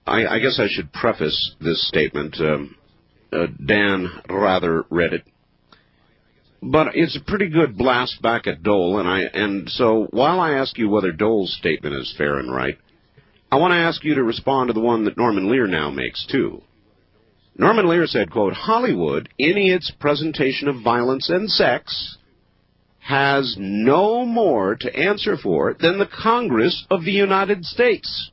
I guess I should preface this statement. Dan rather read it. But it's a pretty good blast back at Dole, and so while I ask you whether Dole's statement is fair and right, I want to ask you to respond to the one that Norman Lear now makes, too. Norman Lear said, quote, Hollywood, in its presentation of violence and sex, has no more to answer for than the Congress of the United States.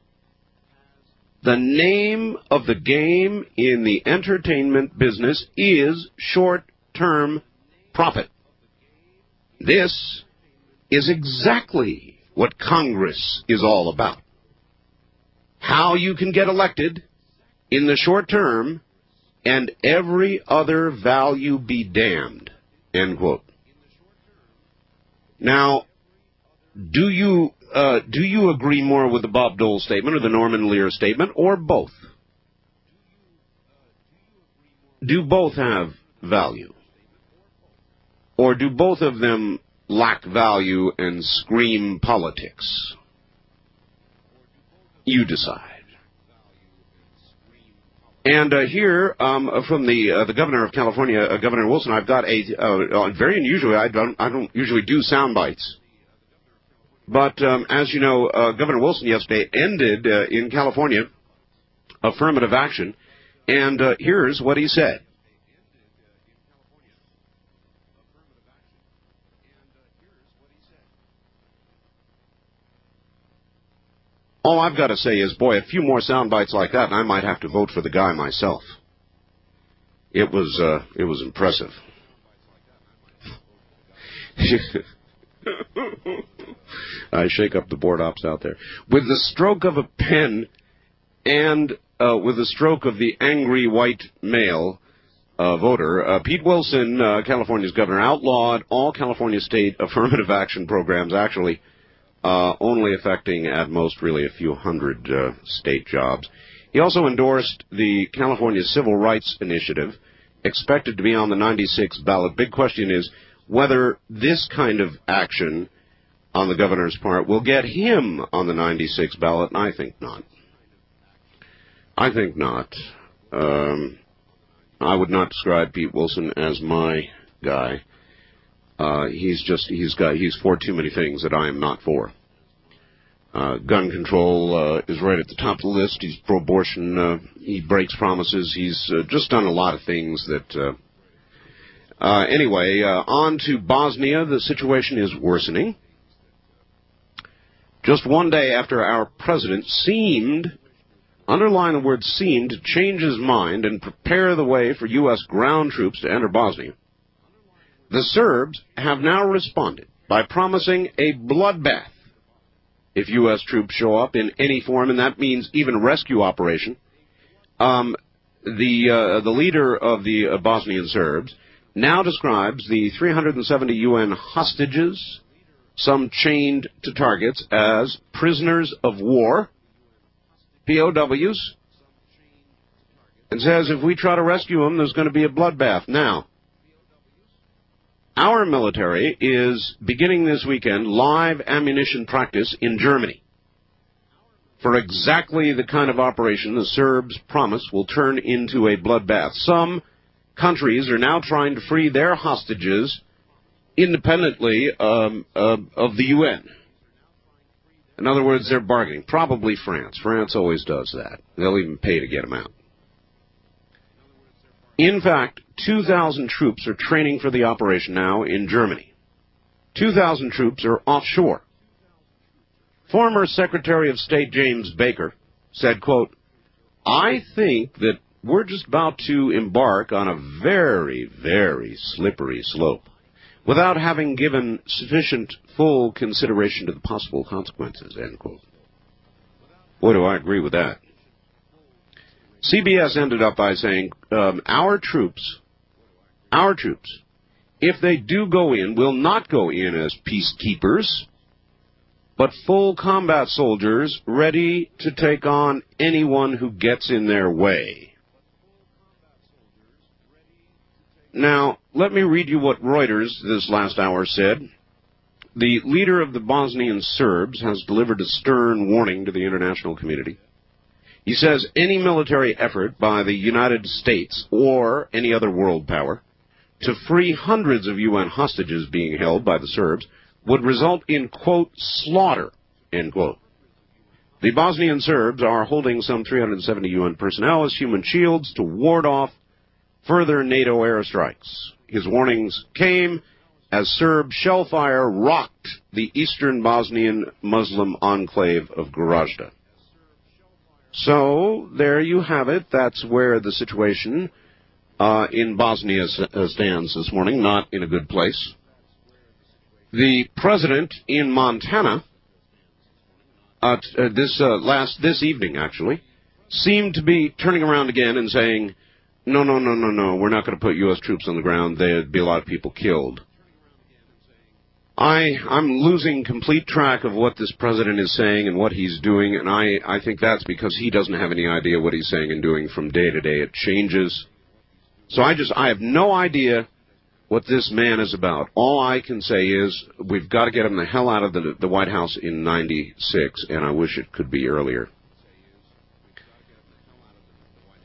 The name of the game in the entertainment business is short-term profit. This is exactly what Congress is all about. How you can get elected in the short term and every other value be damned. End quote. Now, do you agree more with the Bob Dole statement or the Norman Lear statement, or both? Do both have value? Or do both of them lack value and scream politics? You decide. And here, from the governor of California, Governor Wilson, I've got a very unusual. I don't usually do sound bites, but as you know, Governor Wilson yesterday ended in California affirmative action, and here's what he said. All I've got to say is, boy, a few more sound bites like that, and I might have to vote for the guy myself. It was impressive. I shake up the board ops out there. With the stroke of a pen and with the stroke of the angry white male, voter. Pete Wilson, California's governor, outlawed all California state affirmative action programs, actually only affecting at most really a few hundred state jobs. He also endorsed the California Civil Rights Initiative, expected to be on the 96 ballot. Big question is whether this kind of action on the governor's part will get him on the 96 ballot, and I think not. I think not. I would not describe Pete Wilson as my guy. He's for too many things that I am not for. Gun control is right at the top of the list. He's pro-abortion. He breaks promises. He's just done a lot of things that... Anyway, on to Bosnia. The situation is worsening. Just one day after our president seemed, underline the word seemed, to change his mind and prepare the way for U.S. ground troops to enter Bosnia, the Serbs have now responded by promising a bloodbath if U.S. troops show up in any form, and that means even rescue operation. The leader of the Bosnian Serbs now describes the 370 UN hostages, some chained to targets, as prisoners of war, POWs, and says if we try to rescue them, there's going to be a bloodbath. Now, our military is beginning this weekend live ammunition practice in Germany for exactly the kind of operation the Serbs promise will turn into a bloodbath. Some countries are now trying to free their hostages independently of the UN. In other words, they're bargaining. Probably France. France always does that. They'll even pay to get them out. In fact, 2,000 troops are training for the operation now in Germany. 2,000 troops are offshore. Former Secretary of State James Baker said, quote, I think that we're just about to embark on a very, very slippery slope without having given sufficient full consideration to the possible consequences, end quote. Boy, do I agree with that. CBS ended up by saying, our troops, if they do go in, will not go in as peacekeepers, but full combat soldiers ready to take on anyone who gets in their way. Now, let me read you what Reuters this last hour said. The leader of the Bosnian Serbs has delivered a stern warning to the international community. He says any military effort by the United States or any other world power to free hundreds of UN hostages being held by the Serbs would result in, quote, slaughter, end quote. The Bosnian Serbs are holding some 370 UN personnel as human shields to ward off further NATO airstrikes. His warnings came as Serb shellfire rocked the eastern Bosnian Muslim enclave of Gorazda. So, there you have it. That's where the situation in Bosnia stands this morning, not in a good place. The president in Montana, this evening actually, seemed to be turning around again and saying, no, we're not going to put U.S. troops on the ground. There'd be a lot of people killed. I'm losing complete track of what this president is saying and what he's doing, and I think that's because he doesn't have any idea what he's saying and doing from day to day. It changes. So I have no idea what this man is about. All I can say is we've got to get him the hell out of the White House in 96, and I wish it could be earlier.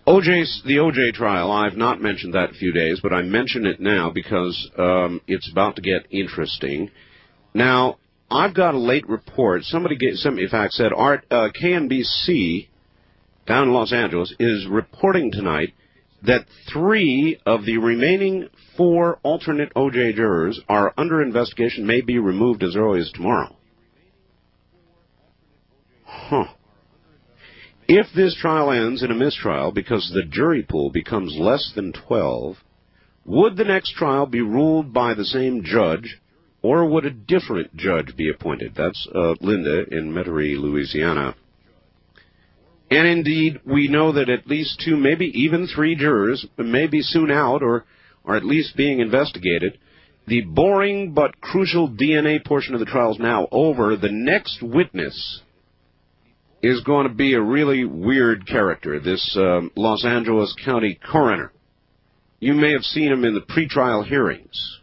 The OJ trial, I've not mentioned that in a few days, but I mention it now because it's about to get interesting. Now, I've got a late report. Somebody in fact said, Art, KNBC down in Los Angeles is reporting tonight that 3 of the remaining 4 alternate OJ jurors are under investigation, may be removed as early as tomorrow. Huh. If this trial ends in a mistrial because the jury pool becomes less than 12, would the next trial be ruled by the same judge, or would a different judge be appointed? That's Linda in Metairie, Louisiana. And indeed, we know that at least 2, maybe even 3 jurors may be soon out or at least being investigated. The boring but crucial DNA portion of the trial is now over. The next witness is going to be a really weird character, this Los Angeles County coroner. You may have seen him in the pretrial hearings.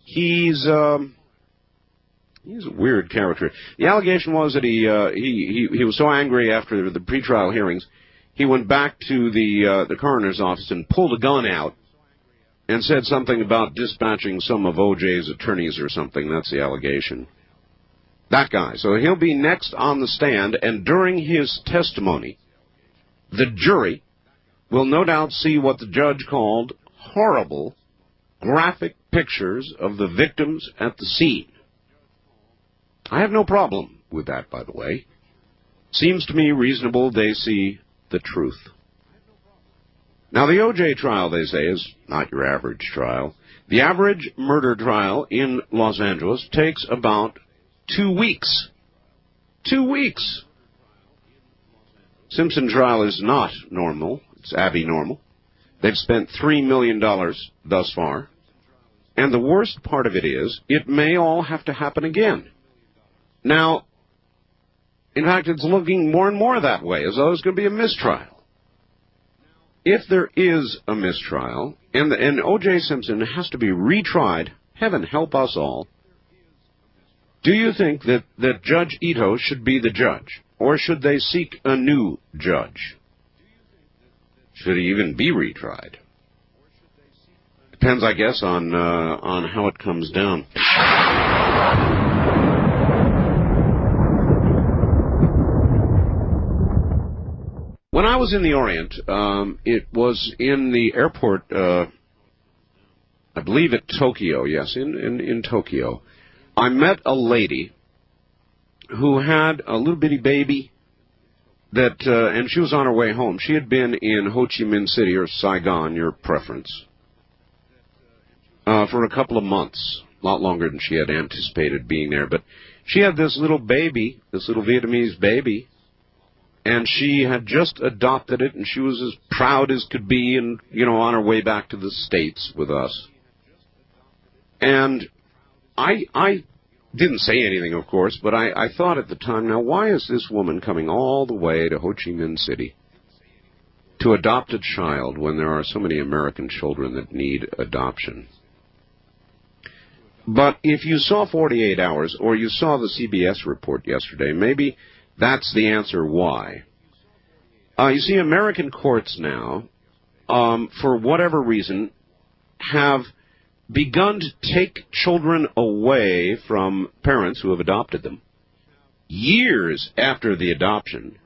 He's a weird character. The allegation was that he was so angry after the pretrial hearings, he went back to the coroner's office and pulled a gun out and said something about dispatching some of O.J.'s attorneys or something. That's the allegation. That guy. So he'll be next on the stand, and during his testimony, the jury will no doubt see what the judge called horrible, graphic pictures of the victims at the scene. I have no problem with that, by the way. Seems to me reasonable they see the truth. Now, the O.J. trial, they say, is not your average trial. The average murder trial in Los Angeles takes about 2 weeks. 2 weeks. Simpson trial is not normal. It's abnormal. They've spent $3 million thus far. And the worst part of it is, it may all have to happen again. Now, in fact, it's looking more and more that way, as though there's going to be a mistrial. If there is a mistrial, and O.J. Simpson has to be retried, heaven help us all, do you think that Judge Ito should be the judge? Or should they seek a new judge? Should he even be retried? Depends, I guess, on how it comes down. When I was in the Orient, it was in the airport, I believe at Tokyo, yes, in Tokyo. I met a lady who had a little bitty baby that, and she was on her way home. She had been in Ho Chi Minh City, or Saigon, your preference, for a couple of months, a lot longer than she had anticipated being there. But she had this little baby, this little Vietnamese baby, and she had just adopted it, and she was as proud as could be, and, on her way back to the States with us. And I didn't say anything, of course, but I thought at the time, now, why is this woman coming all the way to Ho Chi Minh City to adopt a child when there are so many American children that need adoption? But if you saw 48 Hours, or you saw the CBS report yesterday, maybe that's the answer why. You see, American courts now, for whatever reason, have begun to take children away from parents who have adopted them years after the adoption,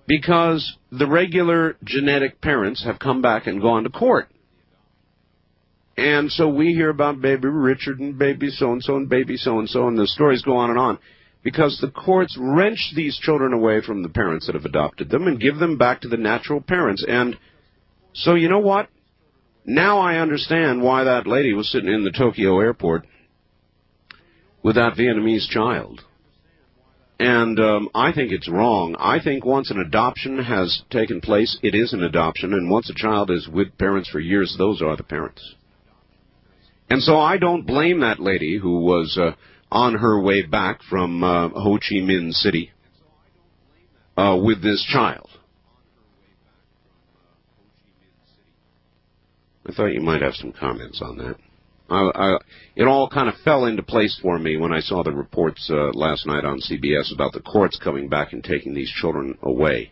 because the regular genetic parents have come back and gone to court. And so we hear about baby Richard and baby so-and-so and baby so-and-so, and the stories go on, because the courts wrench these children away from the parents that have adopted them and give them back to the natural parents. And so, you know what? Now I understand why that lady was sitting in the Tokyo airport with that Vietnamese child. And I think it's wrong. I think once an adoption has taken place, it is an adoption. And once a child is with parents for years, those are the parents. And so I don't blame that lady who was on her way back from Ho Chi Minh City with this child. I thought you might have some comments on that. It all kind of fell into place for me when I saw the reports last night on CBS about the courts coming back and taking these children away.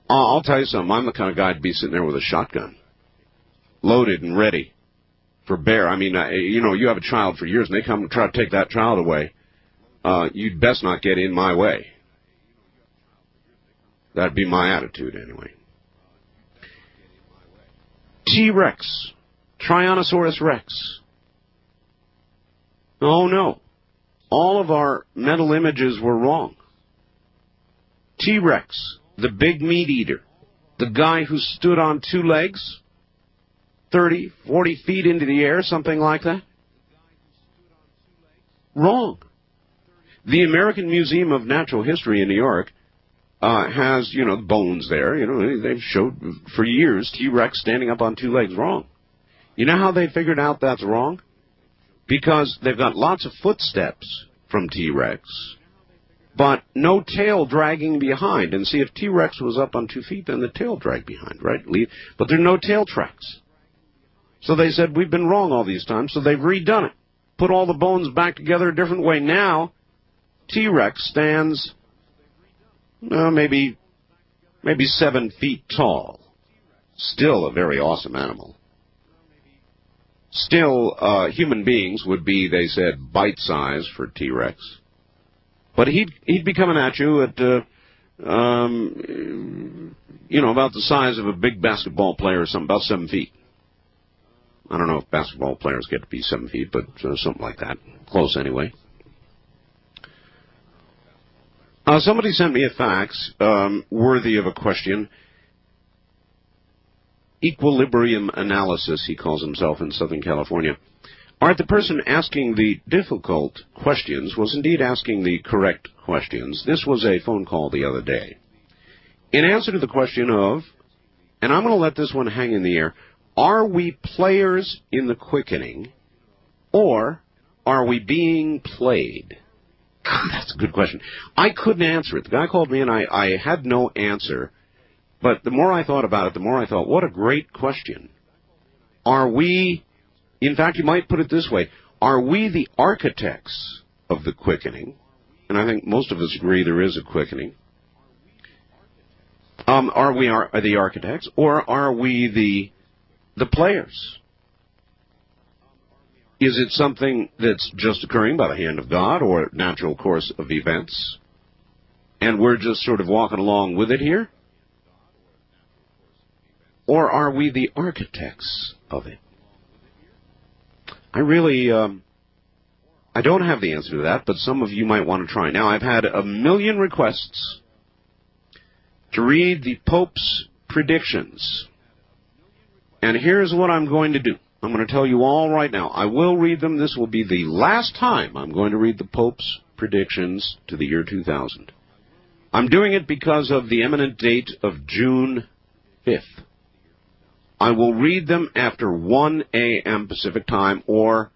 I'll tell you something. I'm the kind of guy to be sitting there with a shotgun, loaded and ready for bear. I mean, you have a child for years, and they come and try to take that child away. You'd best not get in my way. That'd be my attitude, anyway. T-Rex, Tyrannosaurus Rex. Oh, no. All of our mental images were wrong. T-Rex, the big meat eater, the guy who stood on 2 legs, 30, 40 feet into the air, something like that. Wrong. The American Museum of Natural History in New York has, the bones there. They've showed for years T-Rex standing up on two legs wrong. You know how they figured out that's wrong? Because they've got lots of footsteps from T-Rex, but no tail dragging behind. And see, if T-Rex was up on 2 feet, then the tail dragged behind, right? But there are no tail tracks. So they said, we've been wrong all these times, so they've redone it. Put all the bones back together a different way. Now, T-Rex stands maybe 7 feet tall. Still a very awesome animal. Still, human beings would be, they said, bite size for T-Rex. But he'd be coming at you at, about the size of a big basketball player or something, about 7 feet. I don't know if basketball players get to be 7 feet, but something like that. Close anyway. Somebody sent me a fax worthy of a question. Equilibrium Analysis, he calls himself, in Southern California. Art, the person asking the difficult questions was indeed asking the correct questions. This was a phone call the other day. In answer to the question of, and I'm going to let this one hang in the air, are we players in the quickening, or are we being played? God, that's a good question. I couldn't answer it. The guy called me, and I had no answer. But the more I thought about it, the more I thought, what a great question. Are we, in fact, you might put it this way, are we the architects of the quickening? And I think most of us agree there is a quickening. Are we the architects, or are we the players? Is it something that's just occurring by the hand of God or natural course of events? And we're just sort of walking along with it here? Or are we the architects of it? I really, I don't have the answer to that, but some of you might want to try. Now, I've had 1 million requests to read the Pope's predictions. And here's what I'm going to do. I'm going to tell you all right now. I will read them. This will be the last time I'm going to read the Pope's predictions to the year 2000. I'm doing it because of the imminent date of June 5th. I will read them after 1 a.m. Pacific time, or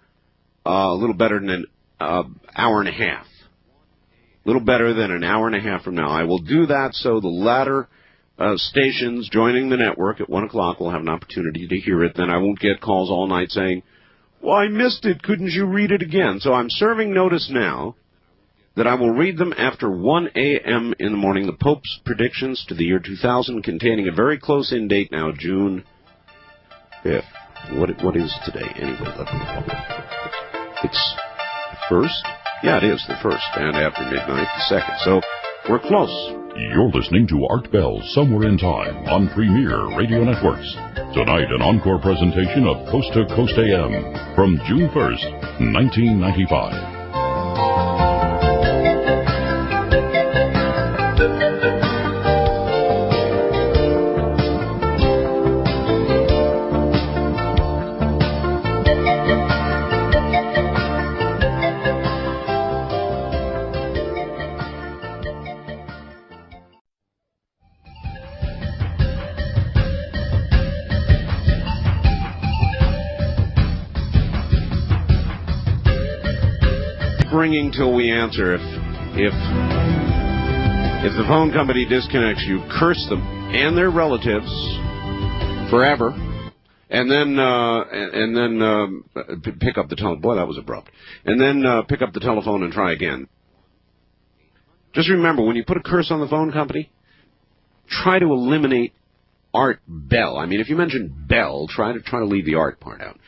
a little better than an hour and a half. A little better than an hour and a half from now. I will do that so the latter stations joining the network at 1 o'clock will have an opportunity to hear it. Then I won't get calls all night saying, well, I missed it. Couldn't you read it again? So I'm serving notice now that I will read them after 1 a.m. in the morning, the Pope's predictions to the year 2000, containing a very close-in date now, June 5th. What is today? Anyway, it's the 1st? Yeah, it is the 1st, and after midnight, the 2nd. So we're close. You're listening to Art Bell Somewhere in Time on Premier Radio Networks. Tonight, an encore presentation of Coast to Coast AM from June 1st, 1995. Ringing till we answer. If the phone company disconnects you, curse them and their relatives forever, and then pick up the telephone. Boy, that was abrupt. And then pick up the telephone and try again. Just remember, when you put a curse on the phone company, try to eliminate Art Bell. I mean, if you mention Bell, try to leave the Art part out.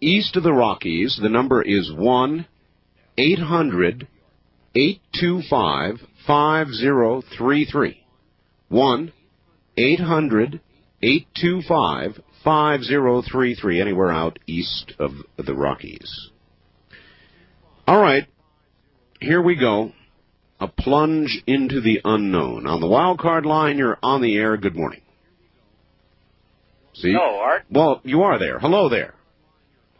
East of the Rockies, the number is 1-800-825-5033. 1-800-825-5033, anywhere out east of the Rockies. All right, here we go. A plunge into the unknown. On the wild card line, you're on the air. Good morning. See? Hello, Art. Well, you are there. Hello there.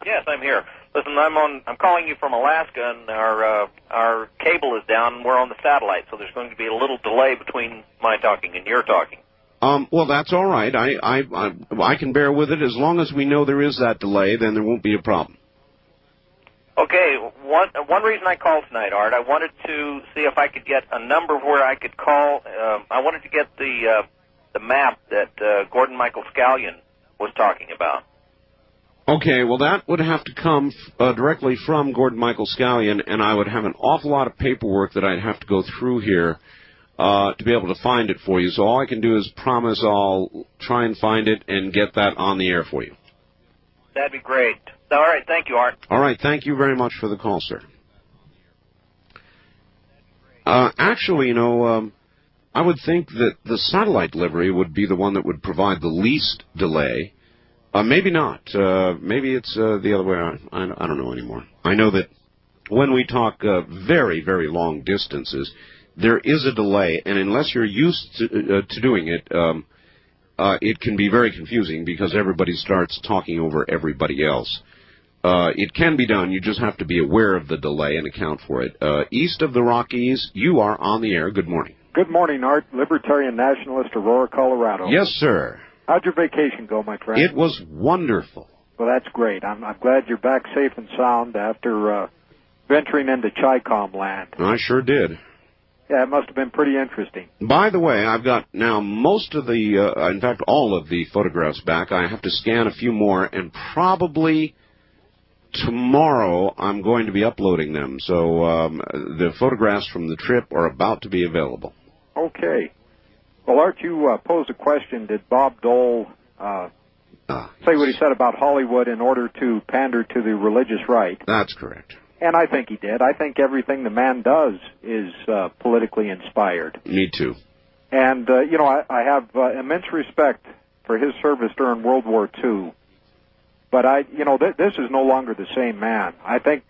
Yes, I'm here. Listen, I'm calling you from Alaska, and our cable is down, and we're on the satellite, so there's going to be a little delay between my talking and your talking. Well, that's all right. I can bear with it. As long as we know there is that delay, then there won't be a problem. Okay, one reason I called tonight, Art, I wanted to see if I could get a number where I could call. I wanted to get the map that Gordon Michael Scallion was talking about. Okay, well, that would have to come directly from Gordon Michael Scallion, and I would have an awful lot of paperwork that I'd have to go through here to be able to find it for you. So all I can do is promise I'll try and find it and get that on the air for you. That'd be great. All right, thank you, Art. All right, thank you very much for the call, sir. Actually, I would think that the satellite delivery would be the one that would provide the least delay. Maybe not. Maybe it's the other way around. I don't know anymore. I know that when we talk very, very long distances, there is a delay, and unless you're used to doing it, it can be very confusing because everybody starts talking over everybody else. It can be done. You just have to be aware of the delay and account for it. East of the Rockies, you are on the air. Good morning. Good morning, Art. Libertarian Nationalist, Aurora, Colorado. Yes, sir. How'd your vacation go, my friend? It was wonderful. Well, that's great. I'm glad you're back safe and sound after venturing into Chi-Com land. I sure did. Yeah, it must have been pretty interesting. By the way, I've got now most of the, in fact, all of the photographs back. I have to scan a few more, and probably tomorrow I'm going to be uploading them. So the photographs from the trip are about to be available. Okay. Well, Art, you posed a question. Did Bob Dole say what he said about Hollywood in order to pander to the religious right? That's correct. And I think he did. I think everything the man does is politically inspired. Me too. And, I have immense respect for his service during World War II. But, this is no longer the same man. I think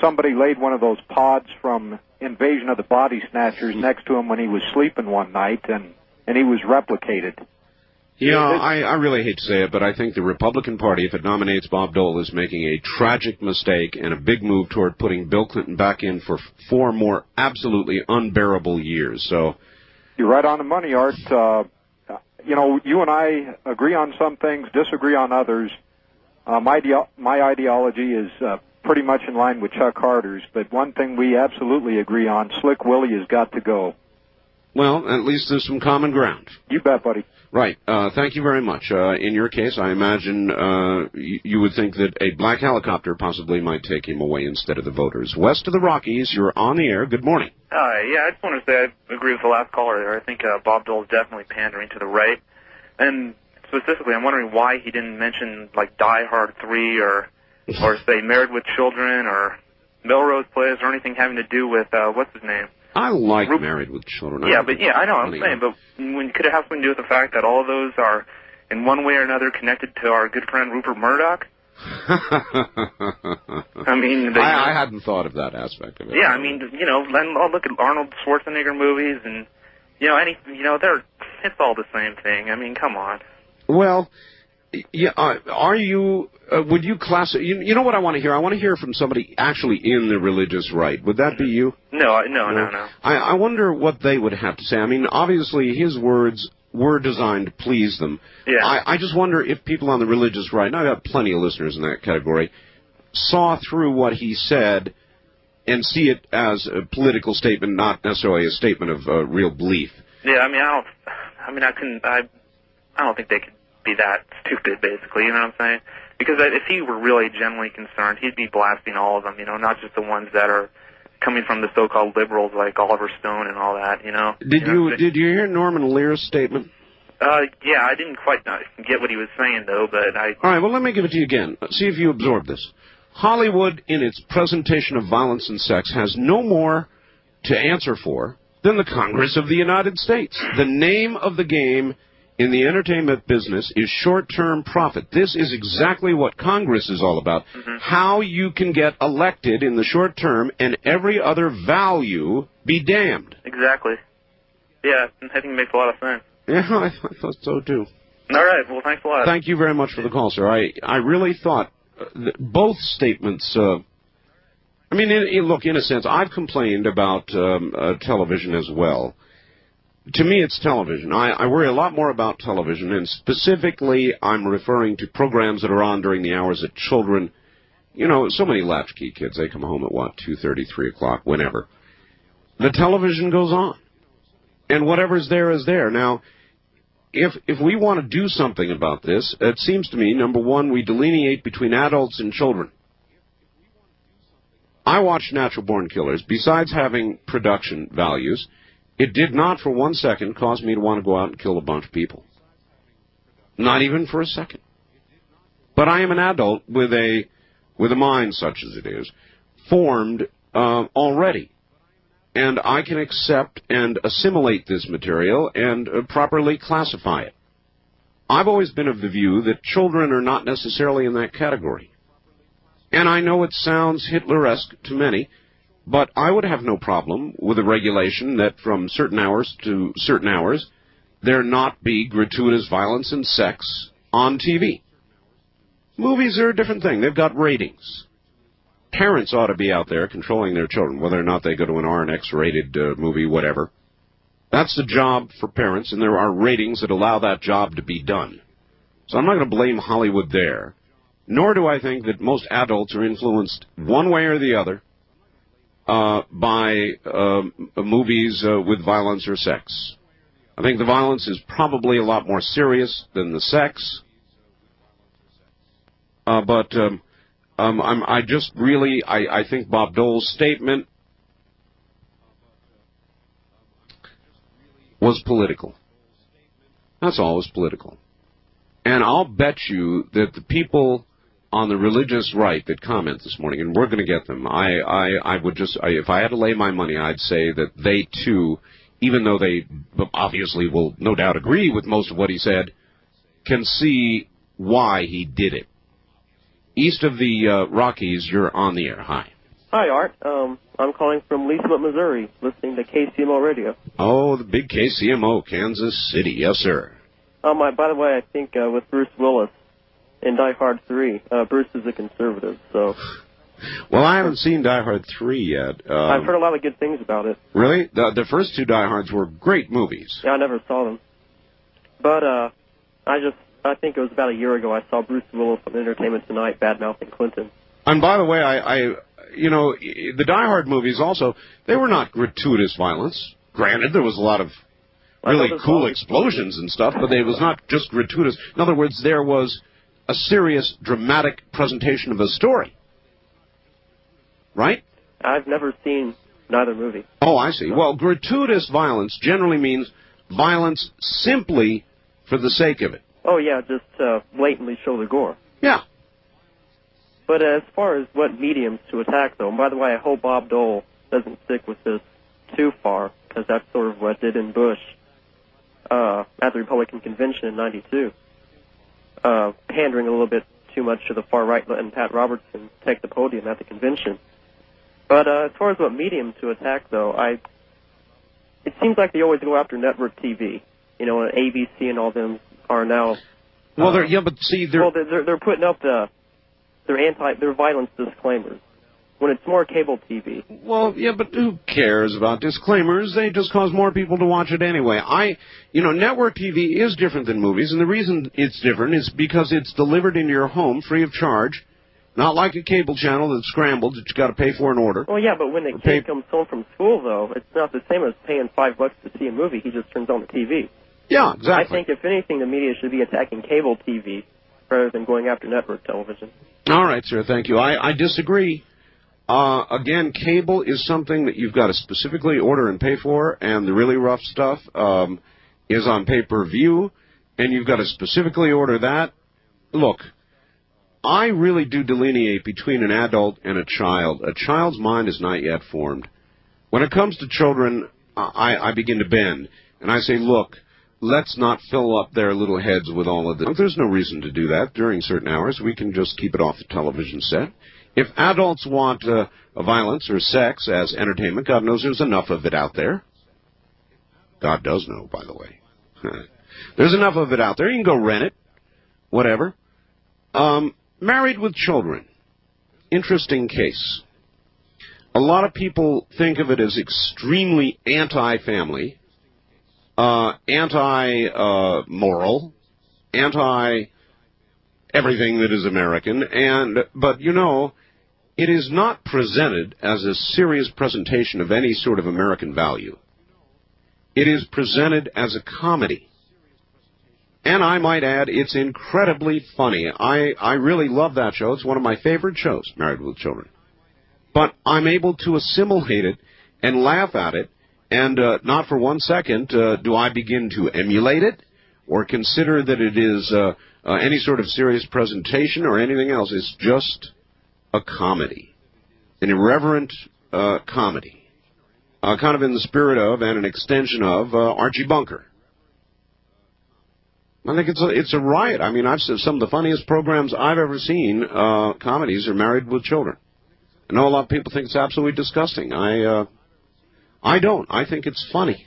somebody laid one of those pods from Invasion of the Body Snatchers next to him when he was sleeping one night, and he was replicated. Yeah, I really hate to say it, but I think the Republican Party, if it nominates Bob Dole, is making a tragic mistake and a big move toward putting Bill Clinton back in for 4 more absolutely unbearable years. So, you're right on the money, Art. You and I agree on some things, disagree on others. My ideology is pretty much in line with Chuck Harder's, but one thing we absolutely agree on, Slick Willie has got to go. Well, at least there's some common ground. You bet, buddy. Right. Thank you very much. In your case, I imagine you would think that a black helicopter possibly might take him away instead of the voters. West of the Rockies, you're on the air. Good morning. Yeah, I just want to say I agree with the last caller there. I think Bob Dole is definitely pandering to the right. And specifically, I'm wondering why he didn't mention, like, Die Hard 3 or say, Married with Children or Melrose Place or anything having to do with, what's his name? I like Married with Children. Yeah, I know, I'm saying, but when could it have something to do with the fact that all of those are, in one way or another, connected to our good friend Rupert Murdoch? I mean, I hadn't thought of that aspect of it. Yeah, I mean, I'll look at Arnold Schwarzenegger movies, and it's all the same thing. I mean, come on. Well, yeah, are you? Would you classify? You know what I want to hear? I want to hear from somebody actually in the religious right. Would that be you? No. I wonder what they would have to say. I mean, obviously his words were designed to please them. Yeah. I just wonder if people on the religious right, and I've got plenty of listeners in that category, saw through what he said and see it as a political statement, not necessarily a statement of real belief. Yeah, I don't think they could be that stupid, basically, you know what I'm saying? Because if he were really genuinely concerned, he'd be blasting all of them, not just the ones that are coming from the so-called liberals like Oliver Stone and all that, Did you hear Norman Lear's statement? Yeah, I didn't quite get what he was saying, though, but I... All right, well, let me give it to you again. See if you absorb this. Hollywood, in its presentation of violence and sex, has no more to answer for than the Congress of the United States. The name of the game in the entertainment business is short-term profit. This is exactly what Congress is all about. Mm-hmm. How you can get elected in the short term and every other value be damned. Exactly. Yeah, I think it makes a lot of sense. Yeah, I thought so too. All right, well, thanks a lot. Thank you very much for the call, sir. I really thought both statements. I mean, look, in a sense, I've complained about television as well. To me, it's television. I worry a lot more about television, and specifically, I'm referring to programs that are on during the hours that children, so many latchkey kids, they come home at, 2:30, 3 o'clock, whenever. The television goes on, and whatever's there is there. Now, if we want to do something about this, it seems to me, number one, we delineate between adults and children. I watched Natural Born Killers. Besides having production values, it did not for 1 second cause me to want to go out and kill a bunch of people. Not even for a second. But I am an adult with a mind such as it is, formed already. And I can accept and assimilate this material and properly classify it. I've always been of the view that children are not necessarily in that category. And I know it sounds Hitler-esque to many, but I would have no problem with a regulation that from certain hours to certain hours, there not be gratuitous violence and sex on TV. Movies are a different thing. They've got ratings. Parents ought to be out there controlling their children, whether or not they go to an R and X-rated movie, whatever. That's the job for parents, and there are ratings that allow that job to be done. So I'm not going to blame Hollywood there. Nor do I think that most adults are influenced one way or the other by movies with violence or sex. I think the violence is probably a lot more serious than the sex. But I think Bob Dole's statement was political. That's all, it was political. And I'll bet you that the people on the religious right that comment this morning, and we're going to get them, if I had to lay my money, I'd say that they too, even though they obviously will no doubt agree with most of what he said, can see why he did it. East of the Rockies, you're on the air. Hi. Hi, Art. I'm calling from Leesville, Missouri, listening to KCMO Radio. Oh, the big KCMO, Kansas City. Yes, sir. By the way, I think with Bruce Willis in Die Hard 3, Bruce is a conservative, so... Well, I haven't seen Die Hard 3 yet. I've heard a lot of good things about it. Really? The first two Die Hards were great movies. Yeah, I never saw them. But I think it was about a year ago I saw Bruce Willis on Entertainment Tonight bad-mouthing Clinton. And by the way, the Die Hard movies also, they were not gratuitous violence. Granted, there was a lot of really cool explosions and stuff, but it was not just gratuitous. In other words, there was a serious, dramatic presentation of a story. Right? I've never seen neither movie. Oh, I see. Well, gratuitous violence generally means violence simply for the sake of it. Oh, yeah, just blatantly show the gore. Yeah. But as far as what mediums to attack, though, and by the way, I hope Bob Dole doesn't stick with this too far, because that's sort of what did in Bush at the Republican convention in '92, pandering a little bit too much to the far right, letting Pat Robertson take the podium at the convention. But as far as what medium to attack, though, it seems like they always go after network TV. ABC and all them are now. Well, they're putting up their violence disclaimers when it's more cable TV. Well, yeah, but who cares about disclaimers? They just cause more people to watch it anyway. Network TV is different than movies, and the reason it's different is because it's delivered into your home free of charge, not like a cable channel that's scrambled that you got to pay for an order. Well, yeah, but when the kid comes home from school, though, it's not the same as paying $5 to see a movie. He just turns on the TV. Yeah, exactly. I think, if anything, the media should be attacking cable TV rather than going after network television. All right, sir, thank you. I disagree. Again, cable is something that you've got to specifically order and pay for, and the really rough stuff is on pay-per-view, and you've got to specifically order that. Look, I really do delineate between an adult and a child. A child's mind is not yet formed. When it comes to children, I begin to bend, and I say, look, let's not fill up their little heads with all of this. There's no reason to do that during certain hours. We can just keep it off the television set. If adults want violence or sex as entertainment, God knows there's enough of it out there. God does know, by the way. There's enough of it out there. You can go rent it, whatever. Married with Children. Interesting case. A lot of people think of it as extremely anti-family, anti-moral, anti-everything that is American, but you know, it is not presented as a serious presentation of any sort of American value. It is presented as a comedy. And I might add, it's incredibly funny. I really love that show. It's one of my favorite shows, Married with Children. But I'm able to assimilate it and laugh at it, and not for 1 second do I begin to emulate it or consider that it is any sort of serious presentation or anything else. It's just a comedy, an irreverent comedy, kind of in the spirit of and an extension of Archie Bunker. I think it's a riot. I mean, I've seen some of the funniest programs I've ever seen. Comedies are Married with Children. I know a lot of people think it's absolutely disgusting. I don't. I think it's funny.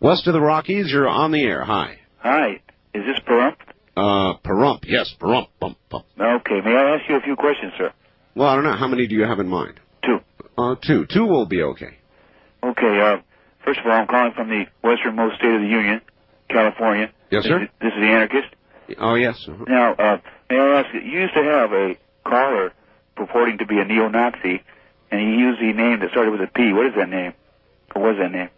West of the Rockies, you're on the air. Hi. Hi. Is this Pahrump? Pahrump. Yes, Pahrump. Bump. Okay. May I ask you a few questions, sir? Well, I don't know. How many do you have in mind? 2. 2. 2 will be okay. Okay. First of all, I'm calling from the westernmost state of the Union, California. Yes, sir. This is the Anarchist. Oh, yes. Uh-huh. Now, may I ask you, you used to have a caller purporting to be a neo-Nazi, and he used the name that started with a P. What is that name? Or was that name?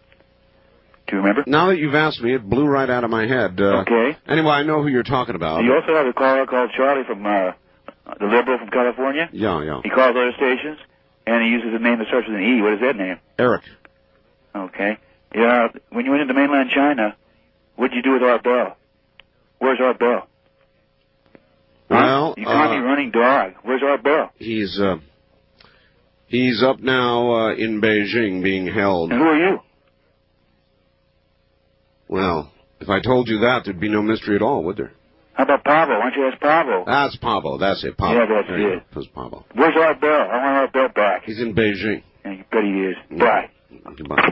Do you remember? Now that you've asked me, it blew right out of my head. Okay. Anyway, I know who you're talking about. You also have a caller called Charlie from the liberal from California. Yeah. He calls other stations, and he uses a name that starts with an E. What is that name? Eric. Okay. Yeah. When you went into mainland China, what'd you do with Art Bell? Where's Art Bell? Well, you call me running dog. Where's Art Bell? He's up now in Beijing being held. And who are you? Well, if I told you that, there'd be no mystery at all, would there? How about Pablo? Why don't you ask Pablo? That's Pablo. That's it, Pablo. Yeah, that's it. That's Pablo. Where's Art Bell? I want Art Bell back. He's in Beijing. Yeah, you bet he is. Bye. Goodbye.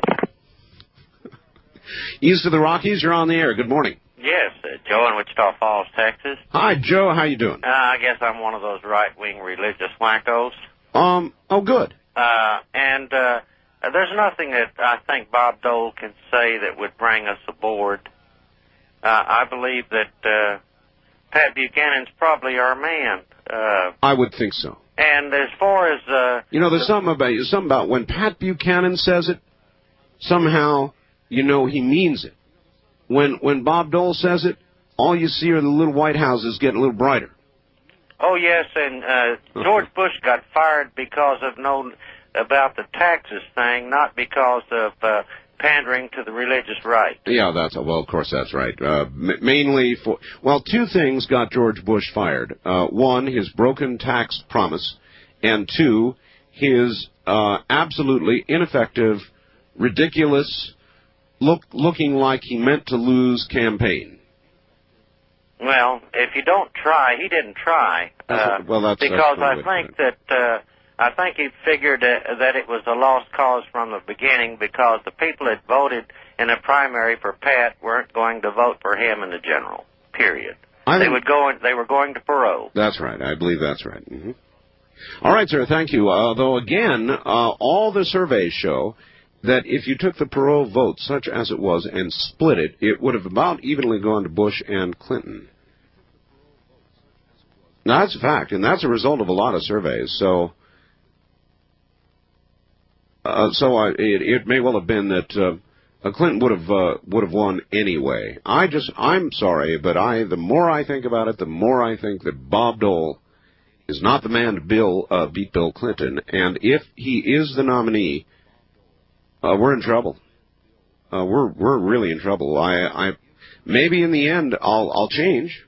East of the Rockies, you're on the air. Good morning. Yes, Joe in Wichita Falls, Texas. Hi, Joe. How you doing? I guess I'm one of those right-wing religious wackos. Oh, good. And there's nothing that I think Bob Dole can say that would bring us aboard. I believe that Pat Buchanan's probably our man. I would think so. And as far as there's something about when Pat Buchanan says it, somehow you know he means it. When Bob Dole says it, all you see are the little white houses getting a little brighter. Oh yes, and George Bush got fired because of about the taxes thing, not because of pandering to the religious right. Yeah, of course that's right. Mainly for 2 things got George Bush fired. 1, his broken tax promise, and 2, his absolutely ineffective, ridiculous, looking like he meant to lose campaign. Well, if you don't try, he didn't try. That's because I think that I think he figured that it was a lost cause from the beginning because the people that voted in a primary for Pat weren't going to vote for him in the general. Period. They were going to Perot. That's right. I believe that's right. Mm-hmm. All right, sir. Thank you. Though again, all the surveys show that if you took the Perot vote, such as it was, and split it, it would have about evenly gone to Bush and Clinton. Now, that's a fact, and that's a result of a lot of surveys. So it may well have been that Clinton would have won anyway. I'm sorry, but the more I think about it, the more I think that Bob Dole is not the man to beat Bill Clinton, and if he is the nominee, we're in trouble. We're really in trouble. I maybe in the end I'll change,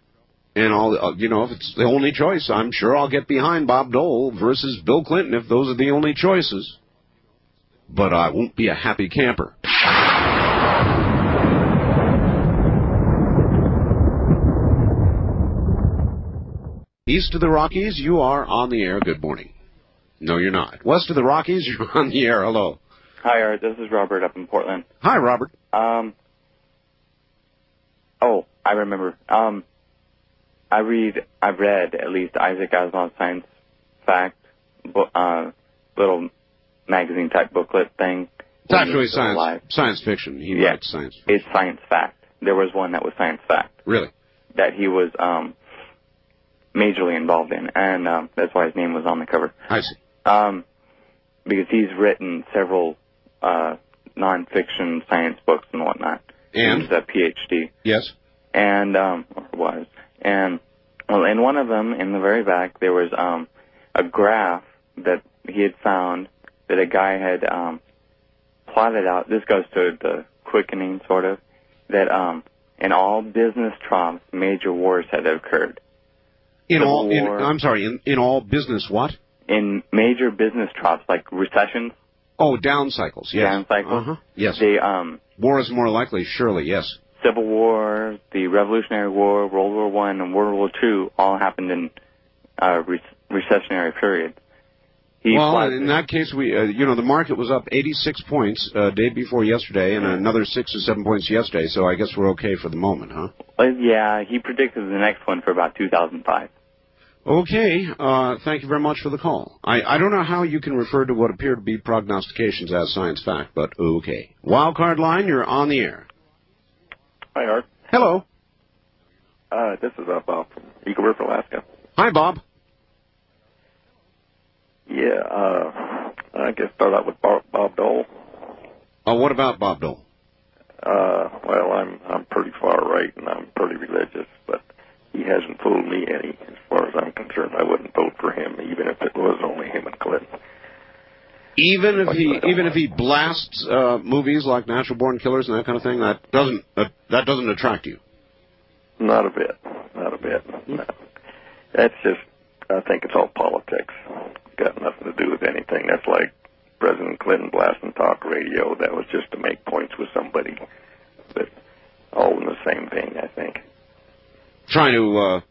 and if it's the only choice, I'm sure I'll get behind Bob Dole versus Bill Clinton if those are the only choices. But I won't be a happy camper. East of the Rockies, you are on the air. Good morning. No, you're not. West of the Rockies, you're on the air. Hello. Hi, Art. This is Robert up in Portland. Hi, Robert. I remember. I've read at least Isaac Asimov's Science Fact, little magazine-type booklet thing. It's actually science fiction. He writes science fiction. It's Science Fact. There was one that was Science Fact. Really? That he was majorly involved in, and that's why his name was on the cover. I see. Because he's written several non-fiction science books and whatnot. And? He's a PhD. Yes. And, or was. And, well, in one of them, in the very back, there was a graph that he had found that a guy had plotted out. This goes to the quickening, sort of, that in all business troughs, major wars had occurred. In all business what? In major business troughs, like recessions. Oh, down cycles, yes. Down cycles. Uh-huh. Yes. They, war is more likely, surely, yes. Civil War, the Revolutionary War, World War I, and World War II all happened in recessionary periods. In that case, the market was up 86 points day before yesterday, and another 6 or 7 points yesterday. So I guess we're okay for the moment, huh? Yeah, he predicted the next one for about 2005. Okay, thank you very much for the call. I don't know how you can refer to what appear to be prognostications as science fact, but okay. Wildcard line, you're on the air. Hi, Art. Hello. This is Bob from Eagle River, Alaska. Hi, Bob. Yeah, I guess start out with Bob Dole. What about Bob Dole? Well, I'm pretty far right and I'm pretty religious, but he hasn't fooled me any. As far as I'm concerned, I wouldn't vote for him, even if it was only him and Clinton. Even if he blasts movies like Natural Born Killers and that kind of thing, that doesn't attract you. Not a bit. No. That's just, I think it's all politics. Got nothing to do with anything. That's like President Clinton blasting talk radio. That was just to make points with somebody. But all in the same vein, I think. Trying to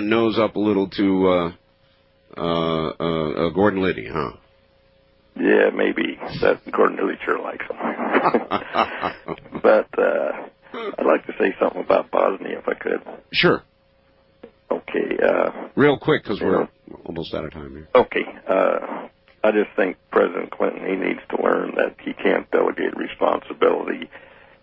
nose up a little to Gordon Liddy, huh? Yeah, maybe. That Gordon Liddy sure likes him. But I'd like to say something about Bosnia, if I could. Sure. Okay. Real quick, because we're almost out of time here. Okay. I just think President Clinton, he needs to learn that he can't delegate responsibility.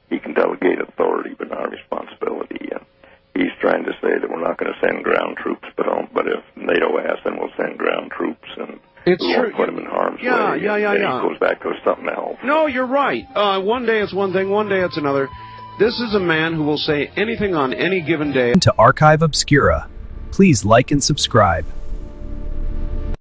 He can delegate authority, but not responsibility. And he's trying to say that we're not going to send ground troops, but if NATO asks, then we'll send ground troops, and we won't put them in harm's way. Yeah. Then he goes back to something else. No, you're right. One day it's one thing, one day it's another. This is a man who will say anything on any given day. To Archive Obscura, please like and subscribe.